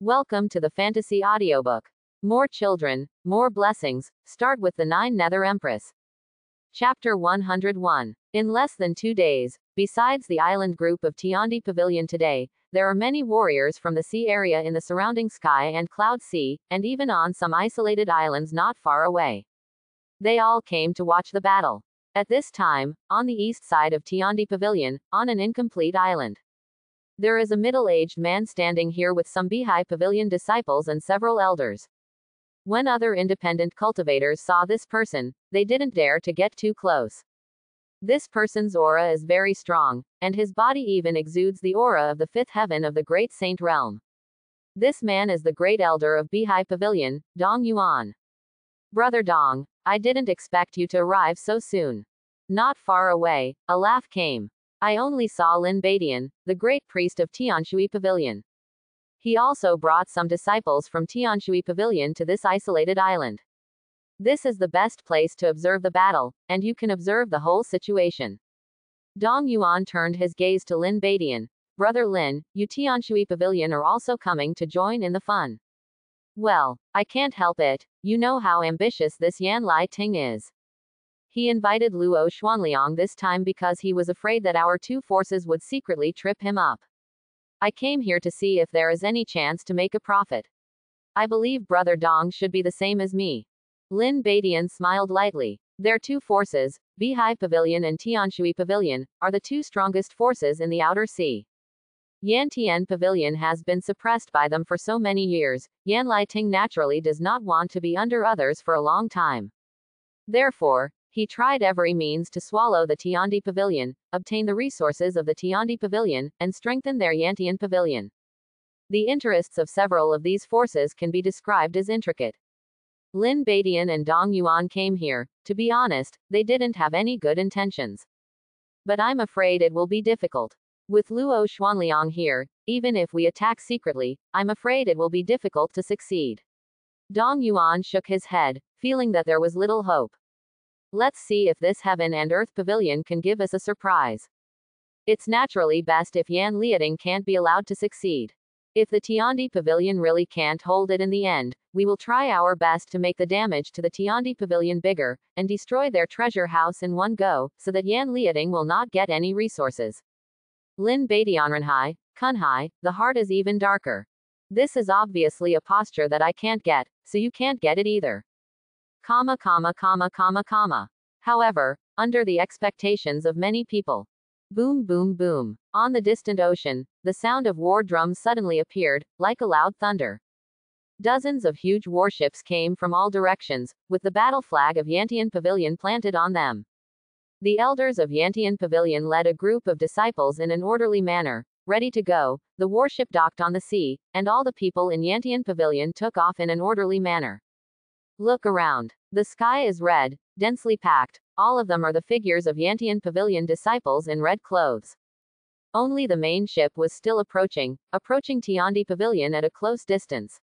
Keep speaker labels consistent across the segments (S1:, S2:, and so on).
S1: Welcome to the Fantasy Audiobook. More children, more blessings. Start with the 9 Nether Empress. Chapter 101. In less than 2 days, besides the island group of Tiandi Pavilion today, there are many warriors from the sea area in the surrounding sky and cloud sea, and even on some isolated islands not far away. They all came to watch the battle. At this time, on the east side of Tiandi Pavilion, on an incomplete island, there is a middle-aged man standing here with some Beehive Pavilion disciples and several elders. When other independent cultivators saw this person, they didn't dare to get too close. This person's aura is very strong, and his body even exudes the aura of the fifth heaven of the Great Saint Realm. This man is the Great Elder of Beehive Pavilion, Dong Yuan. Brother Dong, I didn't expect you to arrive so soon. Not far away, a laugh came. I only saw Lin Badian, the great priest of Tianshui Pavilion. He also brought some disciples from Tianshui Pavilion to this isolated island. This is the best place to observe the battle, and you can observe the whole situation. Dong Yuan turned his gaze to Lin Badian. Brother Lin, you Tianshui Pavilion are also coming to join in the fun. Well, I can't help it, you know how ambitious this Yan Lai Ting is. He invited Luo Xuanliang this time because he was afraid that our two forces would secretly trip him up. I came here to see if there is any chance to make a profit. I believe Brother Dong should be the same as me. Lin Badian smiled lightly. Their two forces, Beehive Pavilion and Tianshui Pavilion, are the two strongest forces in the outer sea. Yantian Pavilion has been suppressed by them for so many years. Yan Lai Ting naturally does not want to be under others for a long time. Therefore, he tried every means to swallow the Tiandi Pavilion, obtain the resources of the Tiandi Pavilion, and strengthen their Yantian Pavilion. The interests of several of these forces can be described as intricate. Lin Badian and Dong Yuan came here. To be honest, they didn't have any good intentions. But I'm afraid it will be difficult. With Luo Xuanliang here, even if we attack secretly, I'm afraid it will be difficult to succeed. Dong Yuan shook his head, feeling that there was little hope. Let's see if this Heaven and Earth Pavilion can give us a surprise. It's naturally best if Yan Liating can't be allowed to succeed. If the Tiandi Pavilion really can't hold it in the end, we will try our best to make the damage to the Tiandi Pavilion bigger, and destroy their treasure house in one go, so that Yan Liating will not get any resources. Lin Badianranhai, Kunhai, the heart is even darker. This is obviously a posture that I can't get, so you can't get it either. However, under the expectations of many people. Boom boom boom. On the distant ocean, the sound of war drums suddenly appeared, like a loud thunder. Dozens of huge warships came from all directions, with the battle flag of Yantian Pavilion planted on them. The elders of Yantian Pavilion led a group of disciples in an orderly manner, ready to go. The warship docked on the sea, and all the people in Yantian Pavilion took off in an orderly manner. Look around. The sky is red, densely packed. All of them are the figures of Yantian Pavilion disciples in red clothes. Only the main ship was still approaching Tiandi Pavilion at a close distance.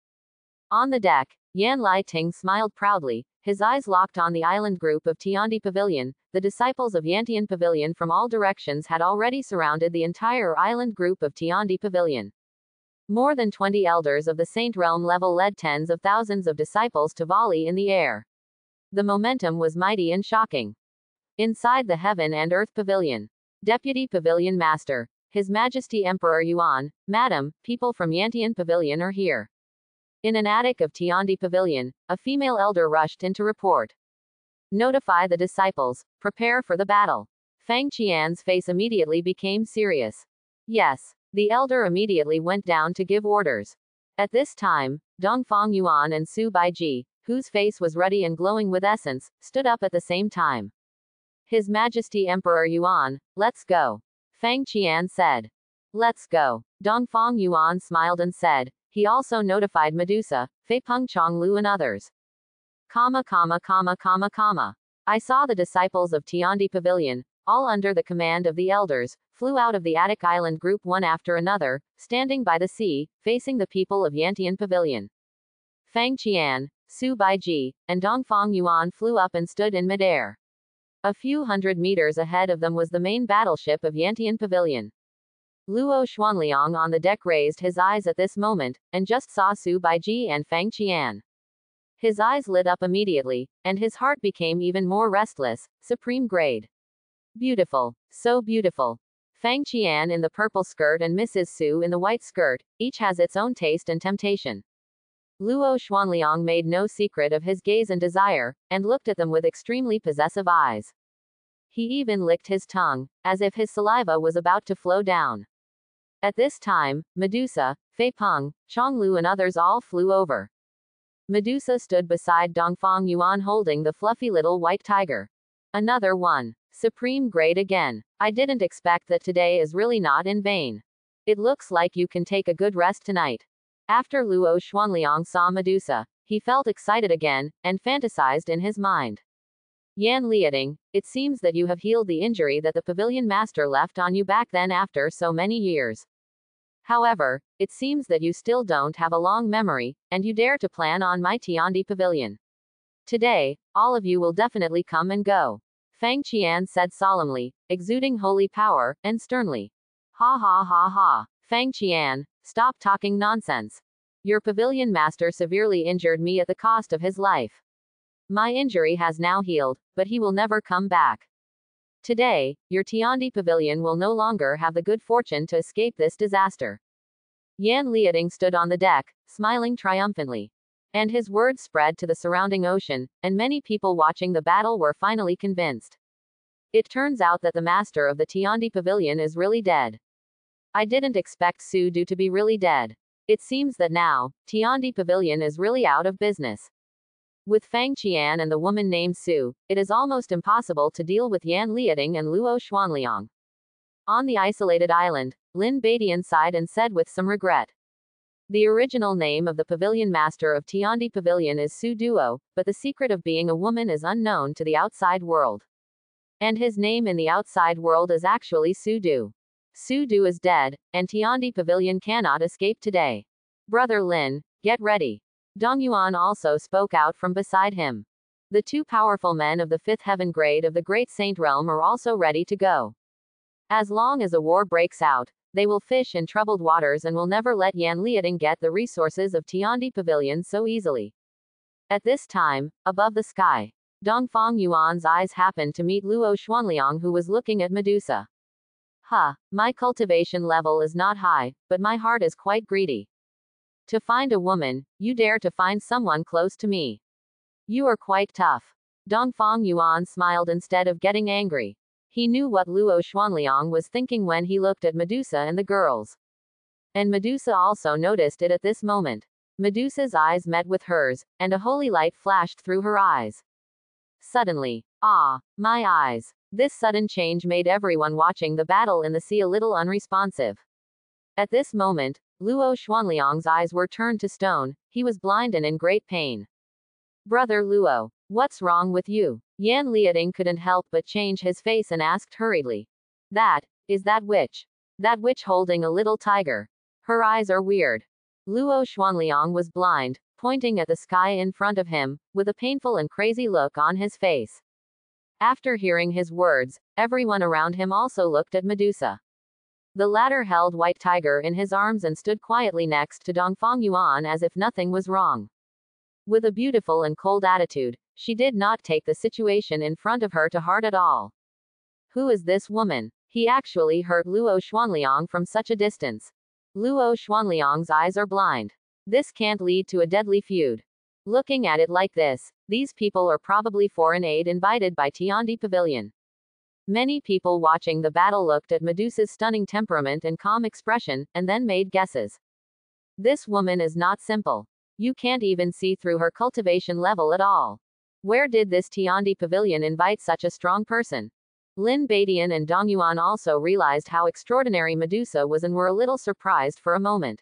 S1: On the deck, Yan Lai Ting smiled proudly, his eyes locked on the island group of Tiandi Pavilion. The disciples of Yantian Pavilion from all directions had already surrounded the entire island group of Tiandi Pavilion. More than 20 elders of the Saint Realm level led tens of thousands of disciples to volley in the air. The momentum was mighty and shocking. Inside the Heaven and Earth Pavilion, Deputy Pavilion Master, His Majesty Emperor Yuan, Madam, people from Yantian Pavilion are here. In an attic of Tiandi Pavilion, a female elder rushed in to report. Notify the disciples, prepare for the battle. Fang Qian's face immediately became serious. Yes. The elder immediately went down to give orders. At this time, Dongfang Yuan and Su Baiji, whose face was ruddy and glowing with essence, stood up at the same time. His Majesty Emperor Yuan, let's go. Fang Qian said. Let's go. Dongfang Yuan smiled and said. He also notified Medusa, Feipeng Chonglu and others. I saw the disciples of Tiandi Pavilion, all under the command of the elders, flew out of the Attic Island group one after another, standing by the sea, facing the people of Yantian Pavilion. Fang Qian, Su Baiji, and Dongfang Yuan flew up and stood in midair. A few hundred meters ahead of them was the main battleship of Yantian Pavilion. Luo Xuanliang on the deck raised his eyes at this moment, and just saw Su Baiji and Fang Qian. His eyes lit up immediately, and his heart became even more restless. Supreme grade. Beautiful. So beautiful. Fang Qian in the purple skirt and Mrs. Su in the white skirt, each has its own taste and temptation. Luo Xuanliang made no secret of his gaze and desire, and looked at them with extremely possessive eyes. He even licked his tongue, as if his saliva was about to flow down. At this time, Medusa, Fei Peng, Chonglu and others all flew over. Medusa stood beside Dongfang Yuan holding the fluffy little white tiger. Another one. Supreme grade again. I didn't expect that today is really not in vain. It looks like you can take a good rest tonight. After Luo Xuanliang saw Medusa, he felt excited again, and fantasized in his mind. Yan Liating, it seems that you have healed the injury that the pavilion master left on you back then after so many years. However, it seems that you still don't have a long memory, and you dare to plan on my Tiandi pavilion. Today, all of you will definitely come and go. Fang Qian said solemnly, exuding holy power, and sternly. Ha ha ha ha. Fang Qian, stop talking nonsense. Your pavilion master severely injured me at the cost of his life. My injury has now healed, but he will never come back. Today, your Tiandi pavilion will no longer have the good fortune to escape this disaster. Yan Liating stood on the deck, smiling triumphantly. And his words spread to the surrounding ocean, and many people watching the battle were finally convinced. It turns out that the master of the Tiandi pavilion is really dead. I didn't expect Su Du to be really dead. It seems that now, Tiandi pavilion is really out of business. With Fang Qian and the woman named Su, it is almost impossible to deal with Yan Liating and Luo Xuanliang. On the isolated island, Lin Badian sighed and said with some regret. The original name of the pavilion master of Tiandi Pavilion is Su Duo, but the secret of being a woman is unknown to the outside world. And his name in the outside world is actually Su Du. Su Du is dead, and Tiandi Pavilion cannot escape today. Brother Lin, get ready. Dong Yuan also spoke out from beside him. The two powerful men of the fifth heaven grade of the Great Saint Realm are also ready to go. As long as a war breaks out, they will fish in troubled waters and will never let Yan Liating get the resources of Tiandi Pavilion so easily. At this time, above the sky, Dongfang Yuan's eyes happened to meet Luo Xuanliang who was looking at Medusa. My cultivation level is not high, but my heart is quite greedy. To find a woman, you dare to find someone close to me. You are quite tough. Dongfang Yuan smiled instead of getting angry. He knew what Luo Xuanliang was thinking when he looked at Medusa and the girls. And Medusa also noticed it at this moment. Medusa's eyes met with hers, and a holy light flashed through her eyes. Suddenly, my eyes. This sudden change made everyone watching the battle in the sea a little unresponsive. At this moment, Luo Xuanliang's eyes were turned to stone, he was blind and in great pain. Brother Luo, what's wrong with you? Yan Liating couldn't help but change his face and asked hurriedly. Is that witch? That witch holding a little tiger. Her eyes are weird. Luo Xuanliang was blind, pointing at the sky in front of him, with a painful and crazy look on his face. After hearing his words, everyone around him also looked at Medusa. The latter held White Tiger in his arms and stood quietly next to Dongfang Yuan as if nothing was wrong. With a beautiful and cold attitude, she did not take the situation in front of her to heart at all. Who is this woman? He actually hurt Luo Xuanliang from such a distance. Luo Xuanliang's eyes are blind. This can't lead to a deadly feud. Looking at it like this, these people are probably foreign aid invited by Tiandi Pavilion. Many people watching the battle looked at Medusa's stunning temperament and calm expression, and then made guesses. This woman is not simple. You can't even see through her cultivation level at all. Where did this Tiandi Pavilion invite such a strong person? Lin Badian and Dong Yuan also realized how extraordinary Medusa was and were a little surprised for a moment.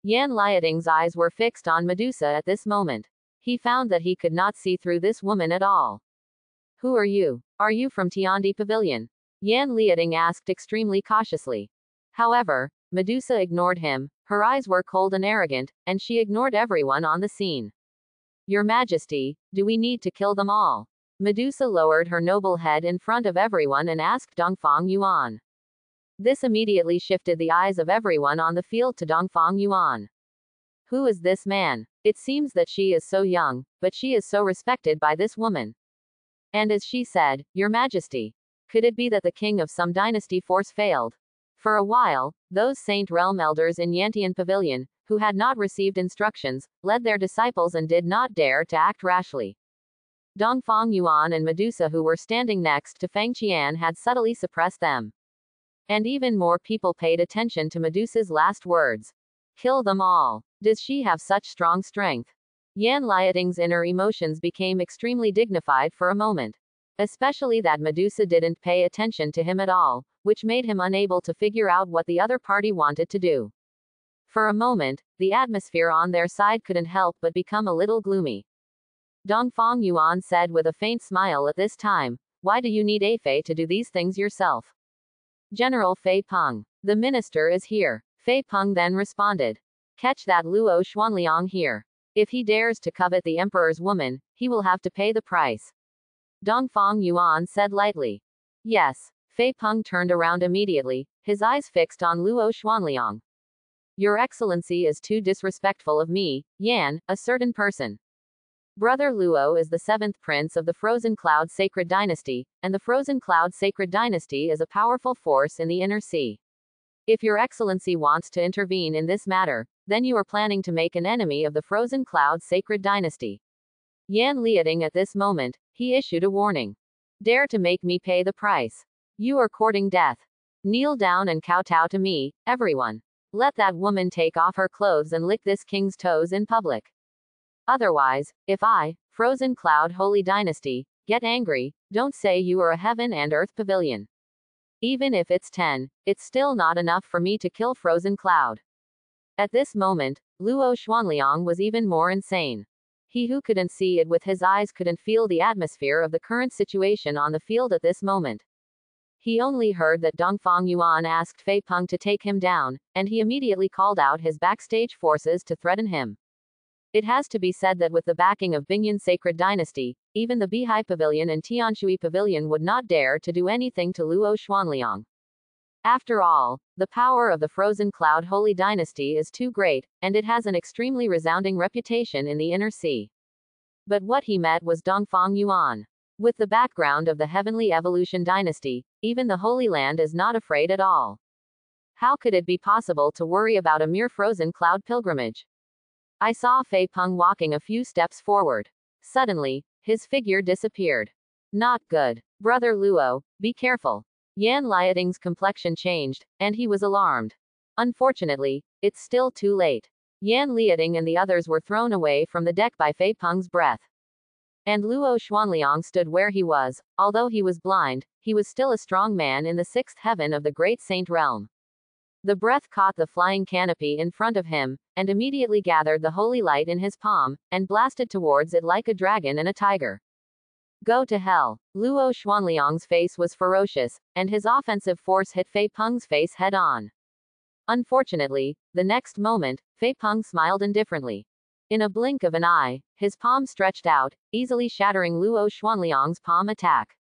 S1: Yan Liating's eyes were fixed on Medusa at this moment. He found that he could not see through this woman at all. Who are you? Are you from Tiandi Pavilion? Yan Liating asked extremely cautiously. However, Medusa ignored him, her eyes were cold and arrogant, and she ignored everyone on the scene. Your Majesty, do we need to kill them all? Medusa lowered her noble head in front of everyone and asked Dongfang Yuan. This immediately shifted the eyes of everyone on the field to Dongfang Yuan. Who is this man? It seems that she is so young, but she is so respected by this woman. And as she said, Your Majesty. Could it be that the king of some dynasty force failed? For a while, those Saint Realm elders in Yantian Pavilion, who had not received instructions, led their disciples and did not dare to act rashly. Dongfang Yuan and Medusa, who were standing next to Feng Qian, had subtly suppressed them. And even more people paid attention to Medusa's last words. Kill them all. Does she have such strong strength? Yan Liating's inner emotions became extremely dignified for a moment. Especially that Medusa didn't pay attention to him at all, which made him unable to figure out what the other party wanted to do. For a moment, the atmosphere on their side couldn't help but become a little gloomy. Dongfang Yuan said with a faint smile at this time, Why do you need a Fei to do these things yourself? General Fei Peng. The minister is here. Fei Peng then responded. Catch that Luo Xuanliang here. If he dares to covet the emperor's woman, he will have to pay the price. Dongfang Yuan said lightly. Yes. Fei Peng turned around immediately, his eyes fixed on Luo Xuanliang. Your Excellency is too disrespectful of me, Yan, a certain person. Brother Luo is the 7th prince of the Frozen Cloud Sacred Dynasty, and the Frozen Cloud Sacred Dynasty is a powerful force in the Inner Sea. If Your Excellency wants to intervene in this matter, then you are planning to make an enemy of the Frozen Cloud Sacred Dynasty. Yan Liating at this moment, he issued a warning. Dare to make me pay the price. You are courting death. Kneel down and kowtow to me, everyone. Let that woman take off her clothes and lick this king's toes in public. Otherwise, if I, Frozen Cloud Holy Dynasty, get angry, don't say you are a heaven and earth pavilion. Even if it's 10, it's still not enough for me to kill Frozen Cloud. At this moment, Luo Xuanliang was even more insane. He who couldn't see it with his eyes couldn't feel the atmosphere of the current situation on the field at this moment. He only heard that Dongfang Yuan asked Fei Peng to take him down, and he immediately called out his backstage forces to threaten him. It has to be said that with the backing of Bingyan Sacred Dynasty, even the Bihai Pavilion and Tianshui Pavilion would not dare to do anything to Luo Xuanliang. After all, the power of the Frozen Cloud Holy Dynasty is too great, and it has an extremely resounding reputation in the Inner Sea. But what he met was Dongfang Yuan. With the background of the Heavenly Evolution Dynasty, even the Holy Land is not afraid at all. How could it be possible to worry about a mere frozen cloud pilgrimage? I saw Fei Peng walking a few steps forward. Suddenly, his figure disappeared. Not good. Brother Luo, be careful. Yan Liating's complexion changed, and he was alarmed. Unfortunately, it's still too late. Yan Liating and the others were thrown away from the deck by Fei Peng's breath. And Luo Xuanliang stood where he was. Although he was blind, he was still a strong man in the 6th heaven of the Great Saint Realm. The breath caught the flying canopy in front of him, and immediately gathered the holy light in his palm, and blasted towards it like a dragon and a tiger. Go to hell. Luo Xuanliang's face was ferocious, and his offensive force hit Fei Peng's face head-on. Unfortunately, the next moment, Fei Peng smiled indifferently. In a blink of an eye, his palm stretched out, easily shattering Luo Xuanliang's palm attack.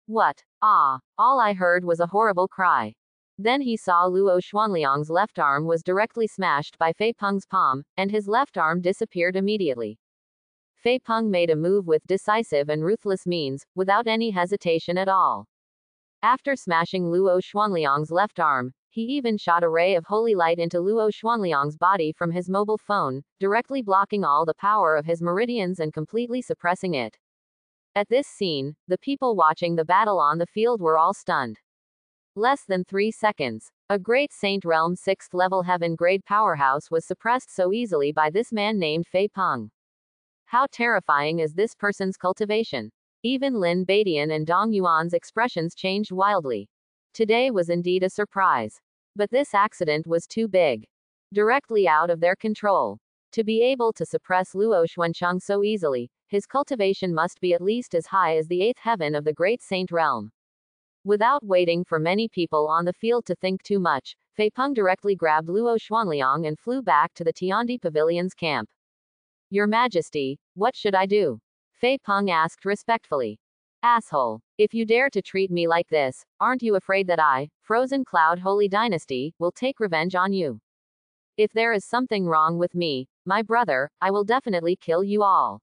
S1: What? Ah! All I heard was a horrible cry. Then he saw Luo Xuanliang's left arm was directly smashed by Fei Peng's palm, and his left arm disappeared immediately. Fei Peng made a move with decisive and ruthless means, without any hesitation at all. After smashing Luo Xuanliang's left arm, he even shot a ray of holy light into Luo Xuanliang's body from his mobile phone, directly blocking all the power of his meridians and completely suppressing it. At this scene, the people watching the battle on the field were all stunned. Less than 3 seconds, a Great Saint Realm 6th level heaven grade powerhouse was suppressed so easily by this man named Fei Peng. How terrifying is this person's cultivation? Even Lin Badian and Dong Yuan's expressions changed wildly. Today was indeed a surprise. But this accident was too big. Directly out of their control. To be able to suppress Luo Xuancheng so easily, his cultivation must be at least as high as the 8th heaven of the Great Saint Realm. Without waiting for many people on the field to think too much, Fei Peng directly grabbed Luo Xuanliang and flew back to the Tiandi Pavilion's camp. Your Majesty, what should I do? Fei Peng asked respectfully. Asshole. If you dare to treat me like this, aren't you afraid that I, Frozen Cloud Holy Dynasty, will take revenge on you? If there is something wrong with me, my brother, I will definitely kill you all.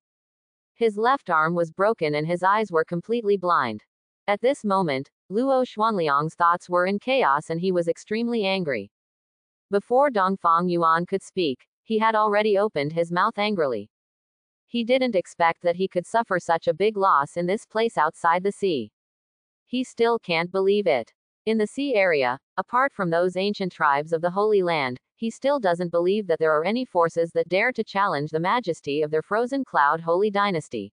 S1: His left arm was broken and his eyes were completely blind. At this moment, Luo Xuanliang's thoughts were in chaos and he was extremely angry. Before Dongfang Yuan could speak, he had already opened his mouth angrily. He didn't expect that he could suffer such a big loss in this place outside the sea. He still can't believe it. In the sea area, apart from those ancient tribes of the Holy Land, he still doesn't believe that there are any forces that dare to challenge the majesty of their Frozen Cloud Holy Dynasty.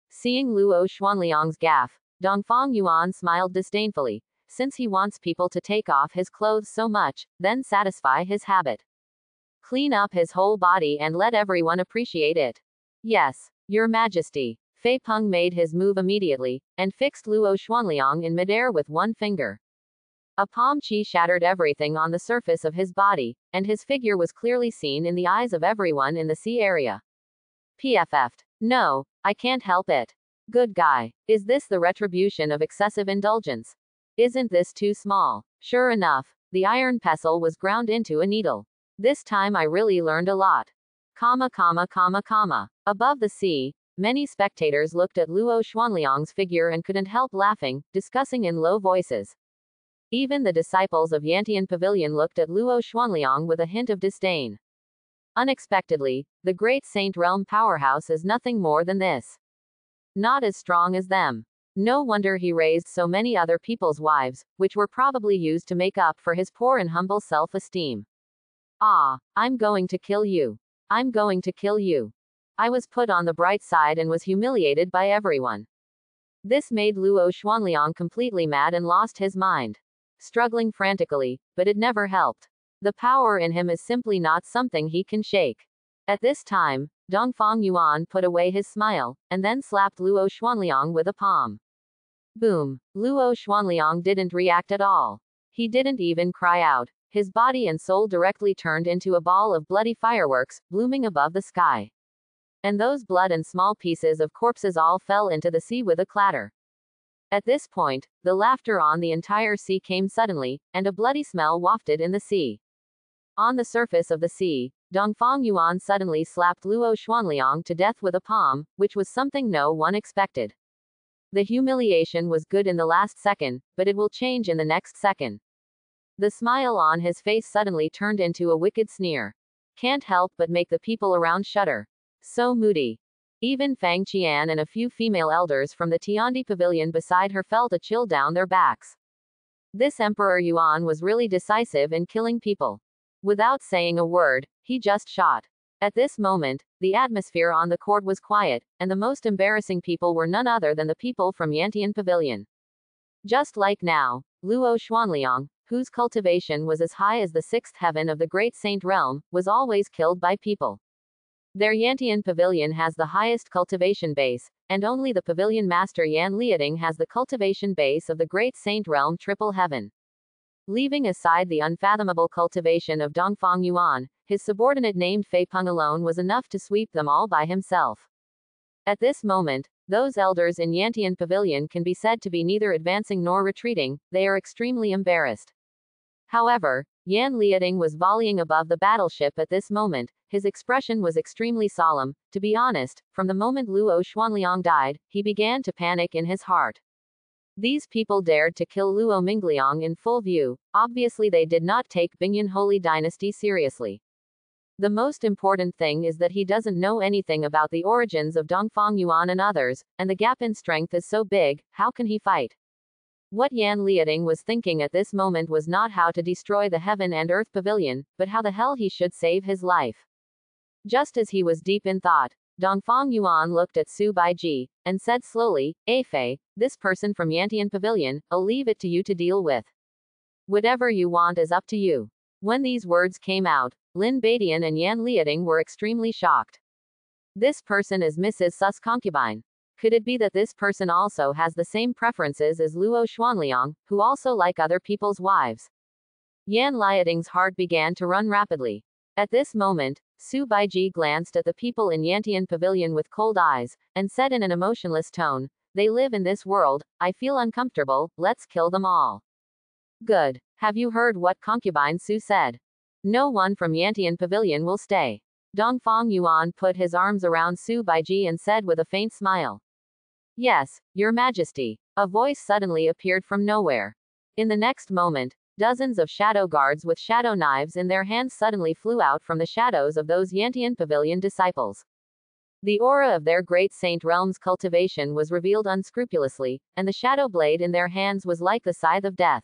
S1: Seeing Luo Xuanliang's gaffe, Dongfang Yuan smiled disdainfully, since he wants people to take off his clothes so much, then satisfy his habit. Clean up his whole body and let everyone appreciate it. Yes, Your Majesty. Fei Peng made his move immediately, and fixed Luo Xuanliang in midair with one finger. A palm chi shattered everything on the surface of his body, and his figure was clearly seen in the eyes of everyone in the sea area. PFF'd. No, I can't help it. Good guy. Is this the retribution of excessive indulgence? Isn't this too small? Sure enough, the iron pestle was ground into a needle. This time I really learned a lot. Above the sea, many spectators looked at Luo Xuanliang's figure and couldn't help laughing, discussing in low voices. Even the disciples of Yantian Pavilion looked at Luo Xuanliang with a hint of disdain. Unexpectedly, the great Saint Realm powerhouse is nothing more than this. Not as strong as them. No wonder he raised so many other people's wives, which were probably used to make up for his poor and humble self-esteem. Ah, I'm going to kill you. I'm going to kill you. I was put on the bright side and was humiliated by everyone. This made Luo Xuanliang completely mad and lost his mind. Struggling frantically, but it never helped. The power in him is simply not something he can shake. At this time, Dongfang Yuan put away his smile, and then slapped Luo Xuanliang with a palm. Boom. Luo Xuanliang didn't react at all. He didn't even cry out. His body and soul directly turned into a ball of bloody fireworks, blooming above the sky. And those blood and small pieces of corpses all fell into the sea with a clatter. At this point, the laughter on the entire sea came suddenly, and a bloody smell wafted in the sea. On the surface of the sea, Dongfang Yuan suddenly slapped Luo Xuanliang to death with a palm, which was something no one expected. The humiliation was good in the last second, but it will change in the next second. The smile on his face suddenly turned into a wicked sneer. Can't help but make the people around shudder. So moody. Even Fang Qian and a few female elders from the Tiandi pavilion beside her felt a chill down their backs. This Emperor Yuan was really decisive in killing people. Without saying a word, he just shot. At this moment, the atmosphere on the court was quiet, and the most embarrassing people were none other than the people from Yantian Pavilion. Just like now, Luo Xuanliang, whose cultivation was as high as the sixth heaven of the Great Saint Realm, was always killed by people. Their Yantian Pavilion has the highest cultivation base, and only the Pavilion Master Yan Liating has the cultivation base of the Great Saint Realm Triple Heaven. Leaving aside the unfathomable cultivation of Dongfang Yuan, his subordinate named Fei Peng alone was enough to sweep them all by himself. At this moment, those elders in Yantian Pavilion can be said to be neither advancing nor retreating, they are extremely embarrassed. However, Yan Liating was volleying above the battleship at this moment. His expression was extremely solemn. To be honest, from the moment Luo Xuanliang died, he began to panic in his heart. These people dared to kill Luo Mingliang in full view. Obviously they did not take Bingyan Holy Dynasty seriously. The most important thing is that he doesn't know anything about the origins of Dongfang Yuan and others, and the gap in strength is so big, how can he fight? What Yan Liating was thinking at this moment was not how to destroy the Heaven and Earth Pavilion, but how the hell he should save his life. Just as he was deep in thought, Dongfang Yuan looked at Su Baiji, and said slowly, Fei, this person from Yantian Pavilion, I'll leave it to you to deal with. Whatever you want is up to you. When these words came out, Lin Badian and Yan Liating were extremely shocked. This person is Mrs. Su's concubine. Could it be that this person also has the same preferences as Luo Xuanliang, who also like other people's wives? Yan Liating's heart began to run rapidly. At this moment, Su Baiji glanced at the people in Yantian Pavilion with cold eyes, and said in an emotionless tone, They live in this world. I feel uncomfortable. Let's kill them all. Good. Have you heard what concubine Su said? No one from Yantian Pavilion will stay. Dongfang Yuan put his arms around Su Baiji and said with a faint smile. Yes, Your Majesty. A voice suddenly appeared from nowhere. In the next moment, dozens of shadow guards with shadow knives in their hands suddenly flew out from the shadows of those Yantian Pavilion disciples. The aura of their great saint realm's cultivation was revealed unscrupulously, and the shadow blade in their hands was like the scythe of death.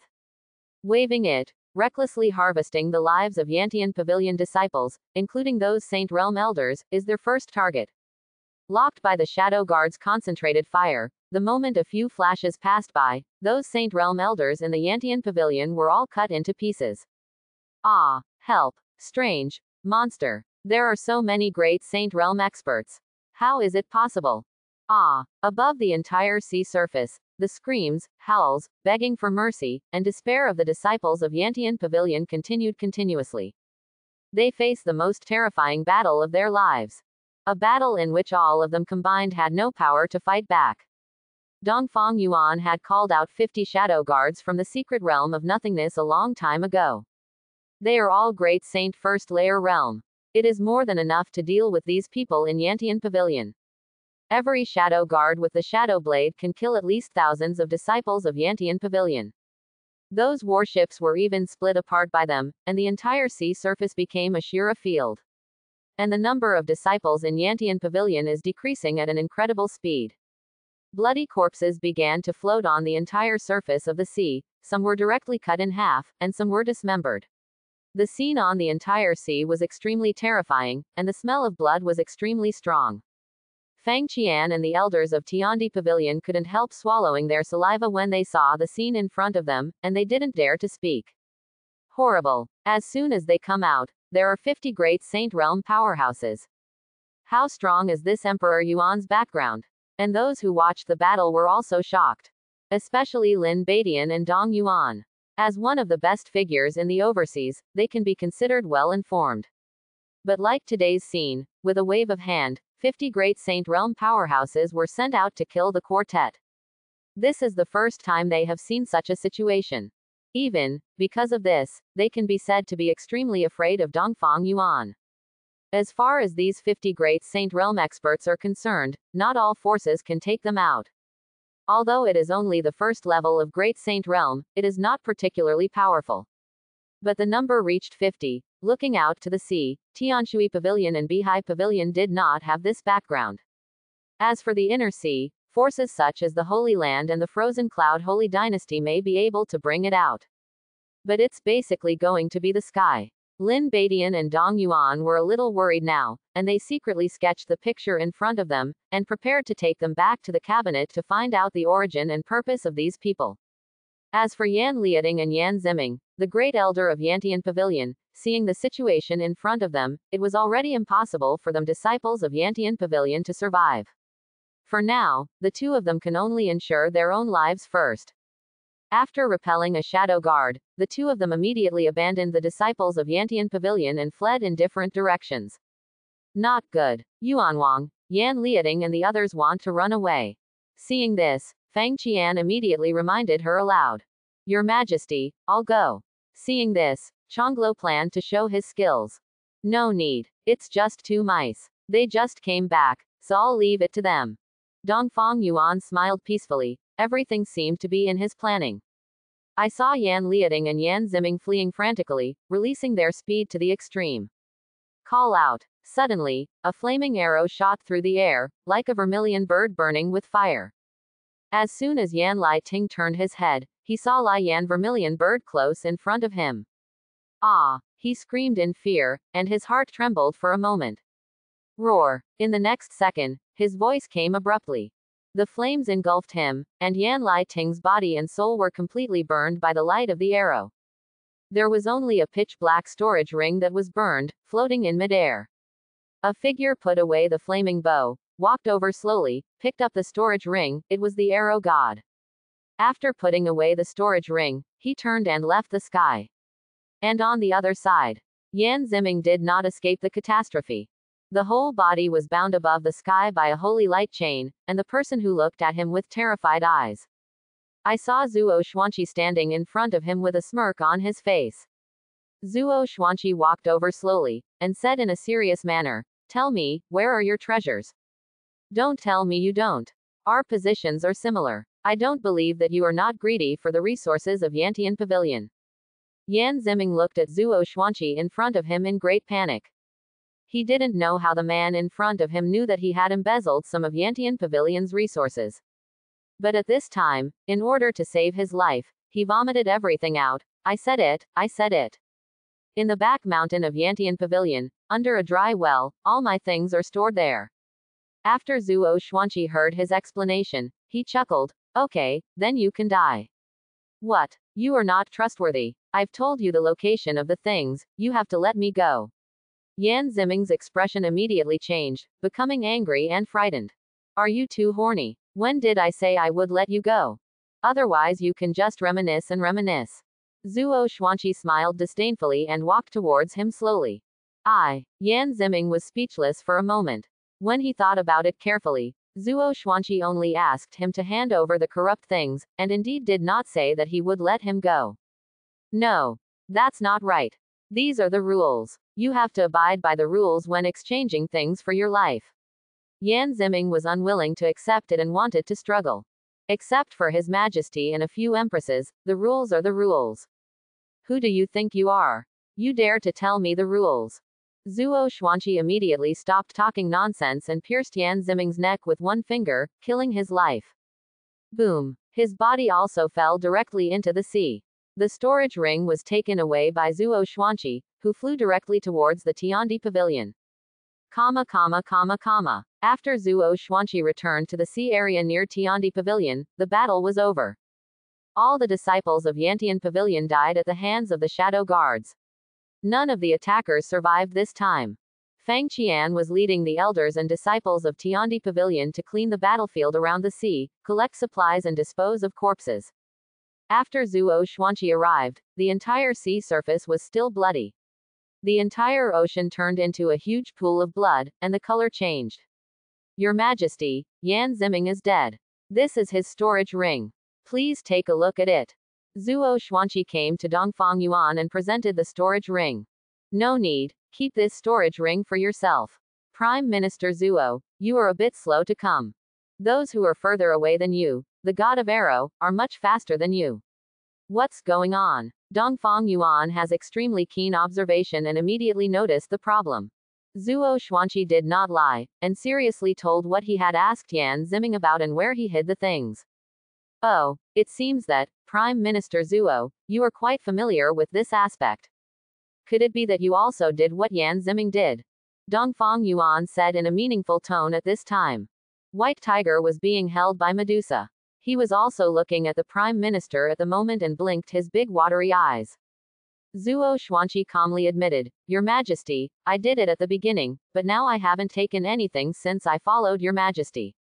S1: Waving it, recklessly harvesting the lives of Yantian Pavilion disciples, including those saint realm elders, is their first target. Locked by the shadow guard's concentrated fire, the moment a few flashes passed by, those saint realm elders in the Yantian Pavilion were all cut into pieces. Ah, help! Strange monster. There are so many great saint realm experts. How is it possible? Ah, above the entire sea surface, the screams, howls, begging for mercy, and despair of the disciples of Yantian Pavilion continued continuously. They faced the most terrifying battle of their lives. A battle in which all of them combined had no power to fight back. Dongfang Yuan had called out 50 shadow guards from the secret realm of nothingness a long time ago. They are all great saint first layer realm. It is more than enough to deal with these people in Yantian Pavilion. Every shadow guard with the shadow blade can kill at least thousands of disciples of Yantian Pavilion. Those warships were even split apart by them, and the entire sea surface became a Shira field. And the number of disciples in Yantian Pavilion is decreasing at an incredible speed. Bloody corpses began to float on the entire surface of the sea, some were directly cut in half, and some were dismembered. The scene on the entire sea was extremely terrifying, and the smell of blood was extremely strong. Fang Qian and the elders of Tiandi Pavilion couldn't help swallowing their saliva when they saw the scene in front of them, and they didn't dare to speak. Horrible. As soon as they come out, there are 50 great Saint Realm powerhouses. How strong is this Emperor Yuan's background? And those who watched the battle were also shocked. Especially Lin Badian and Dong Yuan. As one of the best figures in the overseas, they can be considered well informed. But like today's scene, with a wave of hand, 50 great Saint Realm powerhouses were sent out to kill the quartet. This is the first time they have seen such a situation. Even, because of this, they can be said to be extremely afraid of Dongfang Yuan. As far as these 50 great Saint Realm experts are concerned, not all forces can take them out. Although it is only the first level of Great Saint Realm, it is not particularly powerful. But the number reached 50. Looking out to the sea, Tianshui Pavilion and Bihai Pavilion did not have this background. As for the inner sea, forces such as the Holy Land and the Frozen Cloud Holy Dynasty may be able to bring it out. But it's basically going to be the sky. Lin Badian and Dong Yuan were a little worried now, and they secretly sketched the picture in front of them, and prepared to take them back to the cabinet to find out the origin and purpose of these people. As for Yan Liating and Yan Ziming, the great elder of Yantian Pavilion, seeing the situation in front of them, it was already impossible for them disciples of Yantian Pavilion to survive. For now, the two of them can only ensure their own lives first. After repelling a shadow guard, the two of them immediately abandoned the disciples of Yantian Pavilion and fled in different directions. Not good. Yuan Wang, Yan Liating and the others want to run away. Seeing this, Fang Qian immediately reminded her aloud. Your Majesty, I'll go. Seeing this, Chonglo planned to show his skills. No need. It's just 2 mice. They just came back, so I'll leave it to them. Dongfang Yuan smiled peacefully. Everything seemed to be in his planning. I saw Yan Liating and Yan Ziming fleeing frantically, releasing their speed to the extreme. Call out. Suddenly, a flaming arrow shot through the air, like a vermilion bird burning with fire. As soon as Yan Lai Ting turned his head, he saw Lai Yan vermilion bird close in front of him. Ah! He screamed in fear, and his heart trembled for a moment. Roar! In the next second, his voice came abruptly. The flames engulfed him, and Yan Lai Ting's body and soul were completely burned by the light of the arrow. There was only a pitch-black storage ring that was burned, floating in midair. A figure put away the flaming bow, walked over slowly, picked up the storage ring. It was the arrow god. After putting away the storage ring, he turned and left the sky. And on the other side, Yan Ziming did not escape the catastrophe. The whole body was bound above the sky by a holy light chain, and the person who looked at him with terrified eyes. I saw Zuo Xuanqi standing in front of him with a smirk on his face. Zuo Xuanqi walked over slowly, and said in a serious manner, "Tell me, where are your treasures? Don't tell me you don't. Our positions are similar. I don't believe that you are not greedy for the resources of Yantian Pavilion." Yan Ziming looked at Zuo Xuanqi in front of him in great panic. He didn't know how the man in front of him knew that he had embezzled some of Yantian Pavilion's resources. But at this time, in order to save his life, he vomited everything out. I said it. In the back mountain of Yantian Pavilion, under a dry well, all my things are stored there. After Zuo Xuanqi heard his explanation, he chuckled. Okay, then you can die. What? You are not trustworthy. I've told you the location of the things, you have to let me go. Yan Ziming's expression immediately changed, becoming angry and frightened. Are you too horny? When did I say I would let you go? Otherwise you can just reminisce and reminisce. Zuo Xuanqi smiled disdainfully and walked towards him slowly. Yan Ziming was speechless for a moment. When he thought about it carefully, Zuo Xuanqi only asked him to hand over the corrupt things, and indeed did not say that he would let him go. No. That's not right. These are the rules. You have to abide by the rules when exchanging things for your life. Yan Ziming was unwilling to accept it and wanted to struggle. Except for His Majesty and a few empresses, the rules are the rules. Who do you think you are? You dare to tell me the rules? Zuo Xuanqi immediately stopped talking nonsense and pierced Yan Ziming's neck with one finger, killing his life. Boom. His body also fell directly into the sea. The storage ring was taken away by Zuo Xuanqi, who flew directly towards the Tiandi Pavilion. After Zuo Xuanqi returned to the sea area near Tiandi Pavilion, the battle was over. All the disciples of Yantian Pavilion died at the hands of the shadow guards. None of the attackers survived this time. Fang Qian was leading the elders and disciples of Tiandi Pavilion to clean the battlefield around the sea, collect supplies and dispose of corpses. After Zuo Xuanqi arrived, the entire sea surface was still bloody. The entire ocean turned into a huge pool of blood, and the color changed. Your Majesty, Yan Ziming is dead. This is his storage ring. Please take a look at it. Zuo Xuanqi came to Dongfang Yuan and presented the storage ring. No need, keep this storage ring for yourself. Prime Minister Zuo, you are a bit slow to come. Those who are further away than you, the god of arrow, are much faster than you. What's going on? Dongfang Yuan has extremely keen observation and immediately noticed the problem. Zuo Xuanqi did not lie, and seriously told what he had asked Yan Ziming about and where he hid the things. Oh, it seems that, Prime Minister Zuo, you are quite familiar with this aspect. Could it be that you also did what Yan Ziming did? Dongfang Yuan said in a meaningful tone at this time. White Tiger was being held by Medusa. He was also looking at the Prime Minister at the moment and blinked his big watery eyes. Zuo Xuanqi calmly admitted, Your Majesty, I did it at the beginning, but now I haven't taken anything since I followed Your Majesty.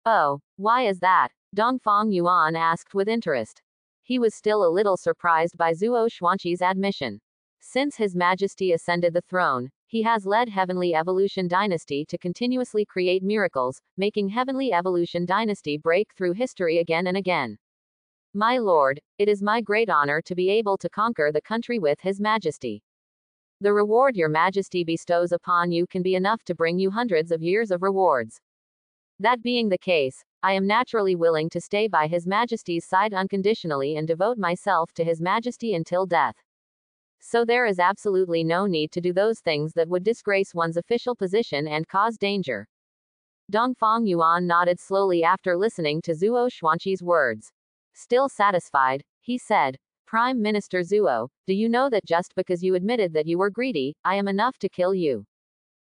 S1: Oh, why is that? Dongfang Yuan asked with interest. He was still a little surprised by Zuo Xuanqi's admission. Since His Majesty ascended the throne, he has led Heavenly Evolution Dynasty to continuously create miracles, making Heavenly Evolution Dynasty break through history again and again. My lord, it is my great honor to be able to conquer the country with His Majesty. The reward Your Majesty bestows upon you can be enough to bring you hundreds of years of rewards. That being the case, I am naturally willing to stay by His Majesty's side unconditionally and devote myself to His Majesty until death. So there is absolutely no need to do those things that would disgrace one's official position and cause danger. Dongfang Yuan nodded slowly after listening to Zuo Xuanqi's words. Still satisfied, he said, Prime Minister Zuo, do you know that just because you admitted that you were greedy, I am enough to kill you?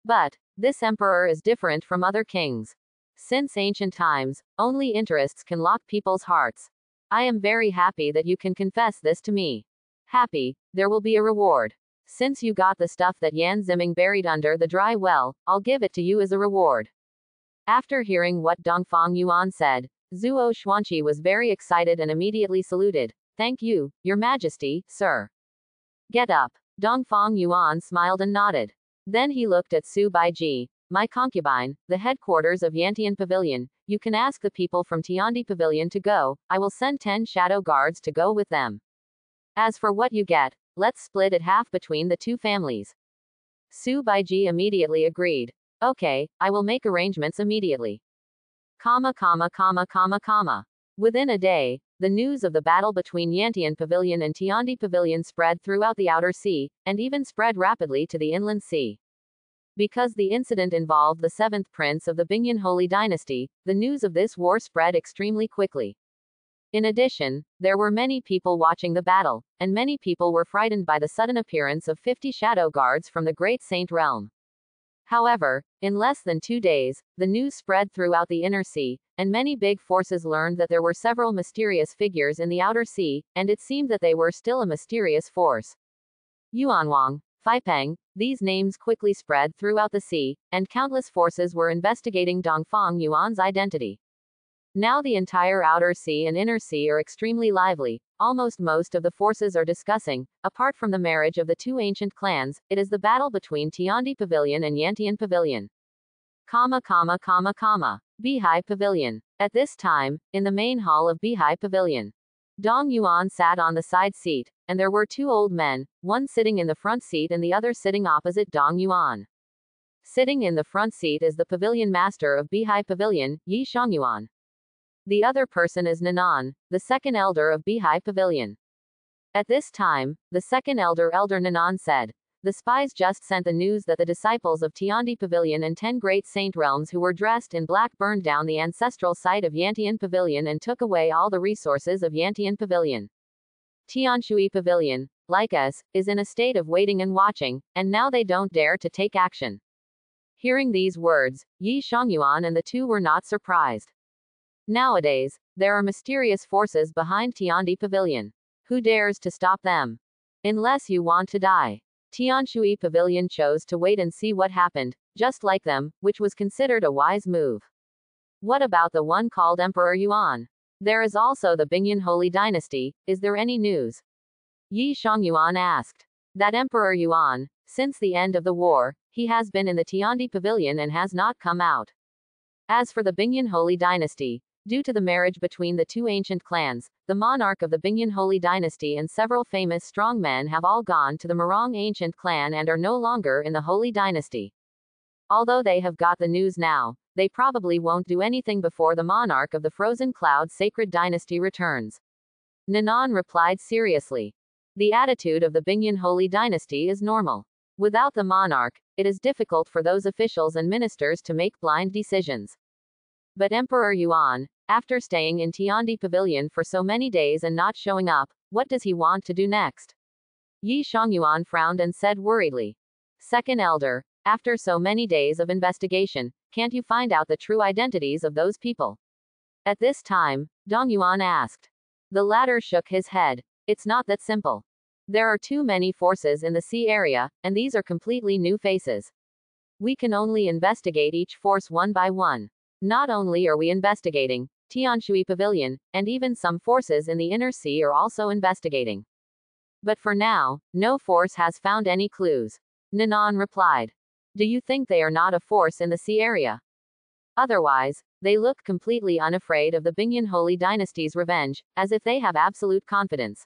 S1: But, this emperor is different from other kings. Since ancient times, only interests can lock people's hearts. I am very happy that you can confess this to me. Happy, there will be a reward. Since you got the stuff that Yan Ziming buried under the dry well, I'll give it to you as a reward. After hearing what Dongfang Yuan said, Zuo Xuanqi was very excited and immediately saluted. Thank you, Your Majesty, sir. Get up. Dongfang Yuan smiled and nodded. Then he looked at Su Baiji, my concubine, the headquarters of Yantian Pavilion. You can ask the people from Tiandi Pavilion to go, I will send 10 shadow guards to go with them. As for what you get, let's split it half between the two families. Su Baiji immediately agreed. Okay, I will make arrangements immediately. Within a day, the news of the battle between Yantian Pavilion and Tiandi Pavilion spread throughout the outer sea, and even spread rapidly to the inland sea. Because the incident involved the 7th prince of the Bingyan Holy Dynasty, the news of this war spread extremely quickly. In addition, there were many people watching the battle, and many people were frightened by the sudden appearance of 50 shadow guards from the Great Saint realm. However, in less than 2 days, the news spread throughout the inner sea, and many big forces learned that there were several mysterious figures in the outer sea, and it seemed that they were still a mysterious force. Yuanwang, Feipeng, these names quickly spread throughout the sea, and countless forces were investigating Dongfang Yuan's identity. Now the entire outer sea and inner sea are extremely lively. Almost most of the forces are discussing, apart from the marriage of the two ancient clans, it is the battle between Tiandi Pavilion and Yantian Pavilion. Bihai Pavilion. At this time, in the main hall of Bihai Pavilion, Dong Yuan sat on the side seat, and there were 2 old men, one sitting in the front seat and the other sitting opposite Dong Yuan. Sitting in the front seat is the pavilion master of Bihai Pavilion, Yi Shangyuan. The other person is Nanan, the second elder of Bihai Pavilion. At this time, the second elder Nanan said, the spies just sent the news that the disciples of Tiandi Pavilion and 10 great saint realms who were dressed in black burned down the ancestral site of Yantian Pavilion and took away all the resources of Yantian Pavilion. Tianshui Pavilion, like us, is in a state of waiting and watching, and now they don't dare to take action. Hearing these words, Yi Shangyuan and the 2 were not surprised. Nowadays, there are mysterious forces behind Tiandi Pavilion. Who dares to stop them? Unless you want to die. Tianshui Pavilion chose to wait and see what happened, just like them, which was considered a wise move. What about the one called Emperor Yuan? There is also the Bingyan Holy Dynasty, is there any news? Yi Shangyuan asked. That Emperor Yuan, since the end of the war, he has been in the Tiandi Pavilion and has not come out. As for the Bingyan Holy Dynasty, due to the marriage between the 2 ancient clans, the monarch of the Bingyan Holy Dynasty and several famous strong men have all gone to the Morong ancient clan and are no longer in the Holy Dynasty. Although they have got the news now, they probably won't do anything before the monarch of the Frozen Cloud Sacred Dynasty returns. Nanan replied seriously. The attitude of the Bingyan Holy Dynasty is normal. Without the monarch, it is difficult for those officials and ministers to make blind decisions. But Emperor Yuan, after staying in Tiandi Pavilion for so many days and not showing up, what does he want to do next? Yi Shangyuan frowned and said worriedly. Second elder, after so many days of investigation, can't you find out the true identities of those people? At this time, Dong Yuan asked. The latter shook his head. It's not that simple. There are too many forces in the sea area, and these are completely new faces. We can only investigate each force one by one. Not only are we investigating, Tianshui Pavilion, and even some forces in the inner sea are also investigating. But for now, no force has found any clues. Nanan replied. Do you think they are not a force in the sea area? Otherwise, they look completely unafraid of the Bingyan Holy Dynasty's revenge, as if they have absolute confidence.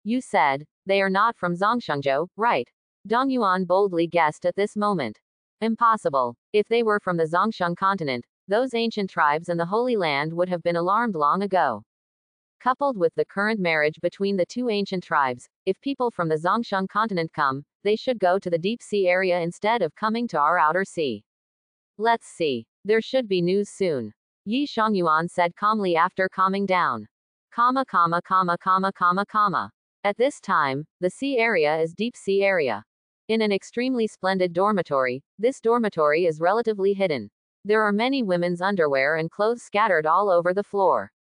S1: You said, they are not from Zhongshengzhou, right? Dong Yuan boldly guessed at this moment. Impossible. If they were from the Zhongsheng continent, those ancient tribes in the Holy Land would have been alarmed long ago. Coupled with the current marriage between the 2 ancient tribes, if people from the Zhongsheng continent come, they should go to the deep sea area instead of coming to our outer sea. Let's see. There should be news soon. Yi Shangyuan said calmly after calming down. At this time, the sea area is deep sea area. In an extremely splendid dormitory, this dormitory is relatively hidden. There are many women's underwear and clothes scattered all over the floor.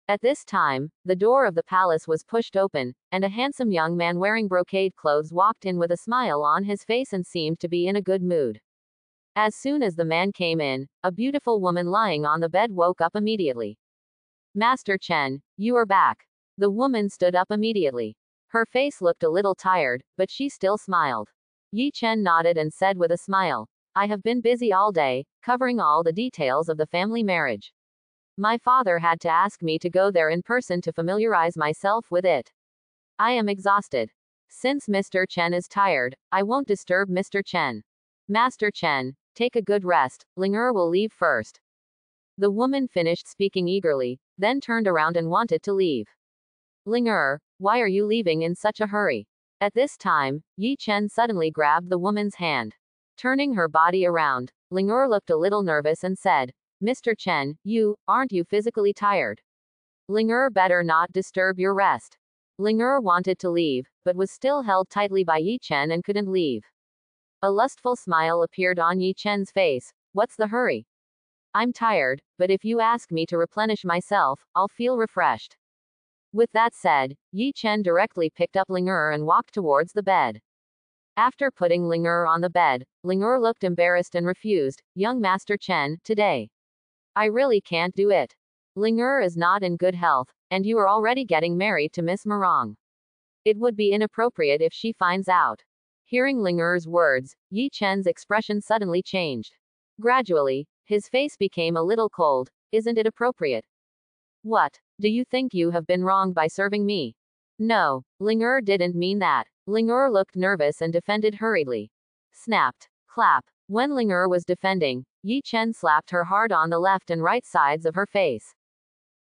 S1: At this time, the door of the palace was pushed open, and a handsome young man wearing brocade clothes walked in with a smile on his face and seemed to be in a good mood. As soon as the man came in, a beautiful woman lying on the bed woke up immediately. Master Chen, you are back. The woman stood up immediately. Her face looked a little tired, but she still smiled. Yi Chen nodded and said with a smile, I have been busy all day, covering all the details of the family marriage. My father had to ask me to go there in person to familiarize myself with it. I am exhausted. Since Mr. Chen is tired, I won't disturb Mr. Chen. Master Chen, take a good rest, Ling will leave first. The woman finished speaking eagerly, then turned around and wanted to leave. Ling, why are you leaving in such a hurry? At this time, Yi Chen suddenly grabbed the woman's hand. Turning her body around, Ling looked a little nervous and said, Mr. Chen, aren't you physically tired? Ling better not disturb your rest. Ling wanted to leave, but was still held tightly by Yi Chen and couldn't leave. A lustful smile appeared on Yi Chen's face. What's the hurry? I'm tired, but if you ask me to replenish myself, I'll feel refreshed. With that said, Yi Chen directly picked up Ling and walked towards the bed. After putting Ling on the bed, Ling looked embarrassed and refused, Young Master Chen, today. I really can't do it. Ling is not in good health, and you are already getting married to Miss Marong. It would be inappropriate if she finds out. Hearing Ling words, Yi Chen's expression suddenly changed. Gradually, his face became a little cold. Isn't it appropriate? What? Do you think you have been wronged by serving me? No, Ling didn't mean that. Ling looked nervous and defended hurriedly. Snapped. Clap. When Ling was defending, Yi Chen slapped her hard on the left and right sides of her face.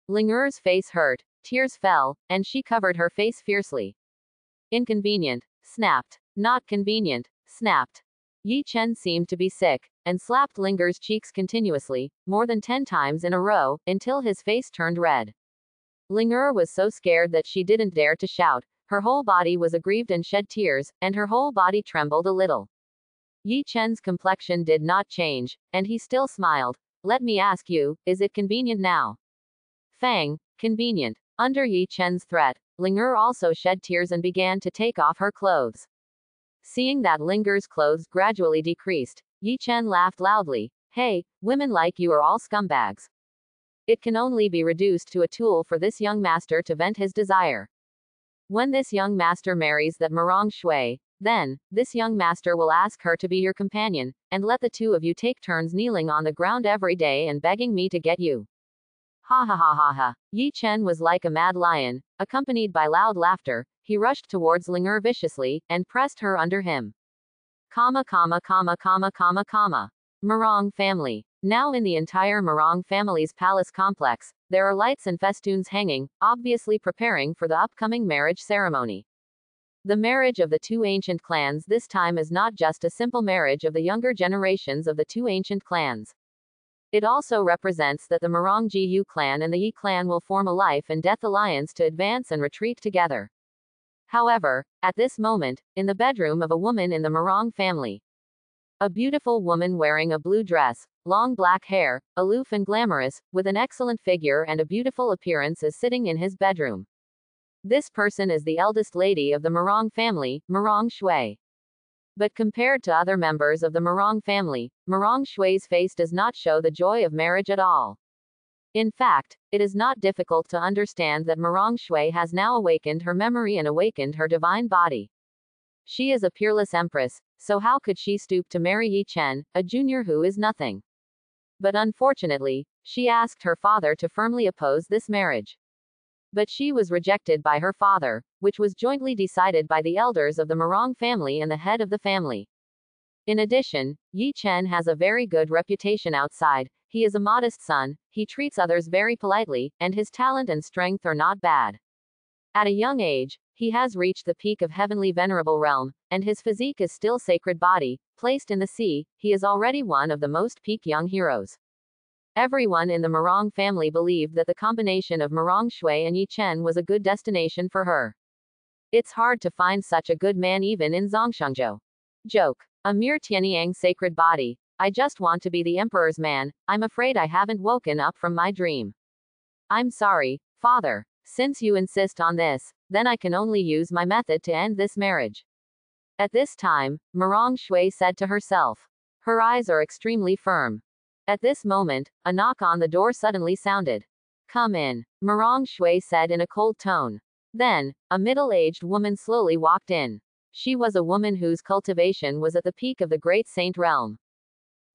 S1: Ling face hurt, tears fell, and she covered her face fiercely. Inconvenient. Snapped. Not convenient. Snapped. Yi Chen seemed to be sick, and slapped Ling's cheeks continuously, more than 10 times in a row, until his face turned red. Ling was so scared that she didn't dare to shout, her whole body was aggrieved and shed tears, and her whole body trembled a little. Yi Chen's complexion did not change, and he still smiled. Let me ask you, is it convenient now? Fang, convenient. Under Yi Chen's threat, Ling also shed tears and began to take off her clothes. Seeing that Ling's clothes gradually decreased, Yi Chen laughed loudly. Hey, women like you are all scumbags. It can only be reduced to a tool for this young master to vent his desire. When this young master marries that Marong Shui, then, this young master will ask her to be your companion, and let the two of you take turns kneeling on the ground every day and begging me to get you. Ha ha ha ha ha. Yi Chen was like a mad lion, accompanied by loud laughter. He rushed towards Ling viciously, and pressed her under him. Marong family. Now in the entire Marong family's palace complex, there are lights and festoons hanging, obviously preparing for the upcoming marriage ceremony. The marriage of the two ancient clans this time is not just a simple marriage of the younger generations of the two ancient clans. It also represents that the Marong Jiyu clan and the Yi clan will form a life and death alliance to advance and retreat together. However, at this moment, in the bedroom of a woman in the Marong family, a beautiful woman wearing a blue dress, long black hair, aloof and glamorous, with an excellent figure and a beautiful appearance is sitting in his bedroom. This person is the eldest lady of the Marong family, Marong Shui. But compared to other members of the Marong family, Marong Shui's face does not show the joy of marriage at all. In fact, it is not difficult to understand that Marong Shui has now awakened her memory and awakened her divine body. She is a peerless empress, so how could she stoop to marry Yi Chen, a junior who is nothing? But unfortunately, she asked her father to firmly oppose this marriage. But she was rejected by her father, which was jointly decided by the elders of the Marong family and the head of the family. In addition, Yi Chen has a very good reputation outside. He is a modest son, he treats others very politely, and his talent and strength are not bad. At a young age, he has reached the peak of heavenly venerable realm, and his physique is still sacred body, placed in the sea. He is already one of the most peak young heroes. Everyone in the Marong family believed that the combination of Marong Shui and Yi Chen was a good destination for her. It's hard to find such a good man even in Zhongshengzhou. Joke. A mere Tianyang sacred body. I just want to be the emperor's man. I'm afraid I haven't woken up from my dream. I'm sorry, father. Since you insist on this, then I can only use my method to end this marriage. At this time, Marong Shui said to herself. Her eyes are extremely firm. At this moment, a knock on the door suddenly sounded. Come in, Marong Shui said in a cold tone. Then, a middle-aged woman slowly walked in. She was a woman whose cultivation was at the peak of the Great Saint realm.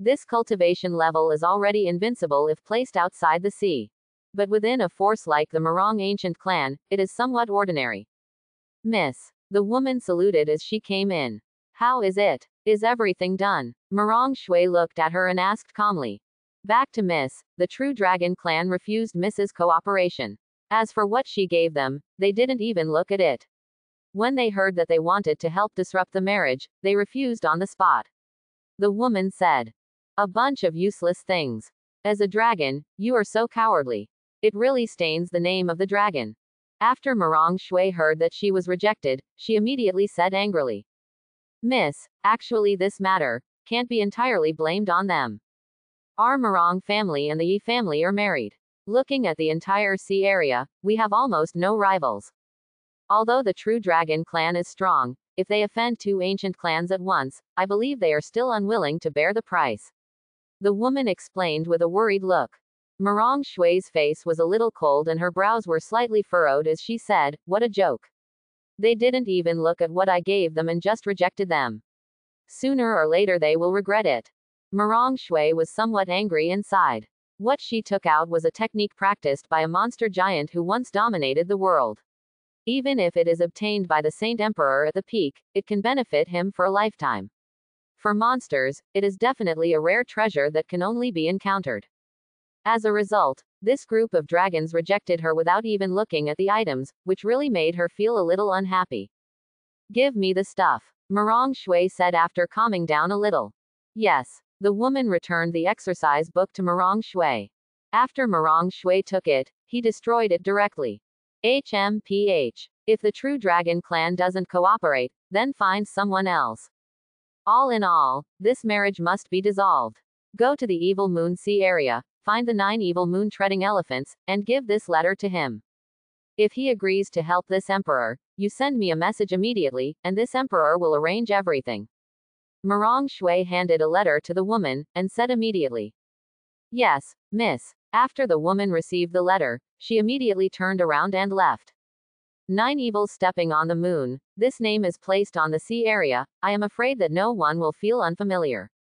S1: This cultivation level is already invincible if placed outside the sea. But within a force like the Morong ancient clan, it is somewhat ordinary. Miss. The woman saluted as she came in. How is it? Is everything done? Morong Shui looked at her and asked calmly. Back to Miss, the true dragon clan refused Miss's cooperation. As for what she gave them, they didn't even look at it. When they heard that they wanted to help disrupt the marriage, they refused on the spot. The woman said. A bunch of useless things. As a dragon, you are so cowardly. It really stains the name of the dragon. After Morong Shui heard that she was rejected, she immediately said angrily. Miss, actually this matter can't be entirely blamed on them. Our Morong family and the Yi family are married. Looking at the entire sea area, we have almost no rivals. Although the true dragon clan is strong, if they offend two ancient clans at once, I believe they are still unwilling to bear the price. The woman explained with a worried look. Morong Shui's face was a little cold and her brows were slightly furrowed as she said, what a joke. They didn't even look at what I gave them and just rejected them. Sooner or later they will regret it. Morong Shui was somewhat angry inside. What she took out was a technique practiced by a monster giant who once dominated the world. Even if it is obtained by the Saint Emperor at the peak, it can benefit him for a lifetime. For monsters, it is definitely a rare treasure that can only be encountered. As a result, this group of dragons rejected her without even looking at the items, which really made her feel a little unhappy. Give me the stuff, Morong Shui said after calming down a little. Yes. The woman returned the exercise book to Morong Shui. After Morong Shui took it, he destroyed it directly. HMPH. If the true dragon clan doesn't cooperate, then find someone else. All in all, this marriage must be dissolved. Go to the Evil Moon Sea area, find the 9 evil moon treading elephants, and give this letter to him. If he agrees to help this emperor, you send me a message immediately, and this emperor will arrange everything. Morong Shui handed a letter to the woman, and said immediately. Yes, miss. After the woman received the letter, she immediately turned around and left. 9 evils stepping on the moon. This name is placed on the sea area. I am afraid that no one will feel unfamiliar.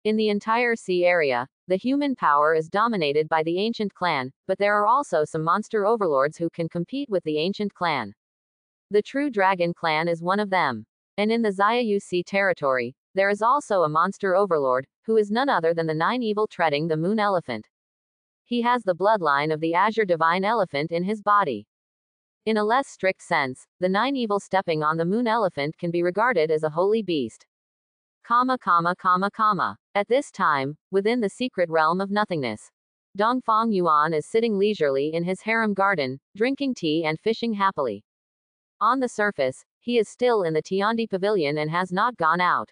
S1: In the entire sea area, the human power is dominated by the ancient clan, but there are also some monster overlords who can compete with the ancient clan. The true dragon clan is one of them. And in the Xiaoyu Sea territory, there is also a monster overlord, who is none other than the 9 evil treading the moon elephant. He has the bloodline of the Azure divine elephant in his body. In a less strict sense, the 9 evil stepping on the moon elephant can be regarded as a holy beast. At this time, within the secret realm of nothingness, Dongfang Yuan is sitting leisurely in his harem garden, drinking tea and fishing happily. On the surface, he is still in the Tiandi pavilion and has not gone out.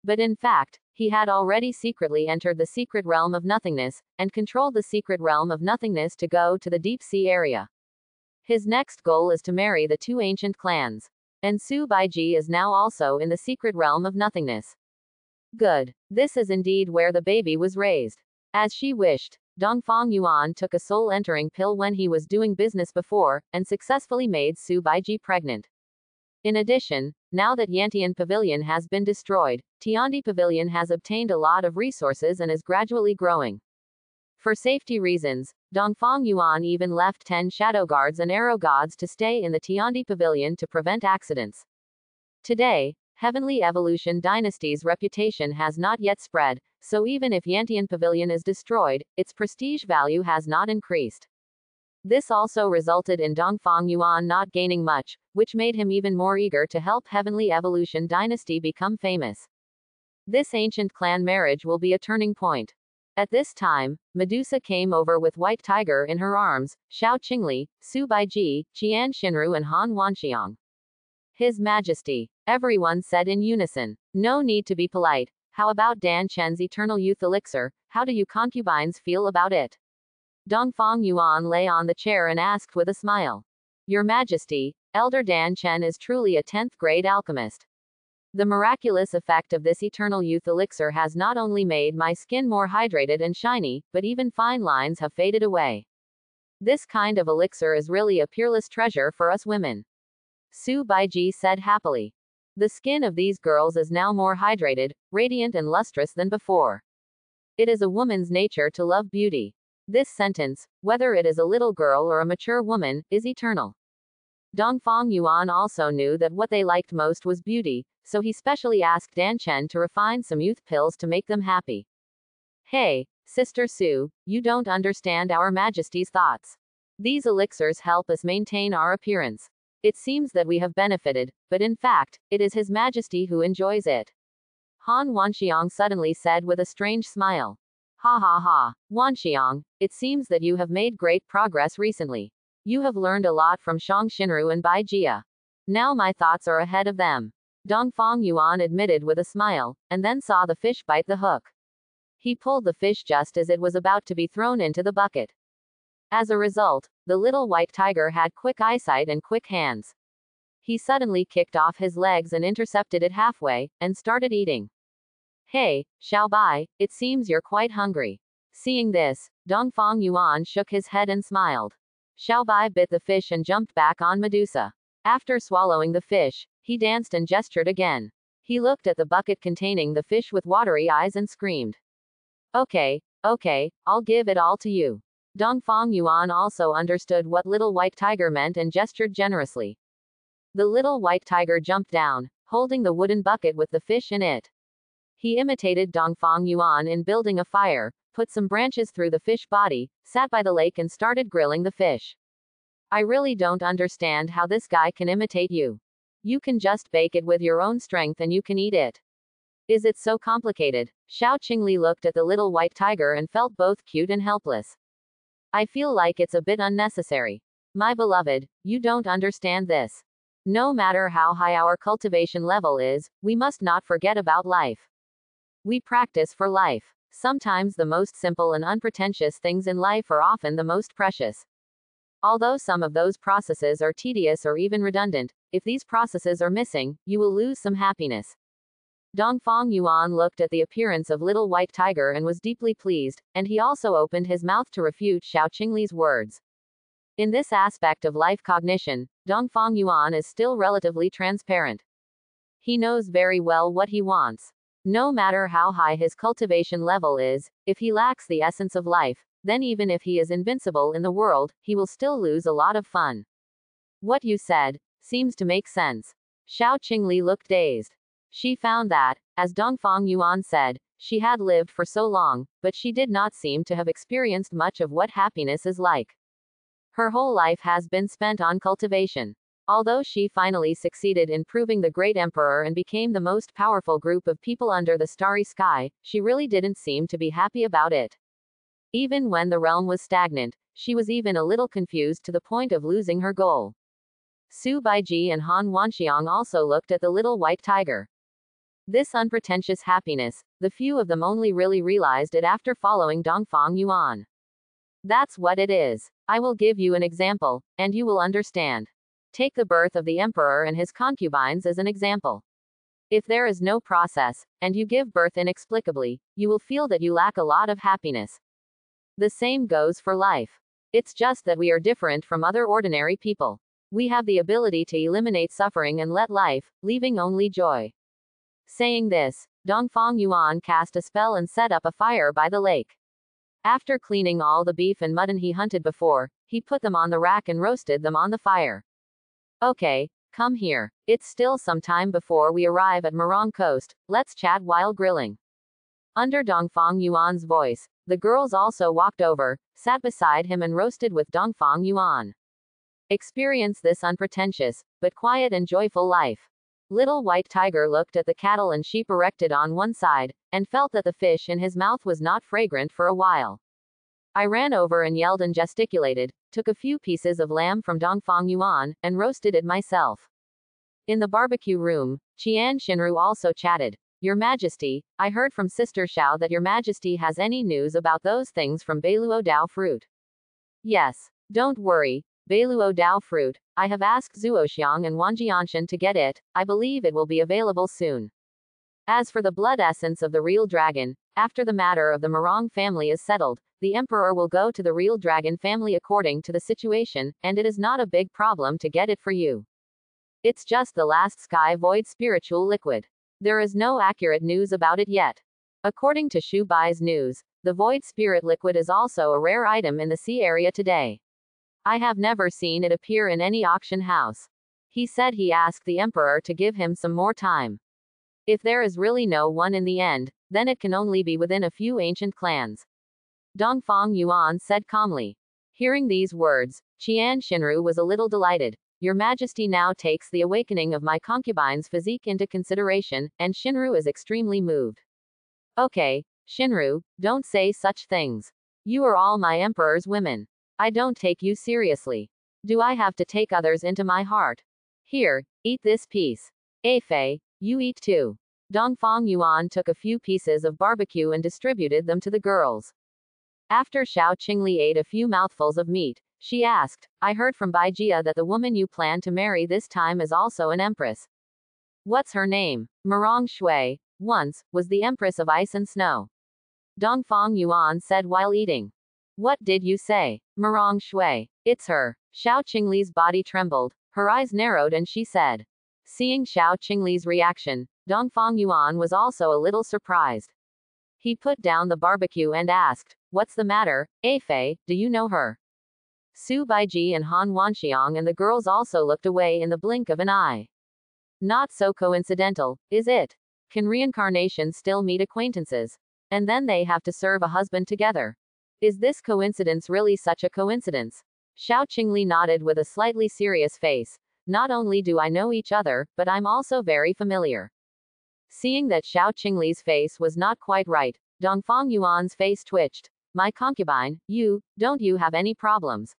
S1: But in fact, he had already secretly entered the secret realm of nothingness, and controlled the secret realm of nothingness to go to the deep sea area. His next goal is to marry the 2 ancient clans. And Su Baiji is now also in the secret realm of nothingness. Good. This is indeed where the baby was raised. As she wished, Dongfang Yuan took a soul-entering pill when he was doing business before, and successfully made Su Baiji pregnant. In addition, now that Yantian Pavilion has been destroyed, Tiandi Pavilion has obtained a lot of resources and is gradually growing. For safety reasons, Dongfang Yuan even left 10 shadow guards and arrow gods to stay in the Tiandi Pavilion to prevent accidents. Today, Heavenly Evolution Dynasty's reputation has not yet spread, so even if Yantian Pavilion is destroyed, its prestige value has not increased. This also resulted in Dongfang Yuan not gaining much, which made him even more eager to help Heavenly Evolution Dynasty become famous. This ancient clan marriage will be a turning point. At this time, Medusa came over with White Tiger in her arms, Xiao Qingli, Su Baiji, Qian Xinru and Han Wanxiang. His Majesty. Everyone said in unison. No need to be polite. How about Dan Chen's eternal youth elixir? How do you concubines feel about it? Dongfang Yuan lay on the chair and asked with a smile. Your Majesty, Elder Dan Chen is truly a 10th grade alchemist. The miraculous effect of this eternal youth elixir has not only made my skin more hydrated and shiny, but even fine lines have faded away. This kind of elixir is really a peerless treasure for us women. Su Baiji said happily. The skin of these girls is now more hydrated, radiant and lustrous than before. It is a woman's nature to love beauty. This sentence, whether it is a little girl or a mature woman, is eternal. Dongfang Yuan also knew that what they liked most was beauty, so he specially asked Dan Chen to refine some youth pills to make them happy. Hey, Sister Su, you don't understand Our Majesty's thoughts. These elixirs help us maintain our appearance. It seems that we have benefited, but in fact, it is His Majesty who enjoys it. Han Wanxiang suddenly said with a strange smile. Ha ha ha, Wanxiang, it seems that you have made great progress recently. You have learned a lot from Shang Xinru and Bai Jia. Now my thoughts are ahead of them. Dongfang Yuan admitted with a smile, and then saw the fish bite the hook. He pulled the fish just as it was about to be thrown into the bucket. As a result, the little white tiger had quick eyesight and quick hands. He suddenly kicked off his legs and intercepted it halfway, and started eating. Hey, Xiaobai, it seems you're quite hungry. Seeing this, Dongfang Yuan shook his head and smiled. Xiaobai bit the fish and jumped back on Medusa. After swallowing the fish, he danced and gestured again. He looked at the bucket containing the fish with watery eyes and screamed. Okay, I'll give it all to you. Dongfang Yuan also understood what little white tiger meant and gestured generously. The little white tiger jumped down, holding the wooden bucket with the fish in it. He imitated Dongfang Yuan in building a fire, put some branches through the fish body, sat by the lake and started grilling the fish. I really don't understand how this guy can imitate you. You can just bake it with your own strength and you can eat it. Is it so complicated? Xiao Qingli looked at the little white tiger and felt both cute and helpless. I feel like it's a bit unnecessary. My beloved, you don't understand this. No matter how high our cultivation level is, we must not forget about life. We practice for life. Sometimes the most simple and unpretentious things in life are often the most precious. Although some of those processes are tedious or even redundant, if these processes are missing, you will lose some happiness. Dongfang Yuan looked at the appearance of little white tiger and was deeply pleased, and he also opened his mouth to refute Xiao Qingli's words. In this aspect of life cognition, Dongfang Yuan is still relatively transparent. He knows very well what he wants. No matter how high his cultivation level is, if he lacks the essence of life, then even if he is invincible in the world, he will still lose a lot of fun. What you said seems to make sense. Xiao Qingli looked dazed. She found that, as Dongfang Yuan said, she had lived for so long, but she did not seem to have experienced much of what happiness is like. Her whole life has been spent on cultivation. Although she finally succeeded in proving the great emperor and became the most powerful group of people under the starry sky, she really didn't seem to be happy about it. Even when the realm was stagnant, she was even a little confused to the point of losing her goal. Su Baiji and Han Wanxiang also looked at the little white tiger. This unpretentious happiness, the few of them only really realized it after following Dongfang Yuan. That's what it is. I will give you an example, and you will understand. Take the birth of the emperor and his concubines as an example. If there is no process, and you give birth inexplicably, you will feel that you lack a lot of happiness. The same goes for life. It's just that we are different from other ordinary people. We have the ability to eliminate suffering and let life, leaving only joy. Saying this, Dongfang Yuan cast a spell and set up a fire by the lake. After cleaning all the beef and mutton he hunted before, he put them on the rack and roasted them on the fire. Okay, come here. It's still some time before we arrive at Morong Coast, let's chat while grilling. Under Dongfang Yuan's voice, the girls also walked over, sat beside him and roasted with Dongfang Yuan. Experience this unpretentious, but quiet and joyful life. Little white tiger looked at the cattle and sheep erected on one side, and felt that the fish in his mouth was not fragrant for a while. I ran over and yelled and gesticulated, took a few pieces of lamb from Dongfang Yuan, and roasted it myself. In the barbecue room, Qian Xinru also chatted. Your Majesty, I heard from Sister Xiao that Your Majesty has any news about those things from Beiluo Dao fruit. Yes. Don't worry, Beiluo Dao fruit, I have asked Zuoxiang and Wanjianshan to get it, I believe it will be available soon. As for the blood essence of the real dragon, after the matter of the Morong family is settled, the emperor will go to the real dragon family according to the situation, and it is not a big problem to get it for you. It's just the last sky void spiritual liquid. There is no accurate news about it yet. According to Shu Bai's news, the void spirit liquid is also a rare item in the sea area today. I have never seen it appear in any auction house. He said he asked the emperor to give him some more time. If there is really no one in the end, then it can only be within a few ancient clans. Dongfang Yuan said calmly. Hearing these words, Qian Xinru was a little delighted. Your Majesty now takes the awakening of my concubine's physique into consideration, and Xinru is extremely moved. Okay, Xinru, don't say such things. You are all my emperor's women. I don't take you seriously. Do I have to take others into my heart? Here, eat this piece. Fei, you eat too. Dongfang Yuan took a few pieces of barbecue and distributed them to the girls. After Xiao Qingli ate a few mouthfuls of meat, she asked, I heard from Bai Jia that the woman you plan to marry this time is also an empress. What's her name? Mirong Shui, once, was the empress of ice and snow. Dongfang Yuan said while eating. What did you say? Mirong Shui. It's her. Xiao Qingli's body trembled, her eyes narrowed and she said. Seeing Xiao Qingli's reaction, Dongfang Yuan was also a little surprised. He put down the barbecue and asked, What's the matter, Fei, do you know her? Su Baiji and Han Wanxiang and the girls also looked away in the blink of an eye. Not so coincidental, is it? Can reincarnations still meet acquaintances? And then they have to serve a husband together. Is this coincidence really such a coincidence? Xiao Qingli nodded with a slightly serious face. Not only do I know each other, but I'm also very familiar. Seeing that Xiao Qingli's face was not quite right, Dongfang Yuan's face twitched. My concubine, don't you have any problems?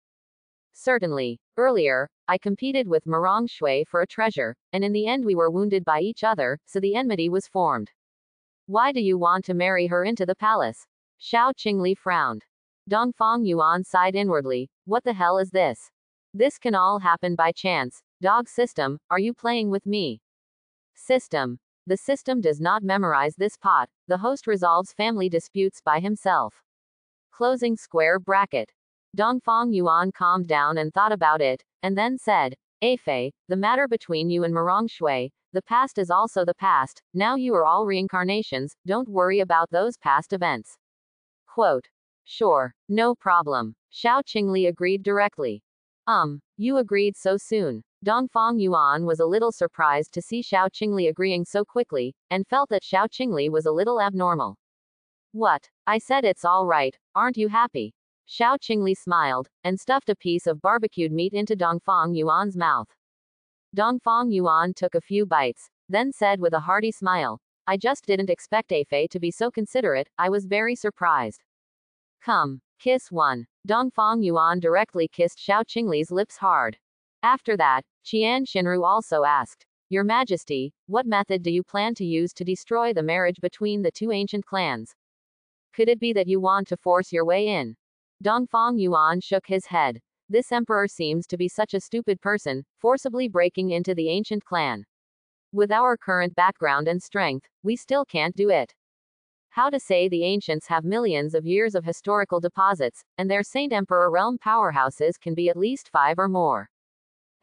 S1: Certainly. Earlier, I competed with Mirong Shui for a treasure, and in the end we were wounded by each other, so the enmity was formed. Why do you want to marry her into the palace? Xiao Qingli frowned. Dongfang Yuan sighed inwardly. What the hell is this? This can all happen by chance. Dog system, are you playing with me? System. The system does not memorize this pot. The host resolves family disputes by himself. Closing square bracket. Dongfang Yuan calmed down and thought about it, and then said, Fei, the matter between you and Mirong Shui, the past is also the past, now you are all reincarnations, don't worry about those past events. Quote. Sure, no problem. Xiao Qingli agreed directly. You agreed so soon. Dongfang Yuan was a little surprised to see Xiao Qingli agreeing so quickly, and felt that Xiao Qingli was a little abnormal. What? I said it's all right, aren't you happy? Xiao Qingli smiled, and stuffed a piece of barbecued meat into Dongfang Yuan's mouth. Dongfang Yuan took a few bites, then said with a hearty smile, I just didn't expect Fei to be so considerate, I was very surprised. Come, kiss one. Dongfang Yuan directly kissed Xiao Qingli's lips hard. After that, Qian Xinru also asked, Your Majesty, what method do you plan to use to destroy the marriage between the two ancient clans? Could it be that you want to force your way in? Dongfang Yuan shook his head. This emperor seems to be such a stupid person, forcibly breaking into the ancient clan. With our current background and strength, we still can't do it. How to say the ancients have millions of years of historical deposits, and their Saint Emperor realm powerhouses can be at least 5 or more.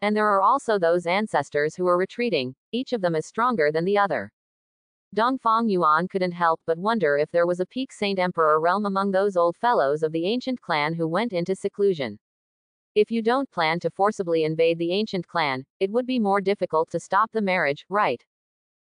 S1: And there are also those ancestors who are retreating, each of them is stronger than the other. Dongfang Yuan couldn't help but wonder if there was a peak Saint Emperor realm among those old fellows of the ancient clan who went into seclusion. If you don't plan to forcibly invade the ancient clan, it would be more difficult to stop the marriage, right?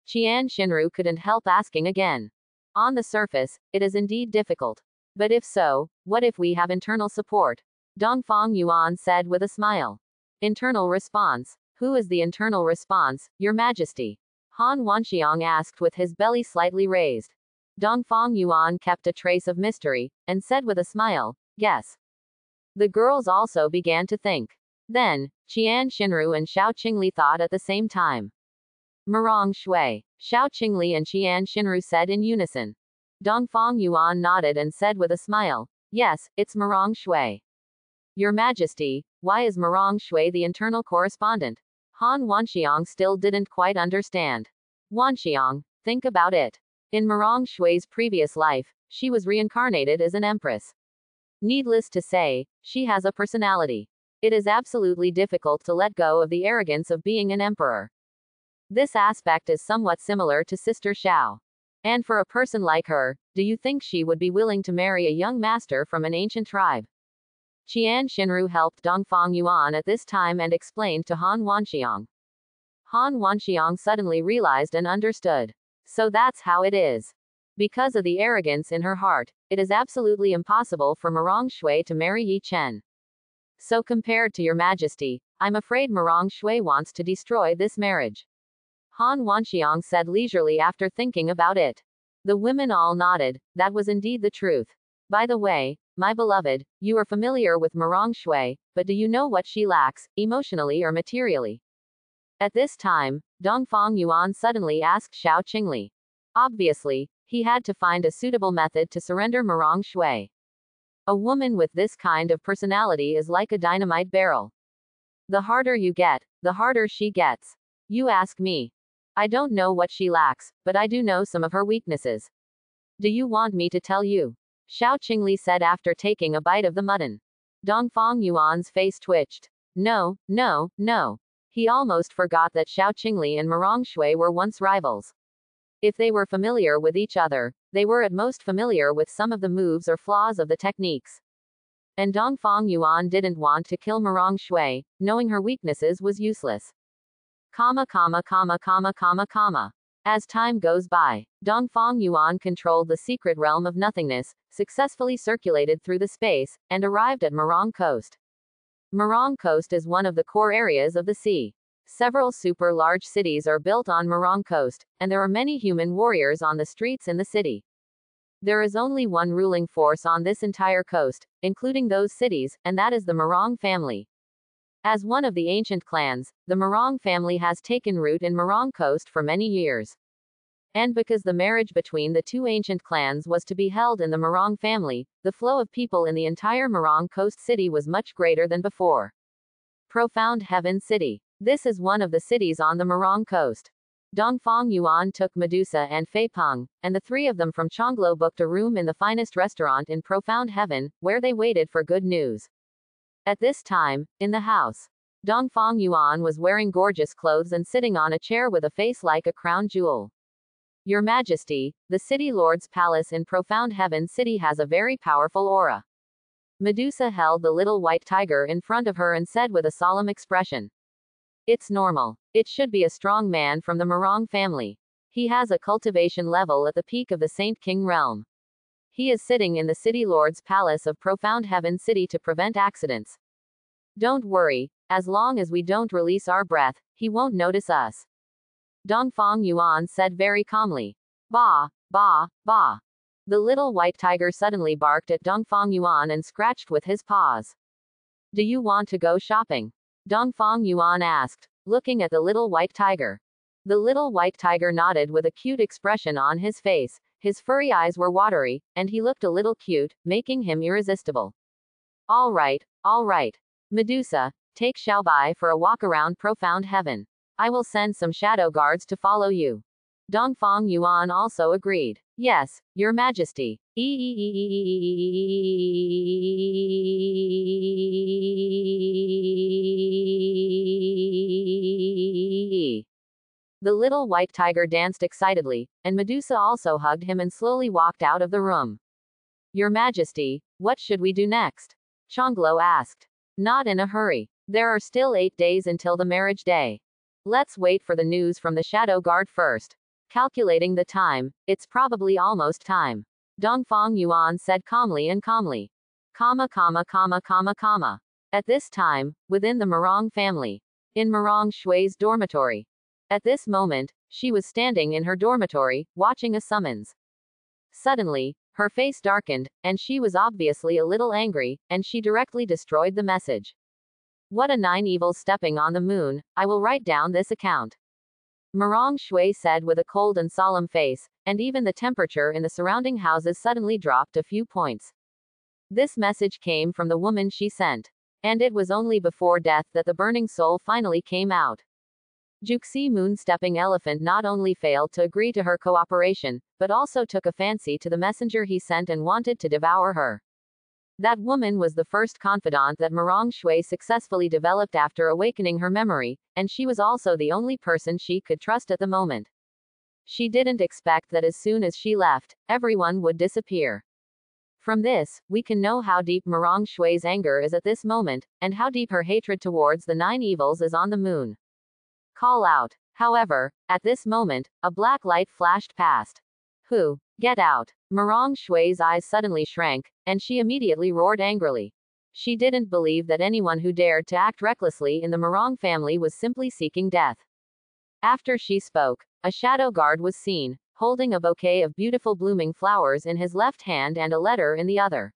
S1: Qian Xinru couldn't help asking again. On the surface, it is indeed difficult. But if so, what if we have internal support? Dongfang Yuan said with a smile. Internal response. Who is the internal response, Your Majesty? Han Wanxiang asked with his belly slightly raised. Dongfang Yuan kept a trace of mystery, and said with a smile, Guess. The girls also began to think. Then, Qian Xinru and Xiao Qingli thought at the same time. Mirong Shui. Xiao Qingli and Qian Xinru said in unison. Dongfang Yuan nodded and said with a smile, Yes, it's Mirong Shui. Your Majesty, why is Mirong Shui the internal correspondent? Han Wanxiang still didn't quite understand. Wanxiang, think about it. In Mirong Shui's previous life, she was reincarnated as an empress. Needless to say, she has a personality. It is absolutely difficult to let go of the arrogance of being an emperor. This aspect is somewhat similar to Sister Xiao. And for a person like her, do you think she would be willing to marry a young master from an ancient tribe? Qian Xinru helped Dongfang Yuan at this time and explained to Han Wanxiang. Han Wanxiang suddenly realized and understood. So that's how it is. Because of the arrogance in her heart, it is absolutely impossible for Mirong Shui to marry Yi Chen. So compared to your majesty, I'm afraid Mirong Shui wants to destroy this marriage. Han Wanxiang said leisurely after thinking about it. The women all nodded. That was indeed the truth. By the way, my beloved, you are familiar with Mirong Shui, but do you know what she lacks, emotionally or materially? At this time, Dongfang Yuan suddenly asked Xiao Qingli. Obviously, he had to find a suitable method to surrender Mirong Shui. A woman with this kind of personality is like a dynamite barrel. The harder you get, the harder she gets. You ask me. I don't know what she lacks, but I do know some of her weaknesses. Do you want me to tell you? Xiao Qingli said after taking a bite of the mutton. Dongfang Yuan's face twitched. No, no, no. He almost forgot that Xiao Qingli and Mirong Shui were once rivals. If they were familiar with each other, they were at most familiar with some of the moves or flaws of the techniques. And Dongfang Yuan didn't want to kill Mirong Shui, knowing her weaknesses was useless. As time goes by, Dongfang Yuan controlled the secret realm of nothingness, successfully circulated through the space, and arrived at Mirong Coast. Mirong Coast is one of the core areas of the sea. Several super large cities are built on Mirong Coast, and there are many human warriors on the streets in the city. There is only one ruling force on this entire coast, including those cities, and that is the Mirong family. As one of the ancient clans, the Mirong family has taken root in Mirong Coast for many years. And because the marriage between the two ancient clans was to be held in the Mirong family, the flow of people in the entire Mirong Coast city was much greater than before. Profound Heaven City. This is one of the cities on the Mirong Coast. Dongfang Yuan took Medusa and Fei Peng, and the three of them from Chonglo booked a room in the finest restaurant in Profound Heaven, where they waited for good news. At this time, in the house, Dongfang Yuan was wearing gorgeous clothes and sitting on a chair with a face like a crown jewel. Your Majesty, the City Lord's palace in Profound Heaven City has a very powerful aura. Medusa held the little white tiger in front of her and said with a solemn expression. It's normal. It should be a strong man from the Mirong family. He has a cultivation level at the peak of the Saint King realm. He is sitting in the City Lord's palace of Profound Heaven City to prevent accidents. Don't worry, as long as we don't release our breath, he won't notice us. Dongfang Yuan said very calmly. Ba, ba, ba. The little white tiger suddenly barked at Dongfang Yuan and scratched with his paws. Do you want to go shopping? Dongfang Yuan asked, looking at the little white tiger. The little white tiger nodded with a cute expression on his face. His furry eyes were watery, and he looked a little cute, making him irresistible. All right, Medusa, take Xiaobai for a walk around Profound Heaven. I will send some shadow guards to follow you. Dongfang Yuan also agreed. Yes, Your Majesty. The little white tiger danced excitedly, and Medusa also hugged him and slowly walked out of the room. Your Majesty, what should we do next? Chonglo asked. Not in a hurry. There are still 8 days until the marriage day. Let's wait for the news from the shadow guard first. Calculating the time, it's probably almost time. Dongfang Yuan said calmly. At this time, within the Mirong family. In Mirong Shui's dormitory. At this moment, she was standing in her dormitory, watching a summons. Suddenly, her face darkened, and she was obviously a little angry, and she directly destroyed the message. What a 9 evils stepping on the moon, I will write down this account. Mirong Shui said with a cold and solemn face, and even the temperature in the surrounding houses suddenly dropped a few points. This message came from the woman she sent. And it was only before death that the burning soul finally came out. Juxi Moon-stepping elephant not only failed to agree to her cooperation, but also took a fancy to the messenger he sent and wanted to devour her. That woman was the first confidant that Marong Shui successfully developed after awakening her memory, and she was also the only person she could trust at the moment. She didn't expect that as soon as she left, everyone would disappear. From this, we can know how deep Marong Shui's anger is at this moment, and how deep her hatred towards the nine evils is on the moon. Call out. However, at this moment, a black light flashed past. Who? Get out. Marong Shui's eyes suddenly shrank, and she immediately roared angrily. She didn't believe that anyone who dared to act recklessly in the Marong family was simply seeking death. After she spoke, a shadow guard was seen, holding a bouquet of beautiful blooming flowers in his left hand and a letter in the other.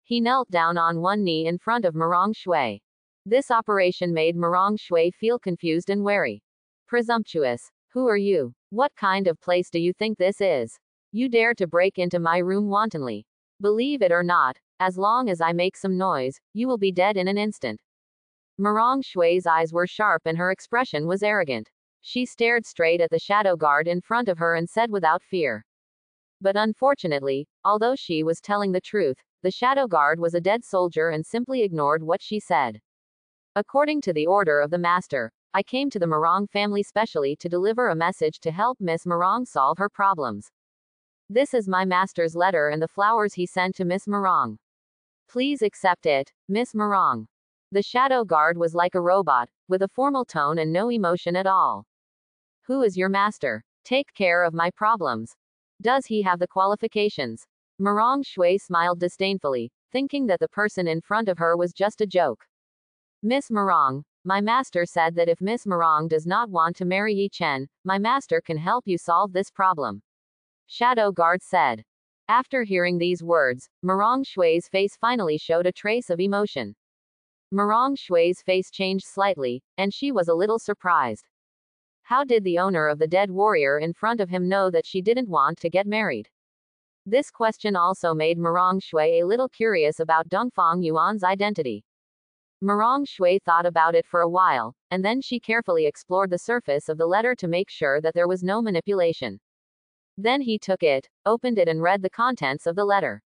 S1: He knelt down on one knee in front of Marong Shui. This operation made Marong Shui feel confused and wary. Presumptuous. Who are you? What kind of place do you think this is? You dare to break into my room wantonly. Believe it or not, as long as I make some noise, you will be dead in an instant. Marong Shui's eyes were sharp and her expression was arrogant. She stared straight at the shadow guard in front of her and said without fear. But unfortunately, although she was telling the truth, the shadow guard was a dead soldier and simply ignored what she said. According to the order of the master, I came to the Marong family specially to deliver a message to help Miss Marong solve her problems. This is my master's letter and the flowers he sent to Miss Marong. Please accept it, Miss Marong. The shadow guard was like a robot, with a formal tone and no emotion at all. Who is your master? Take care of my problems. Does he have the qualifications? Marong Shui smiled disdainfully, thinking that the person in front of her was just a joke. Miss Marong, my master said that if Miss Marong does not want to marry Yi Chen, my master can help you solve this problem. Shadow guard said. After hearing these words, Marong Shui's face finally showed a trace of emotion. Marong Shui's face changed slightly, and she was a little surprised. How did the owner of the dead warrior in front of him know that she didn't want to get married? This question also made Marong Shui a little curious about Dongfang Yuan's identity. Marong Shui thought about it for a while, and then she carefully explored the surface of the letter to make sure that there was no manipulation. Then he took it, opened it and read the contents of the letter.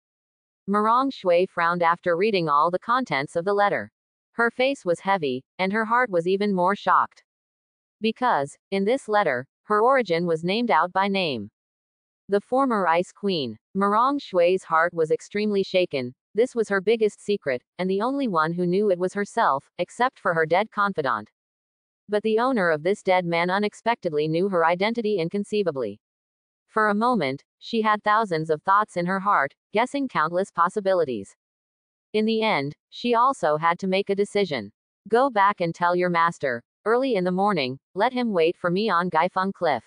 S1: Marong Shui frowned after reading all the contents of the letter. Her face was heavy, and her heart was even more shocked. Because, in this letter, her origin was named out by name. The former Ice Queen. Marong Shui's heart was extremely shaken. This was her biggest secret, and the only one who knew it was herself, except for her dead confidant. But the owner of this dead man unexpectedly knew her identity inconceivably. For a moment, she had thousands of thoughts in her heart, guessing countless possibilities. In the end, she also had to make a decision. Go back and tell your master. Early in the morning, let him wait for me on Gaifeng Cliff.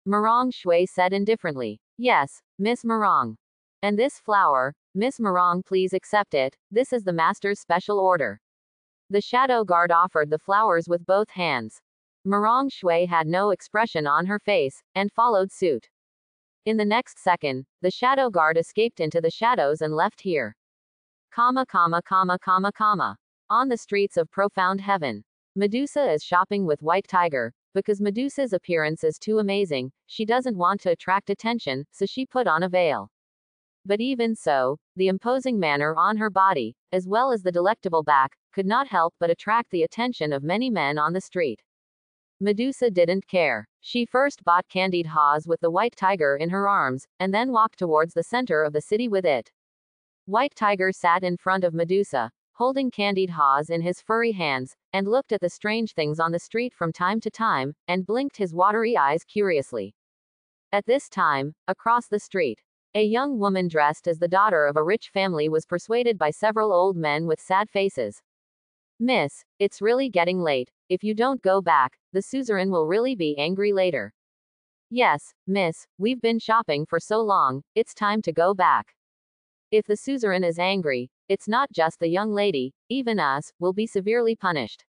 S1: Marong Shui said indifferently. Yes, Miss Marong. And this flower, Miss Marong, please accept it, this is the master's special order. The shadow guard offered the flowers with both hands. Marong Shui had no expression on her face, and followed suit. In the next second, the shadow guard escaped into the shadows and left here. On the streets of profound heaven. Medusa is shopping with White Tiger. Because Medusa's appearance is too amazing, she doesn't want to attract attention, so she put on a veil. But even so, the imposing manner on her body, as well as the delectable back, could not help but attract the attention of many men on the street. Medusa didn't care. She first bought candied haws with the White Tiger in her arms, and then walked towards the center of the city with it. White Tiger sat in front of Medusa, holding candied haws in his furry hands, and looked at the strange things on the street from time to time, and blinked his watery eyes curiously. At this time, across the street, a young woman dressed as the daughter of a rich family was persuaded by several old men with sad faces. Miss, it's really getting late. If you don't go back, the suzerain will really be angry later. Yes, miss, we've been shopping for so long, it's time to go back. If the suzerain is angry, it's not just the young lady, even us, will be severely punished.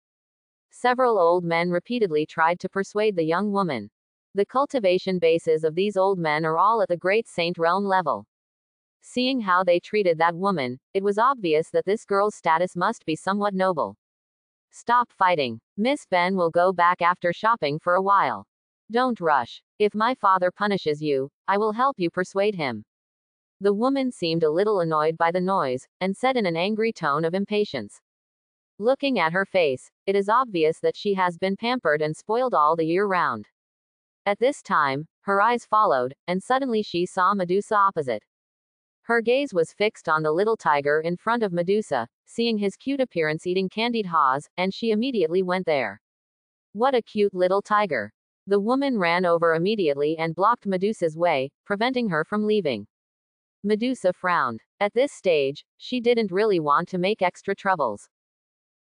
S1: Several old men repeatedly tried to persuade the young woman. The cultivation bases of these old men are all at the great saint realm level. Seeing how they treated that woman, it was obvious that this girl's status must be somewhat noble. Stop fighting. Miss Ben will go back after shopping for a while. Don't rush. If my father punishes you, I will help you persuade him. The woman seemed a little annoyed by the noise, and said in an angry tone of impatience. Looking at her face, it is obvious that she has been pampered and spoiled all the year round. At this time, her eyes followed, and suddenly she saw Medusa opposite. Her gaze was fixed on the little tiger in front of Medusa, seeing his cute appearance eating candied haws, and she immediately went there. What a cute little tiger! The woman ran over immediately and blocked Medusa's way, preventing her from leaving. Medusa frowned. At this stage, she didn't really want to make extra troubles.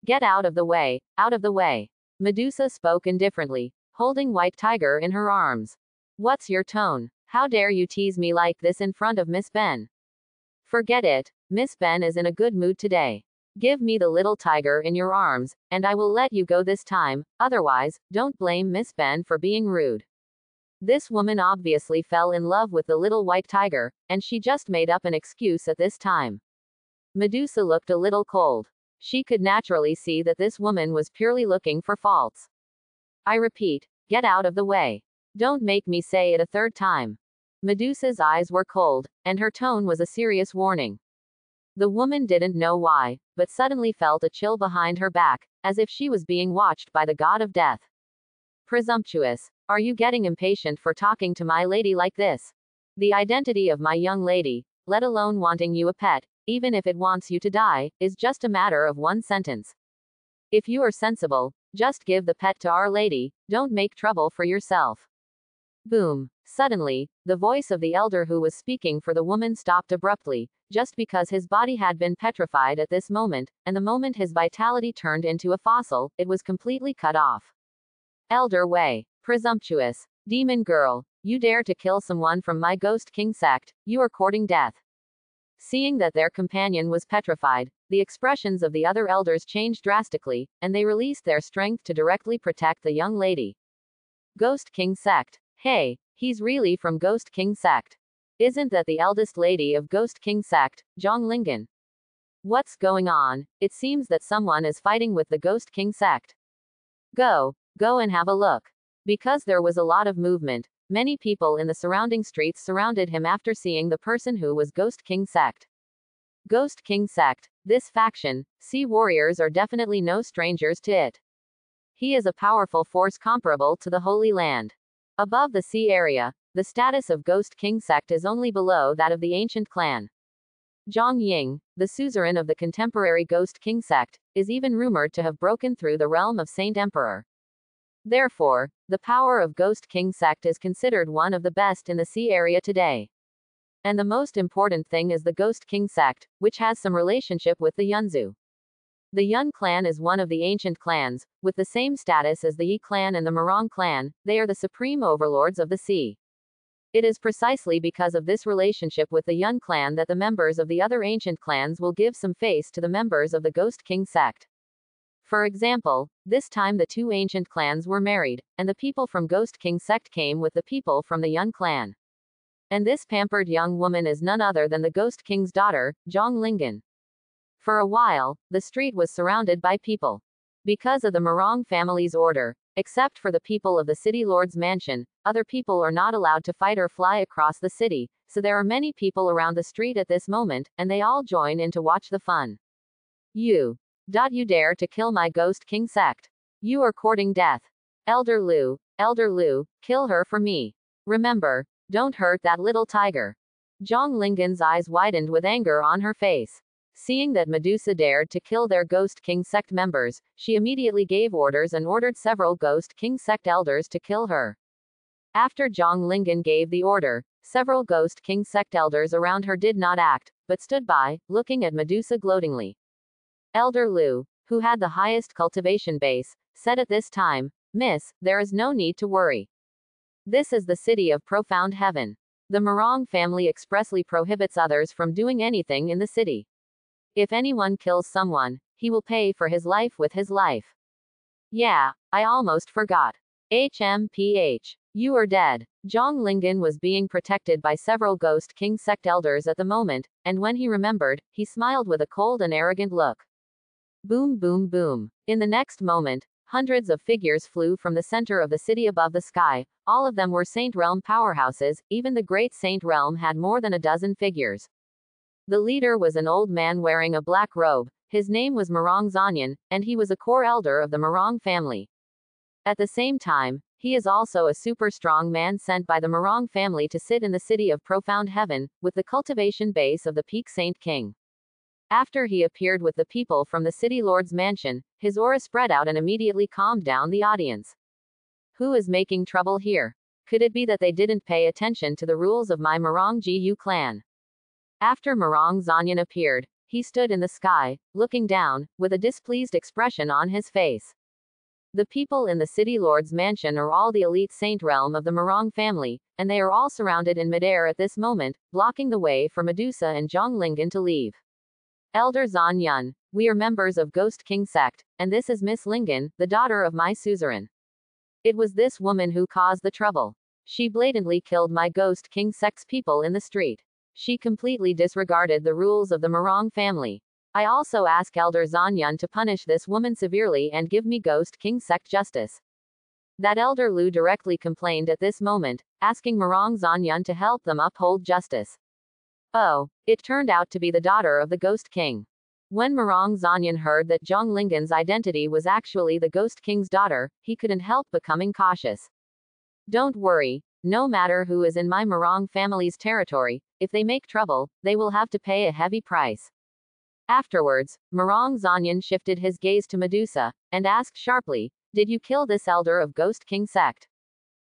S1: Get out of the way, out of the way. Medusa spoke indifferently, holding White Tiger in her arms. What's your tone? How dare you tease me like this in front of Miss Ben? Forget it, Miss Ben is in a good mood today. Give me the little tiger in your arms, and I will let you go this time, otherwise, don't blame Miss Ben for being rude. This woman obviously fell in love with the little white tiger, and she just made up an excuse at this time. Medusa looked a little cold. She could naturally see that this woman was purely looking for faults. I repeat, get out of the way. Don't make me say it a third time. Medusa's eyes were cold, and her tone was a serious warning. The woman didn't know why, but suddenly felt a chill behind her back, as if she was being watched by the god of death. Presumptuous. Are you getting impatient for talking to my lady like this? The identity of my young lady, let alone wanting you a pet, even if it wants you to die, is just a matter of one sentence. If you are sensible, just give the pet to Our Lady, don't make trouble for yourself. Boom. Suddenly, the voice of the elder who was speaking for the woman stopped abruptly, just because his body had been petrified at this moment, and the moment his vitality turned into a fossil, it was completely cut off. Elder Way. Presumptuous. Demon girl. You dare to kill someone from my Ghost King sect, you are courting death. Seeing that their companion was petrified, the expressions of the other elders changed drastically, and they released their strength to directly protect the young lady. Ghost King sect. Hey, he's really from Ghost King sect. Isn't that the eldest lady of Ghost King sect, Zhonglingen? What's going on? It seems that someone is fighting with the Ghost King sect. Go and have a look. Because there was a lot of movement, many people in the surrounding streets surrounded him after seeing the person who was Ghost King sect. Ghost King sect, this faction, sea warriors are definitely no strangers to it. He is a powerful force comparable to the Holy Land. Above the sea area, the status of Ghost King sect is only below that of the ancient clan. Zhang Ying, the suzerain of the contemporary Ghost King sect, is even rumored to have broken through the realm of Saint Emperor. Therefore, the power of Ghost King sect is considered one of the best in the sea area today. And the most important thing is the Ghost King sect, which has some relationship with the Yunzu. The Yun clan is one of the ancient clans, with the same status as the Yi clan and the Morong clan. They are the supreme overlords of the sea. It is precisely because of this relationship with the Yun clan that the members of the other ancient clans will give some face to the members of the Ghost King sect. For example, this time the two ancient clans were married, and the people from Ghost King sect came with the people from the Yun clan. And this pampered young woman is none other than the Ghost King's daughter, Zhonglingen. For a while, the street was surrounded by people. Because of the Morong family's order, except for the people of the city lord's mansion, other people are not allowed to fight or fly across the city, so there are many people around the street at this moment, and they all join in to watch the fun. You dare to kill my Ghost King sect. You are courting death. Elder Lu, kill her for me. Remember, don't hurt that little tiger. Zhonglingen's eyes widened with anger on her face. Seeing that Medusa dared to kill their Ghost King sect members, she immediately gave orders and ordered several Ghost King sect elders to kill her. After Zhonglingen gave the order, several Ghost King sect elders around her did not act, but stood by, looking at Medusa gloatingly. Elder Lu, who had the highest cultivation base, said at this time, Miss, there is no need to worry. This is the city of profound heaven. The Morong family expressly prohibits others from doing anything in the city. If anyone kills someone, he will pay for his life with his life. Yeah, I almost forgot. HMPH. You are dead. Zhonglingen was being protected by several Ghost King sect elders at the moment, and when he remembered, he smiled with a cold and arrogant look. Boom boom boom. In the next moment, Hundreds of figures flew from the center of the city above the sky. All of them were Saint Realm powerhouses, even the Great Saint Realm had more than a dozen figures. The leader was an old man wearing a black robe. His name was Morong Zonyan, and he was a core elder of the Morong family. At the same time, he is also a super strong man sent by the Morong family to sit in the city of profound heaven, with the cultivation base of the peak Saint King. After he appeared with the people from the city lord's mansion, his aura spread out and immediately calmed down the audience. Who is making trouble here? Could it be that they didn't pay attention to the rules of my Morong Gu clan? After Morong Zonyan appeared, he stood in the sky, looking down, with a displeased expression on his face. The people in the city lord's mansion are all the elite Saint Realm of the Morong family, and they are all surrounded in midair at this moment, blocking the way for Medusa and Zhonglingen to leave. Elder Zan Yun, we are members of Ghost King sect, and this is Miss Lingen, the daughter of my suzerain. It was this woman who caused the trouble. She blatantly killed my Ghost King sect's people in the street. She completely disregarded the rules of the Morong family. I also ask Elder Zan Yun to punish this woman severely and give me Ghost King sect justice. That Elder Lu directly complained at this moment, asking Morong Zan Yun to help them uphold justice. Oh, it turned out to be the daughter of the Ghost King. When Morong Zonyan heard that Zhonglingen's identity was actually the Ghost King's daughter, he couldn't help becoming cautious. Don't worry, no matter who is in my Morong family's territory, if they make trouble, they will have to pay a heavy price. Afterwards, Morong Zonyan shifted his gaze to Medusa, and asked sharply, did you kill this elder of Ghost King sect?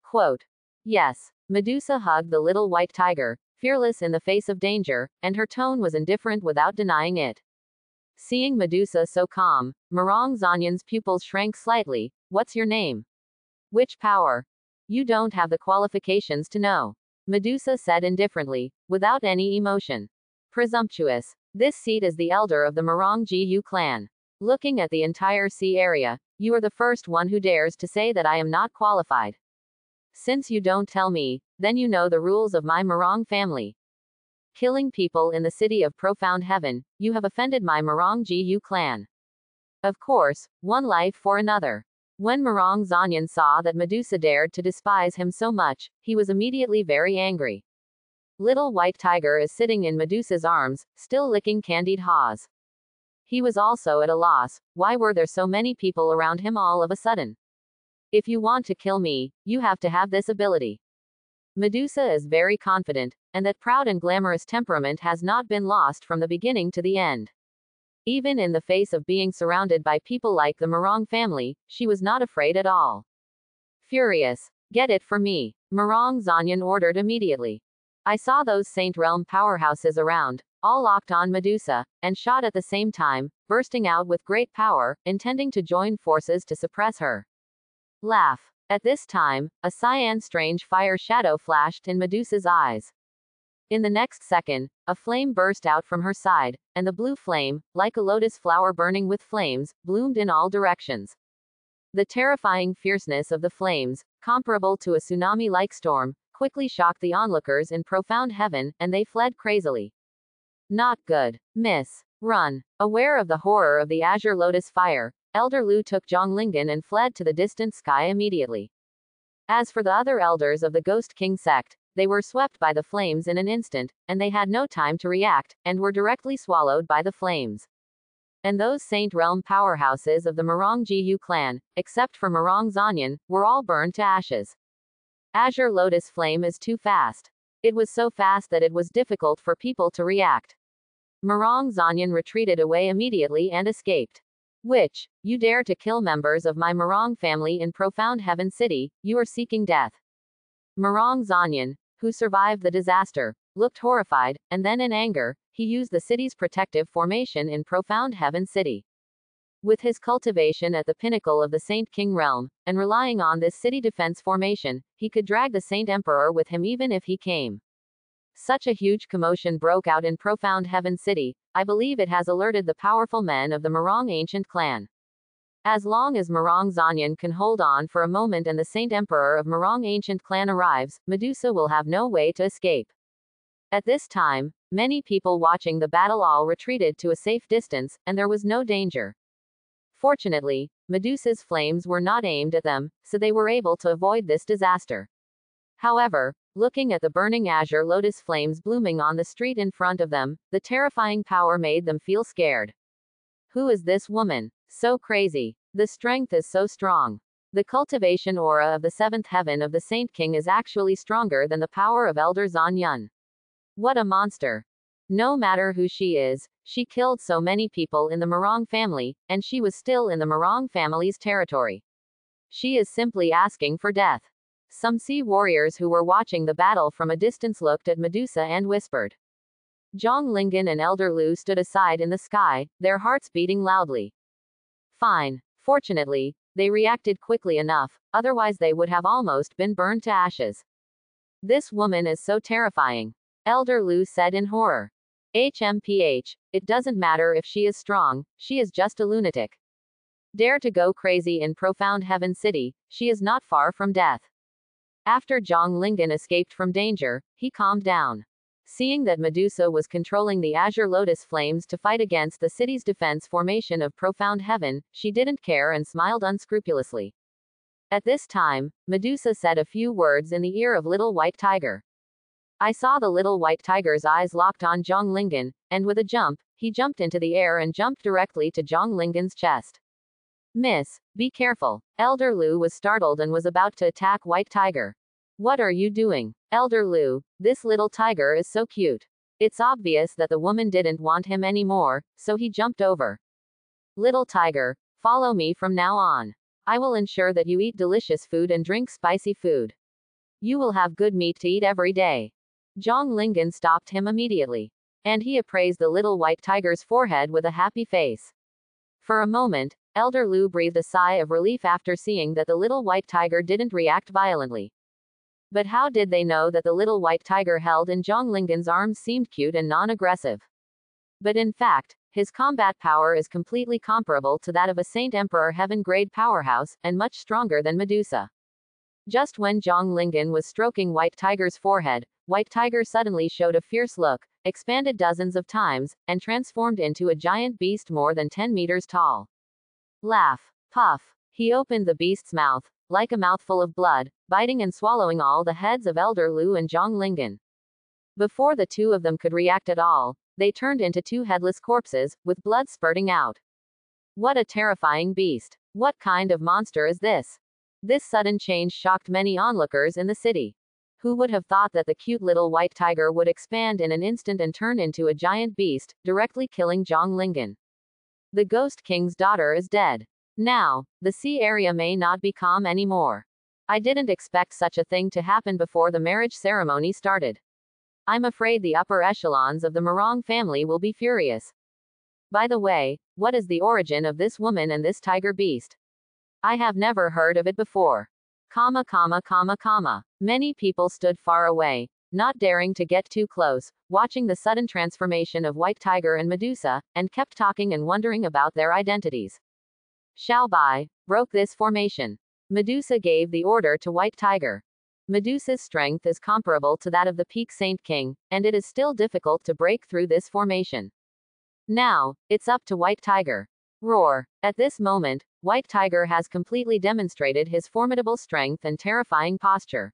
S1: Quote. Yes. Medusa hugged the little white tiger, fearless in the face of danger, and her tone was indifferent without denying it. Seeing Medusa so calm, Morong Zonyan's pupils shrank slightly. What's your name? Which power? You don't have the qualifications to know. Medusa said indifferently, without any emotion. Presumptuous. This seat is the elder of the Morong Gu clan. Looking at the entire sea area, you are the first one who dares to say that I am not qualified. Since you don't tell me, then you know the rules of my Morong family. Killing people in the city of profound heaven, you have offended my Morong Gu clan. Of course, one life for another. When Morong Zonyan saw that Medusa dared to despise him so much, he was immediately very angry. Little white tiger is sitting in Medusa's arms, still licking candied haws. He was also at a loss. Why were there so many people around him all of a sudden? If you want to kill me, you have to have this ability. Medusa is very confident, and that proud and glamorous temperament has not been lost from the beginning to the end. Even in the face of being surrounded by people like the Morong family, she was not afraid at all. Furious. Get it for me. Morong Zonyan ordered immediately. I saw those Saint Realm powerhouses around, all locked on Medusa, and shot at the same time, bursting out with great power, intending to join forces to suppress her. Laugh. At this time, a cyan strange fire shadow flashed in Medusa's eyes. In the next second, a flame burst out from her side, and the blue flame, like a lotus flower burning with flames, bloomed in all directions. The terrifying fierceness of the flames, comparable to a tsunami-like storm, quickly shocked the onlookers in profound heaven, and they fled crazily. Not good. Miss. Run. Aware of the horror of the azure lotus fire, Elder Lu took Zhonglingen and fled to the distant sky immediately. As for the other elders of the Ghost King sect, they were swept by the flames in an instant, and they had no time to react, and were directly swallowed by the flames. And those Saint Realm powerhouses of the Morong Gu clan, except for Morong Zonyan, were all burned to ashes. Azure Lotus flame is too fast. It was so fast that it was difficult for people to react. Morong Zonyan retreated away immediately and escaped. Which, you dare to kill members of my Morong family in Profound Heaven City, you are seeking death. Morong Zonyan, who survived the disaster, looked horrified, and then in anger, he used the city's protective formation in Profound Heaven City. With his cultivation at the pinnacle of the Saint King realm, and relying on this city defense formation, he could drag the Saint Emperor with him even if he came. Such a huge commotion broke out in Profound Heaven City. I believe it has alerted the powerful men of the Morong ancient clan. As long as Morong Zonyan can hold on for a moment and the Saint Emperor of Morong ancient clan arrives, Medusa will have no way to escape. At this time, many people watching the battle all retreated to a safe distance, and there was no danger. Fortunately, Medusa's flames were not aimed at them, so they were able to avoid this disaster. However, looking at the burning azure lotus flames blooming on the street in front of them, the terrifying power made them feel scared. Who is this woman? So crazy. The strength is so strong. The cultivation aura of the seventh heaven of the Saint King is actually stronger than the power of Elder Zan Yun. What a monster. No matter who she is, she killed so many people in the Morong family, and she was still in the Morong family's territory. She is simply asking for death. Some sea warriors who were watching the battle from a distance looked at Medusa and whispered. Zhang Lingan and Elder Lu stood aside in the sky, their hearts beating loudly. Fine. Fortunately, they reacted quickly enough, otherwise they would have almost been burned to ashes. This woman is so terrifying. Elder Lu said in horror. HMPH, it doesn't matter if she is strong, she is just a lunatic. Dare to go crazy in Profound Heaven City, she is not far from death. After Zhang Lingan escaped from danger, he calmed down. Seeing that Medusa was controlling the Azure Lotus flames to fight against the city's defense formation of Profound Heaven, she didn't care and smiled unscrupulously. At this time, Medusa said a few words in the ear of Little White Tiger. I saw the Little White Tiger's eyes locked on Zhang Lingan, and with a jump, he jumped into the air and jumped directly to Zhang Lingan's chest. Miss, be careful. Elder Lu was startled and was about to attack White Tiger. What are you doing? Elder Lu, this little tiger is so cute. It's obvious that the woman didn't want him anymore, so he jumped over. Little tiger, follow me from now on. I will ensure that you eat delicious food and drink spicy food. You will have good meat to eat every day. Zhang Lingan stopped him immediately. And he appraised the little white tiger's forehead with a happy face. For a moment, Elder Lu breathed a sigh of relief after seeing that the little white tiger didn't react violently. But how did they know that the little white tiger held in Zhang Lingan's arms seemed cute and non-aggressive? But in fact, his combat power is completely comparable to that of a Saint Emperor Heaven-grade powerhouse, and much stronger than Medusa. Just when Zhang Lingan was stroking White Tiger's forehead, White Tiger suddenly showed a fierce look, expanded dozens of times, and transformed into a giant beast more than 10 meters tall. Laugh. Puff. He opened the beast's mouth, like a mouthful of blood, biting and swallowing all the heads of Elder Lu and Zhang Lingan. Before the two of them could react at all, they turned into two headless corpses, with blood spurting out. What a terrifying beast. What kind of monster is this? This sudden change shocked many onlookers in the city. Who would have thought that the cute little white tiger would expand in an instant and turn into a giant beast, directly killing Zhang Lingan? The Ghost King's daughter is dead. Now, the sea area may not be calm anymore. I didn't expect such a thing to happen before the marriage ceremony started. I'm afraid the upper echelons of the Morong family will be furious. By the way, what is the origin of this woman and this tiger beast? I have never heard of it before. Many people stood far away, not daring to get too close, watching the sudden transformation of White Tiger and Medusa, and kept talking and wondering about their identities. Xiao Bai broke this formation. Medusa gave the order to White Tiger. Medusa's strength is comparable to that of the Peak Saint King, and it is still difficult to break through this formation. Now, it's up to White Tiger. Roar. At this moment, White Tiger has completely demonstrated his formidable strength and terrifying posture.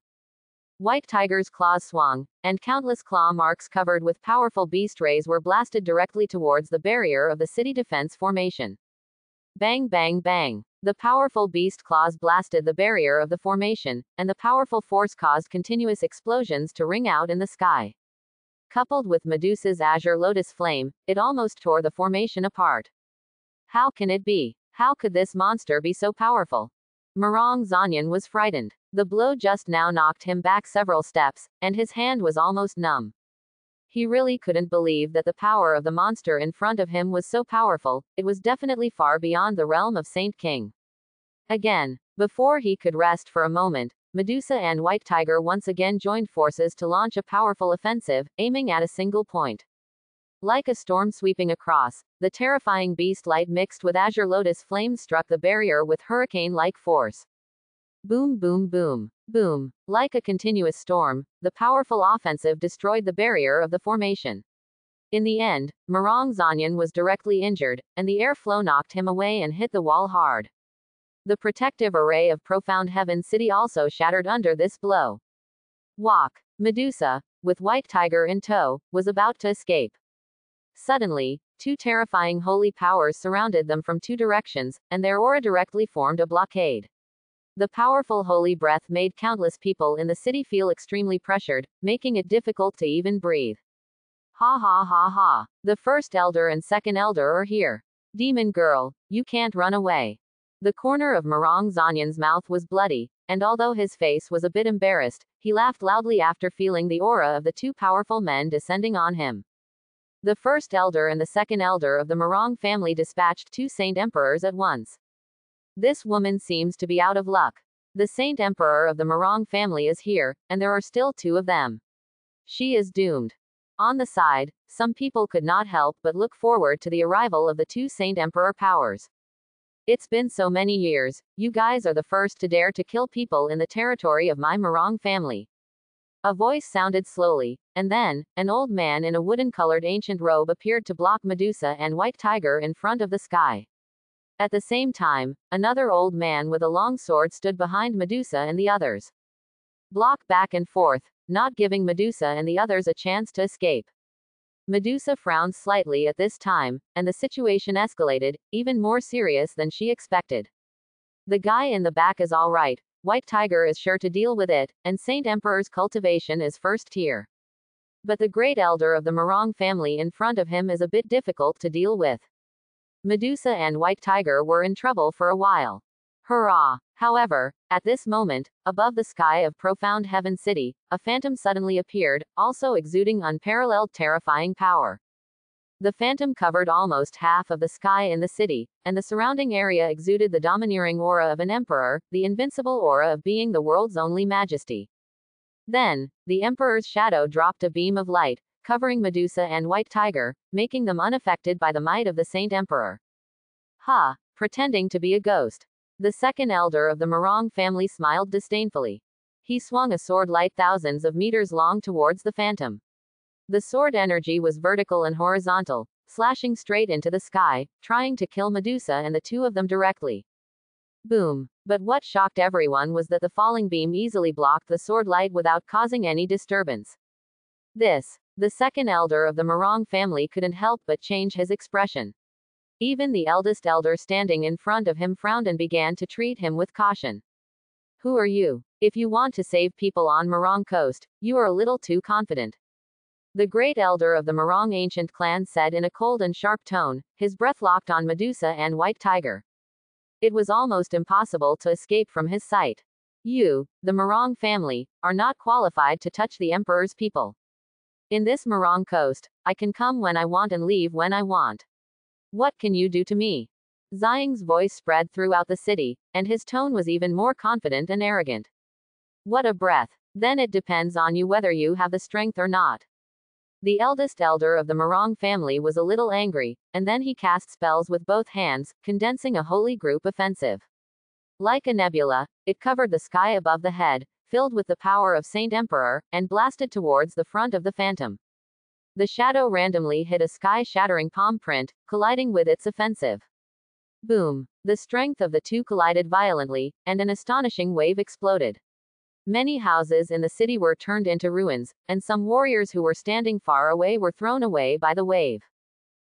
S1: White Tiger's claws swung, and countless claw marks covered with powerful beast rays were blasted directly towards the barrier of the city defense formation. Bang bang bang. The powerful beast claws blasted the barrier of the formation, and the powerful force caused continuous explosions to ring out in the sky. Coupled with Medusa's azure lotus flame, it almost tore the formation apart. How can it be? How could this monster be so powerful? Morong Zanyan was frightened. The blow just now knocked him back several steps, and his hand was almost numb. He really couldn't believe that the power of the monster in front of him was so powerful, it was definitely far beyond the realm of Saint King. Again, before he could rest for a moment, Medusa and White Tiger once again joined forces to launch a powerful offensive, aiming at a single point. Like a storm sweeping across, the terrifying beast light mixed with azure lotus flames struck the barrier with hurricane-like force. Boom boom boom. Boom. Like a continuous storm, the powerful offensive destroyed the barrier of the formation. In the end, Marong Zanyan was directly injured, and the airflow knocked him away and hit the wall hard. The protective array of Profound Heaven City also shattered under this blow. Walk. Medusa, with White Tiger in tow, was about to escape. Suddenly, two terrifying holy powers surrounded them from two directions, and their aura directly formed a blockade. The powerful holy breath made countless people in the city feel extremely pressured, making it difficult to even breathe. Ha ha ha ha. The first elder and second elder are here. Demon girl, you can't run away. The corner of Marong Zanyan's mouth was bloody, and although his face was a bit embarrassed, he laughed loudly after feeling the aura of the two powerful men descending on him. The first elder and the second elder of the Marong family dispatched two Saint Emperors at once. This woman seems to be out of luck. The Saint Emperor of the Marong family is here, and there are still two of them. She is doomed. On the side, some people could not help but look forward to the arrival of the two Saint Emperor powers. It's been so many years, you guys are the first to dare to kill people in the territory of my Marong family. A voice sounded slowly, and then, an old man in a wooden-colored ancient robe appeared to block Medusa and White Tiger in front of the sky. At the same time, another old man with a long sword stood behind Medusa and the others. Block back and forth, not giving Medusa and the others a chance to escape. Medusa frowned slightly at this time, and the situation escalated, even more serious than she expected. The guy in the back is all right, White Tiger is sure to deal with it, and Saint Emperor's cultivation is first tier. But the great elder of the Marong family in front of him is a bit difficult to deal with. Medusa and White Tiger were in trouble for a while. Hurrah! However, at this moment, above the sky of Profound Heaven City, a phantom suddenly appeared, also exuding unparalleled terrifying power. The phantom covered almost half of the sky in the city, and the surrounding area exuded the domineering aura of an emperor, the invincible aura of being the world's only majesty. Then, the emperor's shadow dropped a beam of light, covering Medusa and White Tiger, making them unaffected by the might of the Saint Emperor. Ha! Pretending to be a ghost. The second elder of the Marong family smiled disdainfully. He swung a sword light thousands of meters long towards the phantom. The sword energy was vertical and horizontal, slashing straight into the sky, trying to kill Medusa and the two of them directly. Boom! But what shocked everyone was that the falling beam easily blocked the sword light without causing any disturbance. The second elder of the Marong family couldn't help but change his expression. Even the eldest elder standing in front of him frowned and began to treat him with caution. Who are you? If you want to save people on Marong Coast, you are a little too confident. The great elder of the Marong ancient clan said in a cold and sharp tone, his breath locked on Medusa and White Tiger. It was almost impossible to escape from his sight. You, the Marong family, are not qualified to touch the Emperor's people. In this Marong Coast, I can come when I want and leave when I want. What can you do to me? Zhang's voice spread throughout the city, and his tone was even more confident and arrogant. What a breath. Then it depends on you whether you have the strength or not. The eldest elder of the Marong family was a little angry, and then he cast spells with both hands, condensing a holy group offensive. Like a nebula, it covered the sky above the head, filled with the power of Saint Emperor, and blasted towards the front of the phantom. The shadow randomly hit a sky-shattering palm print, colliding with its offensive. Boom! The strength of the two collided violently, and an astonishing wave exploded. Many houses in the city were turned into ruins, and some warriors who were standing far away were thrown away by the wave.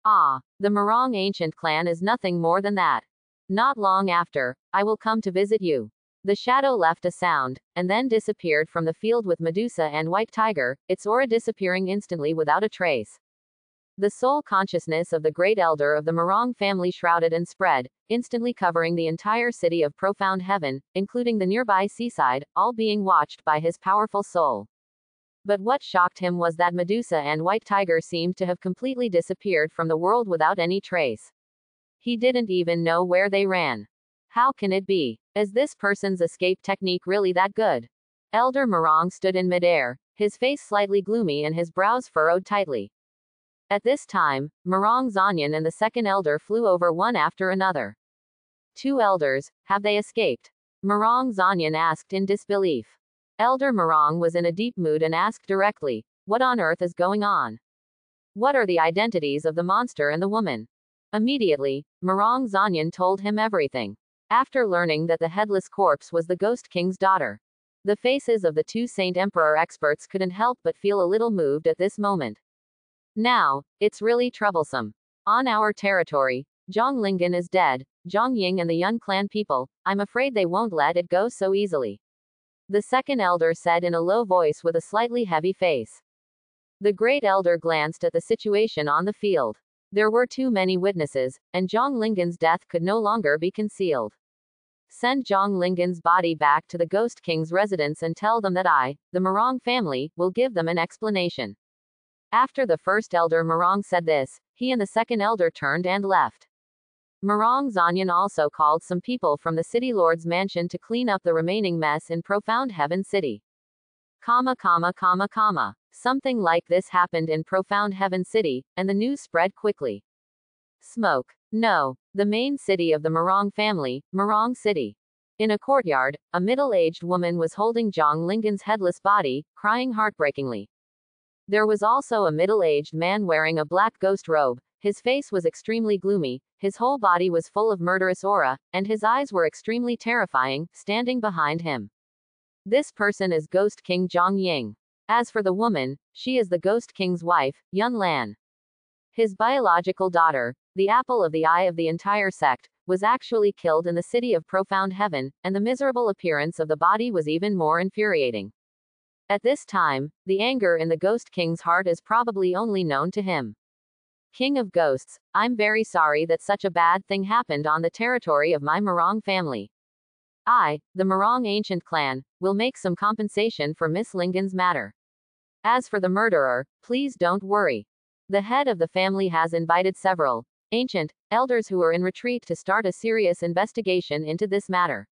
S1: Ah! The Marong ancient clan is nothing more than that. Not long after, I will come to visit you. The shadow left a sound, and then disappeared from the field with Medusa and White Tiger, its aura disappearing instantly without a trace. The soul consciousness of the great elder of the Marong family shrouded and spread, instantly covering the entire city of Profound Heaven, including the nearby seaside, all being watched by his powerful soul. But what shocked him was that Medusa and White Tiger seemed to have completely disappeared from the world without any trace. He didn't even know where they ran. How can it be? Is this person's escape technique really that good? Elder Marong stood in midair, his face slightly gloomy and his brows furrowed tightly. At this time, Marong Zanyan and the second elder flew over one after another. Two elders, have they escaped? Marong Zanyan asked in disbelief. Elder Marong was in a deep mood and asked directly, what on earth is going on? What are the identities of the monster and the woman? Immediately, Morong Zanyan told him everything. After learning that the headless corpse was the Ghost King's daughter, the faces of the two Saint Emperor experts couldn't help but feel a little moved at this moment. Now, it's really troublesome. On our territory, Zhang Lingan is dead, Zhang Ying and the Yun clan people, I'm afraid they won't let it go so easily. The second elder said in a low voice with a slightly heavy face. The great elder glanced at the situation on the field. There were too many witnesses, and Zhang Lingan's death could no longer be concealed. Send Zhang Lingan's body back to the Ghost King's residence and tell them that I, the Morong family, will give them an explanation. After the first elder Morong said this, he and the second elder turned and left. Morong Zanyan also called some people from the city lord's mansion to clean up the remaining mess in Profound Heaven City. Something like this happened in Profound Heaven City, and the news spread quickly. Smoke. No. The main city of the Morong family, Morong City. In a courtyard, a middle-aged woman was holding Zhang Lingan's headless body, crying heartbreakingly. There was also a middle-aged man wearing a black ghost robe. His face was extremely gloomy, his whole body was full of murderous aura, and his eyes were extremely terrifying, standing behind him. This person is Ghost King Zhang Ying. As for the woman, she is the Ghost King's wife, Yun Lan. His biological daughter, the apple of the eye of the entire sect, was actually killed in the city of Profound Heaven, and the miserable appearance of the body was even more infuriating. At this time, the anger in the Ghost King's heart is probably only known to him. King of Ghosts, I'm very sorry that such a bad thing happened on the territory of my Morong family. I, the Morong ancient clan, will make some compensation for Miss Lingan's matter. As for the murderer, please don't worry. The head of the family has invited several ancient elders who are in retreat to start a serious investigation into this matter.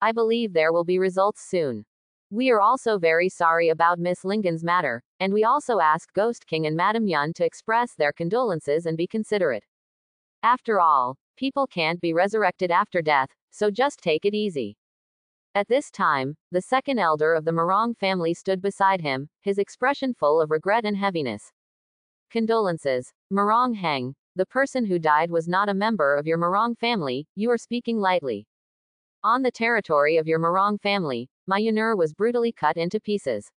S1: I believe there will be results soon. We are also very sorry about Miss Lingan's matter, and we also ask Ghost King and Madame Yun to express their condolences and be considerate. After all, people can't be resurrected after death, so just take it easy. At this time, the second elder of the Morong family stood beside him, his expression full of regret and heaviness. Condolences. Morong Heng, the person who died was not a member of your Morong family, you are speaking lightly. On the territory of your Morong family, my Yunur was brutally cut into pieces.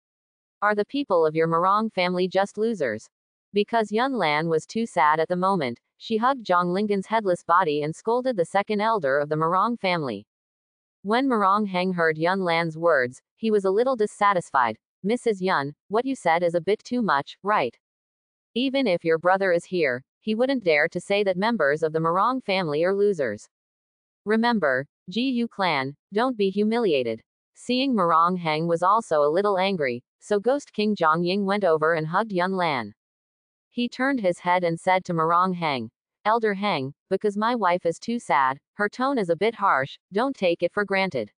S1: Are the people of your Morong family just losers? Because Yun Lan was too sad at the moment, she hugged Zhang Lingan's headless body and scolded the second elder of the Morong family. When Morong Heng heard Yun Lan's words, he was a little dissatisfied. Mrs. Yun, what you said is a bit too much, right? Even if your brother is here, he wouldn't dare to say that members of the Morong family are losers. Remember, Gu clan, don't be humiliated. Seeing Morong Heng was also a little angry, so Ghost King Zhang Ying went over and hugged Yun Lan. He turned his head and said to Morong Heng, Elder Heng, because my wife is too sad, her tone is a bit harsh, don't take it for granted.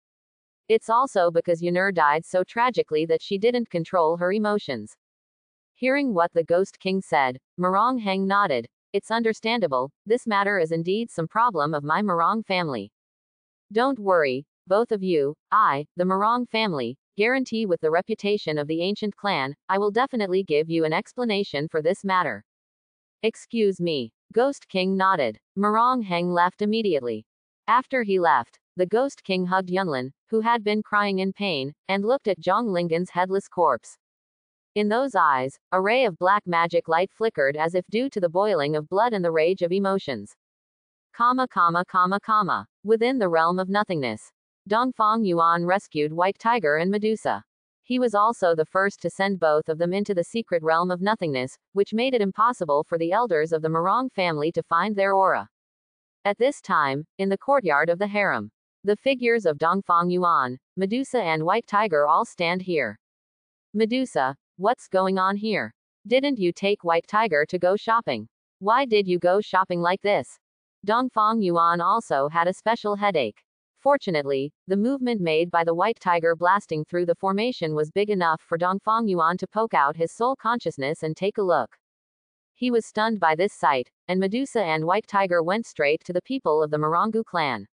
S1: It's also because Yunur died so tragically that she didn't control her emotions. Hearing what the Ghost King said, Morong Heng nodded. It's understandable, this matter is indeed some problem of my Morong family. Don't worry, both of you, I, the Morong family, guarantee with the reputation of the ancient clan, I will definitely give you an explanation for this matter. Excuse me. Ghost King nodded. Morong Heng left immediately. After he left, the Ghost King hugged Yunlan, who had been crying in pain, and looked at Zhang Lingan's headless corpse. In those eyes, a ray of black magic light flickered as if due to the boiling of blood and the rage of emotions. Within the realm of nothingness, Dongfang Yuan rescued White Tiger and Medusa. He was also the first to send both of them into the secret realm of nothingness, which made it impossible for the elders of the Morong family to find their aura. At this time, in the courtyard of the harem, the figures of Dongfang Yuan, Medusa and White Tiger all stand here. Medusa, what's going on here? Didn't you take White Tiger to go shopping? Why did you go shopping like this? Dongfang Yuan also had a special headache. Fortunately, the movement made by the White Tiger blasting through the formation was big enough for Dongfang Yuan to poke out his soul consciousness and take a look. He was stunned by this sight, and Medusa and White Tiger went straight to the people of the Morongu clan.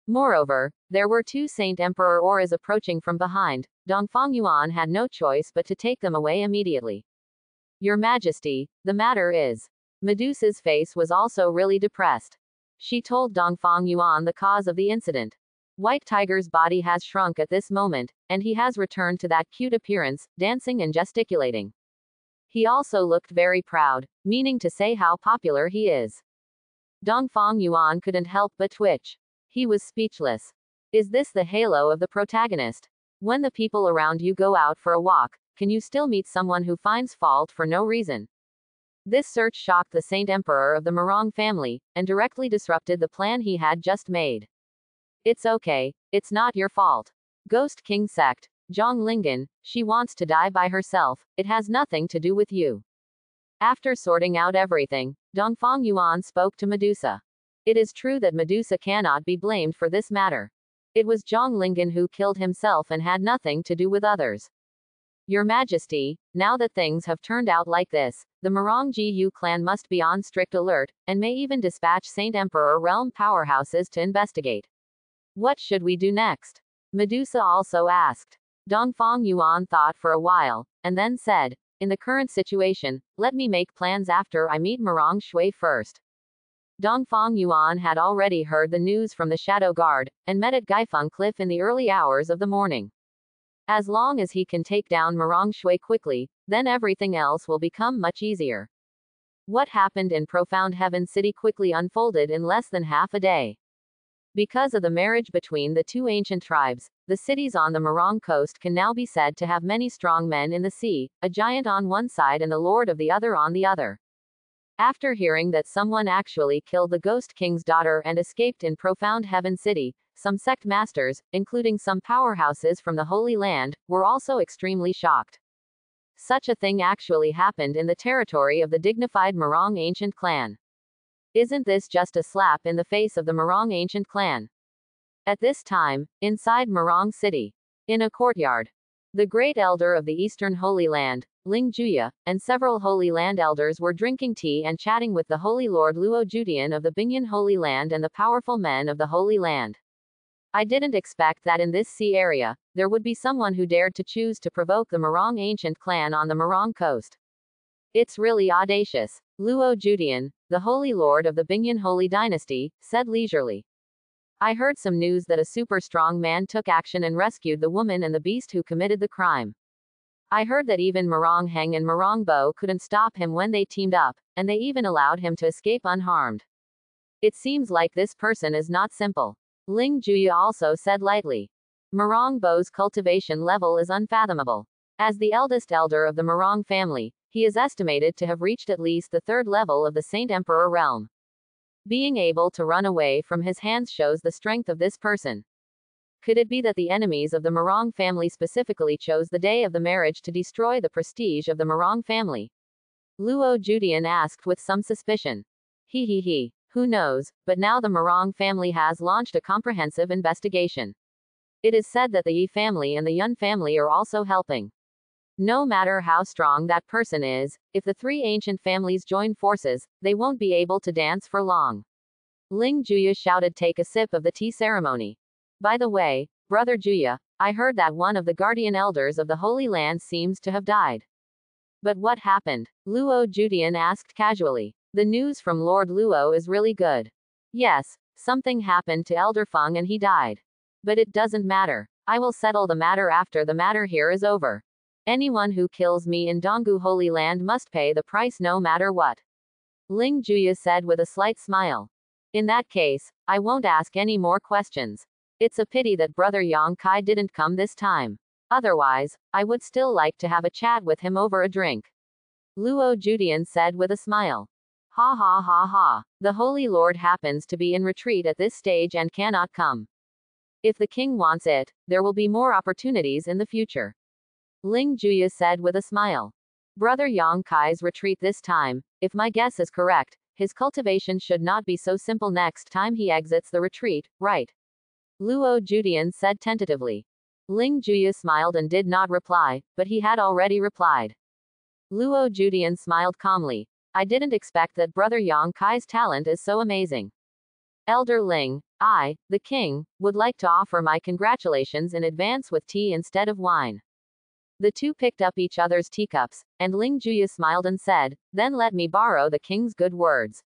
S1: Moreover, there were two Saint Emperor auras approaching from behind. Dongfang Yuan had no choice but to take them away immediately. Your Majesty, the matter is. Medusa's face was also really depressed. She told Dongfang Yuan the cause of the incident. White Tiger's body has shrunk at this moment, and he has returned to that cute appearance, dancing and gesticulating. He also looked very proud, meaning to say how popular he is. Dongfang Yuan couldn't help but twitch. He was speechless. Is this the halo of the protagonist? When the people around you go out for a walk, can you still meet someone who finds fault for no reason? This search shocked the Saint Emperor of the Morong family, and directly disrupted the plan he had just made. It's okay, it's not your fault. Ghost King sect, Zhang Lingen, she wants to die by herself, it has nothing to do with you. After sorting out everything, Dongfang Yuan spoke to Medusa. It is true that Medusa cannot be blamed for this matter. It was Zhang Lingen who killed himself and had nothing to do with others. Your Majesty, now that things have turned out like this, the Morong Gu clan must be on strict alert, and may even dispatch Saint Emperor realm powerhouses to investigate. What should we do next? Medusa also asked. Dongfang Yuan thought for a while, and then said, in the current situation, let me make plans after I meet Morong Shui first. Dongfang Yuan had already heard the news from the Shadow Guard, and met at Gaifeng Cliff in the early hours of the morning. As long as he can take down Morong Shui quickly, then everything else will become much easier. What happened in Profound Heaven City quickly unfolded in less than half a day. Because of the marriage between the two ancient tribes, the cities on the Morong coast can now be said to have many strong men in the sea, a giant on one side and the lord of the other on the other. After hearing that someone actually killed the Ghost King's daughter and escaped in Profound Heaven City, some sect masters, including some powerhouses from the Holy Land, were also extremely shocked. Such a thing actually happened in the territory of the dignified Morong ancient clan. Isn't this just a slap in the face of the Morong ancient clan? At this time, inside Morong City, in a courtyard, the great elder of the Eastern Holy Land, Ling Juya, and several Holy Land elders were drinking tea and chatting with the Holy Lord Luo Judian of the Bingyan Holy Land and the powerful men of the Holy Land. I didn't expect that in this sea area, there would be someone who dared to choose to provoke the Morong ancient clan on the Morong coast. It's really audacious. Luo Judian, the Holy Lord of the Bingyan Holy Dynasty, said leisurely. I heard some news that a super strong man took action and rescued the woman and the beast who committed the crime. I heard that even Morong Heng and Morong Bo couldn't stop him when they teamed up, and they even allowed him to escape unharmed. It seems like this person is not simple. Ling Juya also said lightly. Morong Bo's cultivation level is unfathomable. As the eldest elder of the Morong family, he is estimated to have reached at least the third level of the Saint Emperor realm. Being able to run away from his hands shows the strength of this person. Could it be that the enemies of the Morong family specifically chose the day of the marriage to destroy the prestige of the Morong family? Luo Judian asked with some suspicion. He. Who knows, but now the Morong family has launched a comprehensive investigation. It is said that the Yi family and the Yun family are also helping. No matter how strong that person is, if the three ancient families join forces, they won't be able to dance for long. Ling Juya shouted, take a sip of the tea ceremony. By the way, Brother Juya, I heard that one of the guardian elders of the Holy Land seems to have died. But what happened? Luo Judian asked casually. The news from Lord Luo is really good. Yes, something happened to Elder Feng and he died. But it doesn't matter. I will settle the matter after the matter here is over. Anyone who kills me in Donggu Holy Land must pay the price no matter what. Ling Juya said with a slight smile. In that case, I won't ask any more questions. It's a pity that Brother Yang Kai didn't come this time. Otherwise, I would still like to have a chat with him over a drink. Luo Judian said with a smile. Ha ha ha ha. The Holy Lord happens to be in retreat at this stage and cannot come. If the king wants it, there will be more opportunities in the future. Ling Juya said with a smile. Brother Yang Kai's retreat this time, if my guess is correct, his cultivation should not be so simple next time he exits the retreat, right? Luo Judian said tentatively. Ling Juya smiled and did not reply, but he had already replied. Luo Judian smiled calmly. I didn't expect that Brother Yang Kai's talent is so amazing. Elder Ling, I, the king, would like to offer my congratulations in advance with tea instead of wine. The two picked up each other's teacups, and Ling Juya smiled and said, "Then let me borrow the king's good words.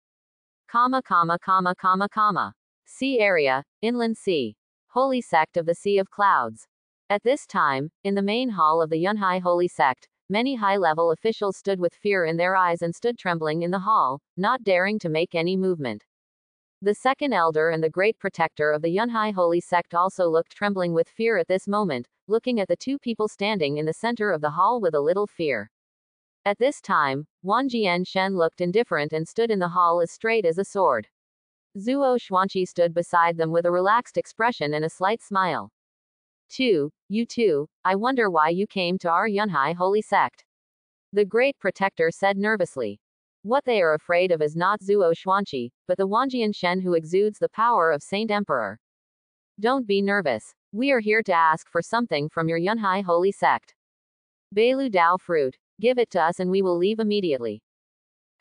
S1: Comma, comma, comma, comma, comma. Sea area, inland sea. Holy sect of the Sea of Clouds." At this time, in the main hall of the Yunhai Holy Sect, many high-level officials stood with fear in their eyes and stood trembling in the hall, not daring to make any movement. The second elder and the great protector of the Yunhai Holy Sect also looked trembling with fear at this moment, looking at the two people standing in the center of the hall with a little fear. At this time, Wang Jianshen looked indifferent and stood in the hall as straight as a sword. Zuo Xuanqi stood beside them with a relaxed expression and a slight smile. You two, I wonder why you came to our Yunhai Holy Sect. The great protector said nervously. What they are afraid of is not Zuo Xuanqi, but the Wanjian Shen who exudes the power of Saint Emperor. Don't be nervous. We are here to ask for something from your Yunhai Holy Sect. Beilu Dao fruit. Give it to us and we will leave immediately.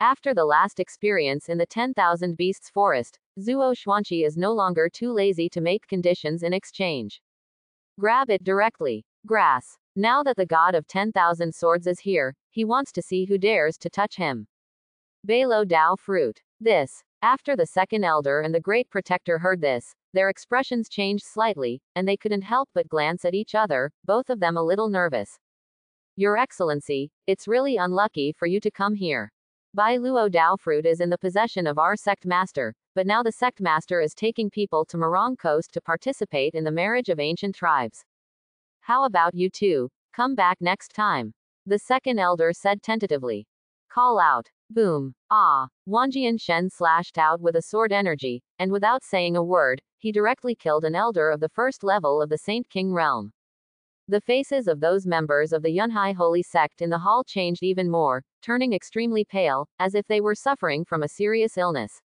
S1: After the last experience in the 10,000 Beasts Forest, Zuo Xuanqi is no longer too lazy to make conditions in exchange. Grab it directly. Grass. Now that the god of 10,000 swords is here, he wants to see who dares to touch him. Beilo Dao fruit. This. After the second elder and the great protector heard this, their expressions changed slightly, and they couldn't help but glance at each other, both of them a little nervous. Your Excellency, it's really unlucky for you to come here. Bai Luo Dao fruit is in the possession of our sect master, but now the sect master is taking people to Morong Coast to participate in the marriage of ancient tribes. How about you two? Come back next time. The second elder said tentatively. Call out. Boom. Ah. Wanjian Shen slashed out with a sword energy, and without saying a word, he directly killed an elder of the first level of the Saint King realm. The faces of those members of the Yunhai Holy Sect in the hall changed even more, turning extremely pale, as if they were suffering from a serious illness.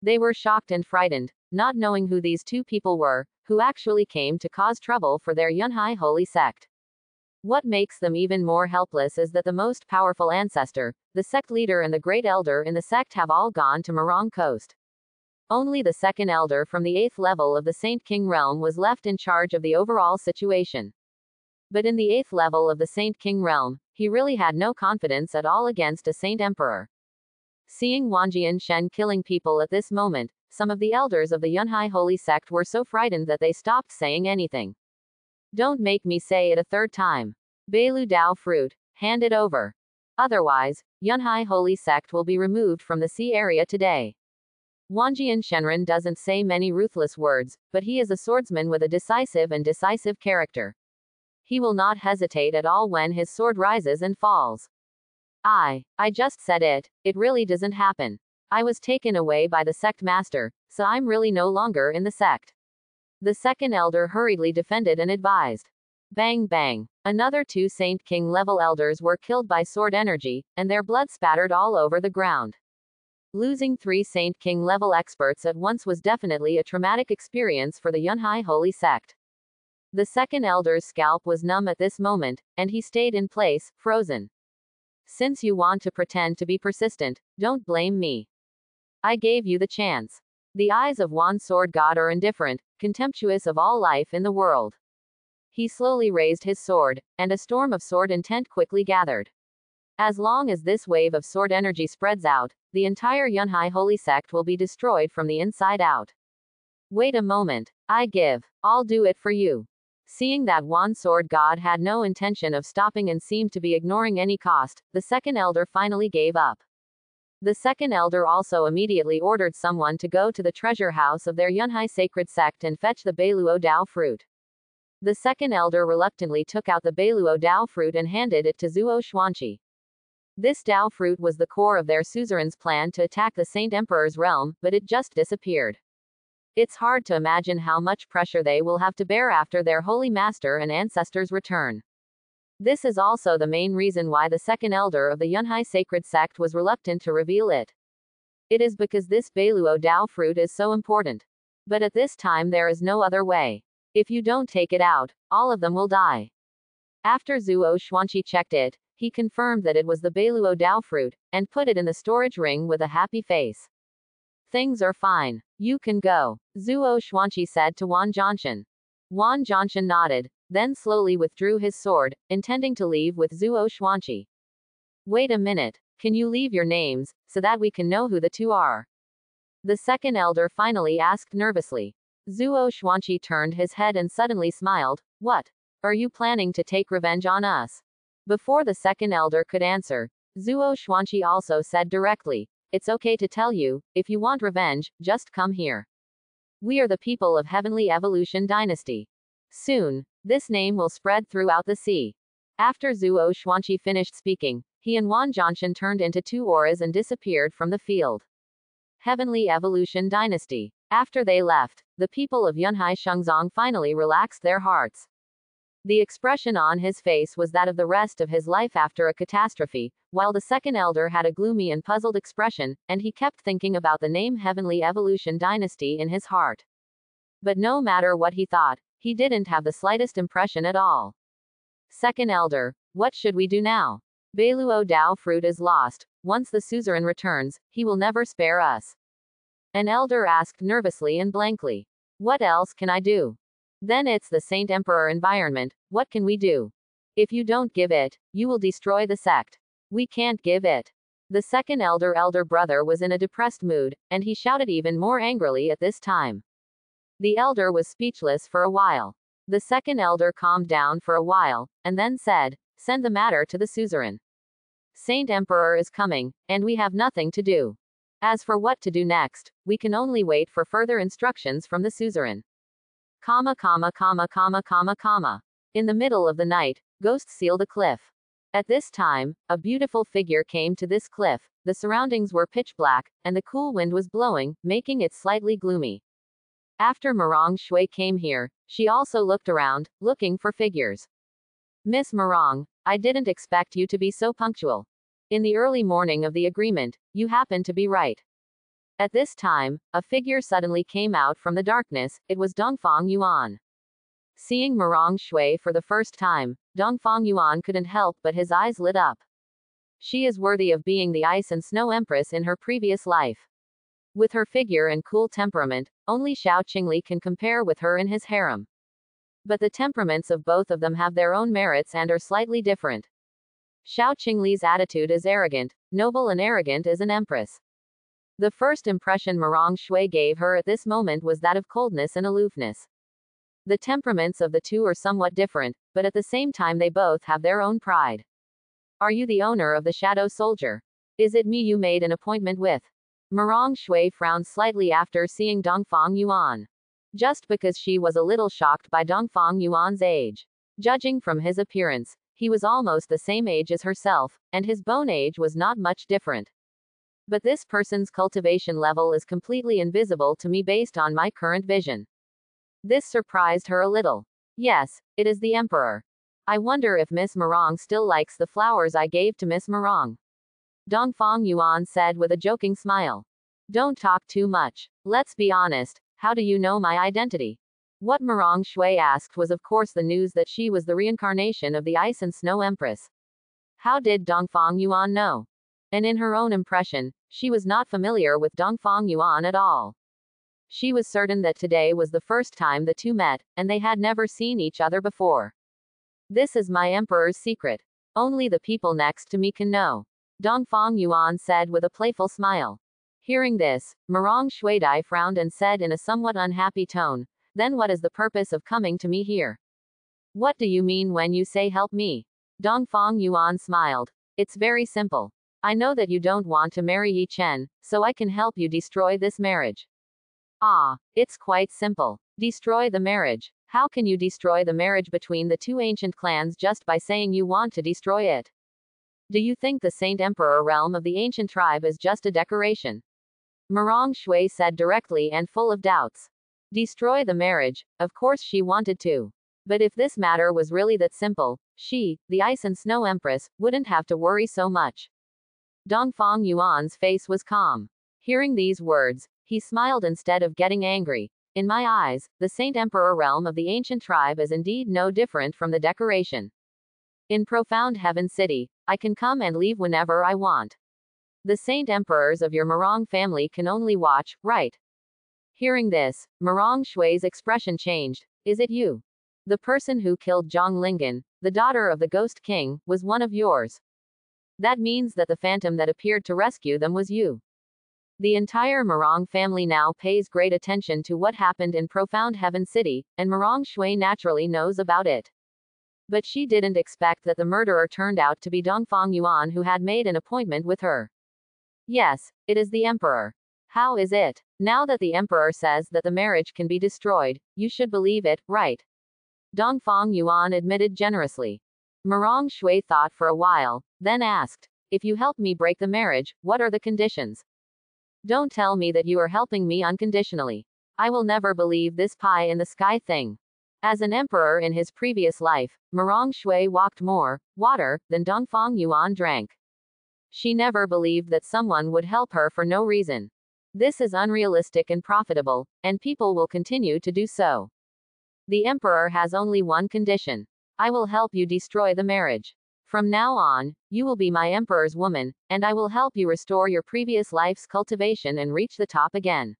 S1: They were shocked and frightened, not knowing who these two people were, who actually came to cause trouble for their Yunhai Holy Sect. What makes them even more helpless is that the most powerful ancestor, the sect leader and the great elder in the sect have all gone to Morong Coast. Only the second elder from the 8th level of the Saint King realm was left in charge of the overall situation. But in the 8th level of the Saint King realm, he really had no confidence at all against a Saint Emperor. Seeing Wanjian Shen killing people at this moment, some of the elders of the Yunhai Holy Sect were so frightened that they stopped saying anything. Don't make me say it a third time. Beilu Dao fruit, hand it over. Otherwise, Yunhai Holy Sect will be removed from the sea area today. Wanjian Shenren doesn't say many ruthless words, but he is a swordsman with a decisive character. He will not hesitate at all when his sword rises and falls. I just said it really doesn't happen. I was taken away by the sect master, so I'm really no longer in the sect. The second elder hurriedly defended and advised. Bang bang. Another 2 Saint King level elders were killed by sword energy, and their blood spattered all over the ground. Losing 3 Saint King level experts at once was definitely a traumatic experience for the Yunhai Holy Sect. The second elder's scalp was numb at this moment, and he stayed in place, frozen. Since you want to pretend to be persistent, don't blame me. I gave you the chance. The eyes of Wan Sword God are indifferent, contemptuous of all life in the world. He slowly raised his sword, and a storm of sword intent quickly gathered. As long as this wave of sword energy spreads out, the entire Yunhai Holy Sect will be destroyed from the inside out. Wait a moment. I'll do it for you. Seeing that Wan Sword God had no intention of stopping and seemed to be ignoring any cost, the second elder finally gave up. The second elder also immediately ordered someone to go to the treasure house of their Yunhai sacred sect and fetch the Beiluo Dao fruit. The second elder reluctantly took out the Beiluo Dao fruit and handed it to Zuo Xuanqi. This Dao fruit was the core of their suzerain's plan to attack the Saint Emperor's realm, but it just disappeared. It's hard to imagine how much pressure they will have to bear after their holy master and ancestors return. This is also the main reason why the second elder of the Yunhai sacred sect was reluctant to reveal it. It is because this Beiluo Dao fruit is so important. But at this time there is no other way. If you don't take it out, all of them will die. After Zuo Xuanqi checked it, he confirmed that it was the Beiluo Dao fruit, and put it in the storage ring with a happy face. Things are fine. You can go, Zuo Xuanqi said to Wan Zhanshan. Wan Zhanshan nodded. then slowly withdrew his sword, intending to leave with Zuo Xuanqi. Wait a minute. Can you leave your names, so that we can know who the two are? The second elder finally asked nervously. Zuo Xuanqi turned his head and suddenly smiled. What? Are you planning to take revenge on us? Before the second elder could answer, Zuo Xuanqi also said directly, it's okay to tell you, if you want revenge, just come here. We are the people of Heavenly Evolution Dynasty. Soon, this name will spread throughout the sea. After Zuo Xuanqi finished speaking, he and Wan Zhanshan turned into two auras and disappeared from the field. Heavenly Evolution Dynasty. After they left, the people of Yunhai Shengzong finally relaxed their hearts. The expression on his face was that of the rest of his life after a catastrophe, while the second elder had a gloomy and puzzled expression, and he kept thinking about the name Heavenly Evolution Dynasty in his heart. But no matter what he thought, he didn't have the slightest impression at all. Second elder, what should we do now? Beiluo Dao fruit is lost. Once the suzerain returns, he will never spare us. An elder asked nervously and blankly. What else can I do? Then it's the Saint Emperor environment, what can we do? If you don't give it, you will destroy the sect. We can't give it. The second elder brother was in a depressed mood, and he shouted even more angrily at this time. The elder was speechless for a while. The second elder calmed down for a while, and then said, send the matter to the suzerain. Saint Emperor is coming, and we have nothing to do. As for what to do next, we can only wait for further instructions from the suzerain. In the middle of the night, ghosts seal the cliff. At this time, a beautiful figure came to this cliff, the surroundings were pitch black, and the cool wind was blowing, making it slightly gloomy. After Marong Shui came here, she also looked around, looking for figures. Miss Marong, I didn't expect you to be so punctual. In the early morning of the agreement, you happened to be right. At this time, a figure suddenly came out from the darkness, it was Dongfang Yuan. Seeing Marong Shui for the first time, Dongfang Yuan couldn't help but his eyes lit up. She is worthy of being the Ice and Snow Empress in her previous life. With her figure and cool temperament, only Xiao Qingli can compare with her in his harem. But the temperaments of both of them have their own merits and are slightly different. Xiao Qingli's attitude is arrogant, noble and arrogant as an empress. The first impression Marong Shui gave her at this moment was that of coldness and aloofness. The temperaments of the two are somewhat different, but at the same time they both have their own pride. Are you the owner of the Shadow Soldier? Is it me you made an appointment with? Marong Shui frowned slightly after seeing Dongfang Yuan. Just because she was a little shocked by Dongfang Yuan's age. Judging from his appearance, he was almost the same age as herself, and his bone age was not much different. But this person's cultivation level is completely invisible to me based on my current vision. This surprised her a little. Yes, it is the Emperor. I wonder if Miss Marong still likes the flowers I gave to Miss Marong. Dongfang Yuan said with a joking smile. Don't talk too much. Let's be honest, how do you know my identity? What Marong Shui asked was of course the news that she was the reincarnation of the Ice and Snow Empress. How did Dongfang Yuan know? And in her own impression, she was not familiar with Dongfang Yuan at all. She was certain that today was the first time the two met, and they had never seen each other before. This is my emperor's secret. Only the people next to me can know. Dongfang Yuan said with a playful smile. Hearing this, Marong Shuidai frowned and said in a somewhat unhappy tone, then what is the purpose of coming to me here? What do you mean when you say help me? Dongfang Yuan smiled. It's very simple. I know that you don't want to marry Yi Chen, so I can help you destroy this marriage. Ah, it's quite simple. Destroy the marriage. How can you destroy the marriage between the two ancient clans just by saying you want to destroy it? Do you think the Saint Emperor realm of the ancient tribe is just a decoration? Marong Shui said directly and full of doubts. Destroy the marriage, of course she wanted to. But if this matter was really that simple, she, the Ice and Snow Empress, wouldn't have to worry so much. Dongfang Yuan's face was calm. Hearing these words, he smiled instead of getting angry. In my eyes, the Saint Emperor realm of the ancient tribe is indeed no different from the decoration. In Profound Heaven City, I can come and leave whenever I want. The Saint Emperors of your Marong family can only watch, right? Hearing this, Marong Shui's expression changed. Is it you? The person who killed Zhonglingen, the daughter of the Ghost King, was one of yours. That means that the phantom that appeared to rescue them was you. The entire Morong family now pays great attention to what happened in Profound Heaven City, and Morong Shui naturally knows about it. But she didn't expect that the murderer turned out to be Dongfang Yuan, who had made an appointment with her. Yes, it is the Emperor. How is it? Now that the Emperor says that the marriage can be destroyed, you should believe it, right? Dongfang Yuan admitted generously. Morong Shui thought for a while, then asked, if you help me break the marriage, what are the conditions? Don't tell me that you are helping me unconditionally. I will never believe this pie in the sky thing. As an emperor in his previous life, Morong Shui walked more water than Dongfang Yuan drank. She never believed that someone would help her for no reason. This is unrealistic and profitable, and people will continue to do so. The emperor has only one condition. I will help you destroy the marriage. From now on, you will be my emperor's woman, and I will help you restore your previous life's cultivation and reach the top again.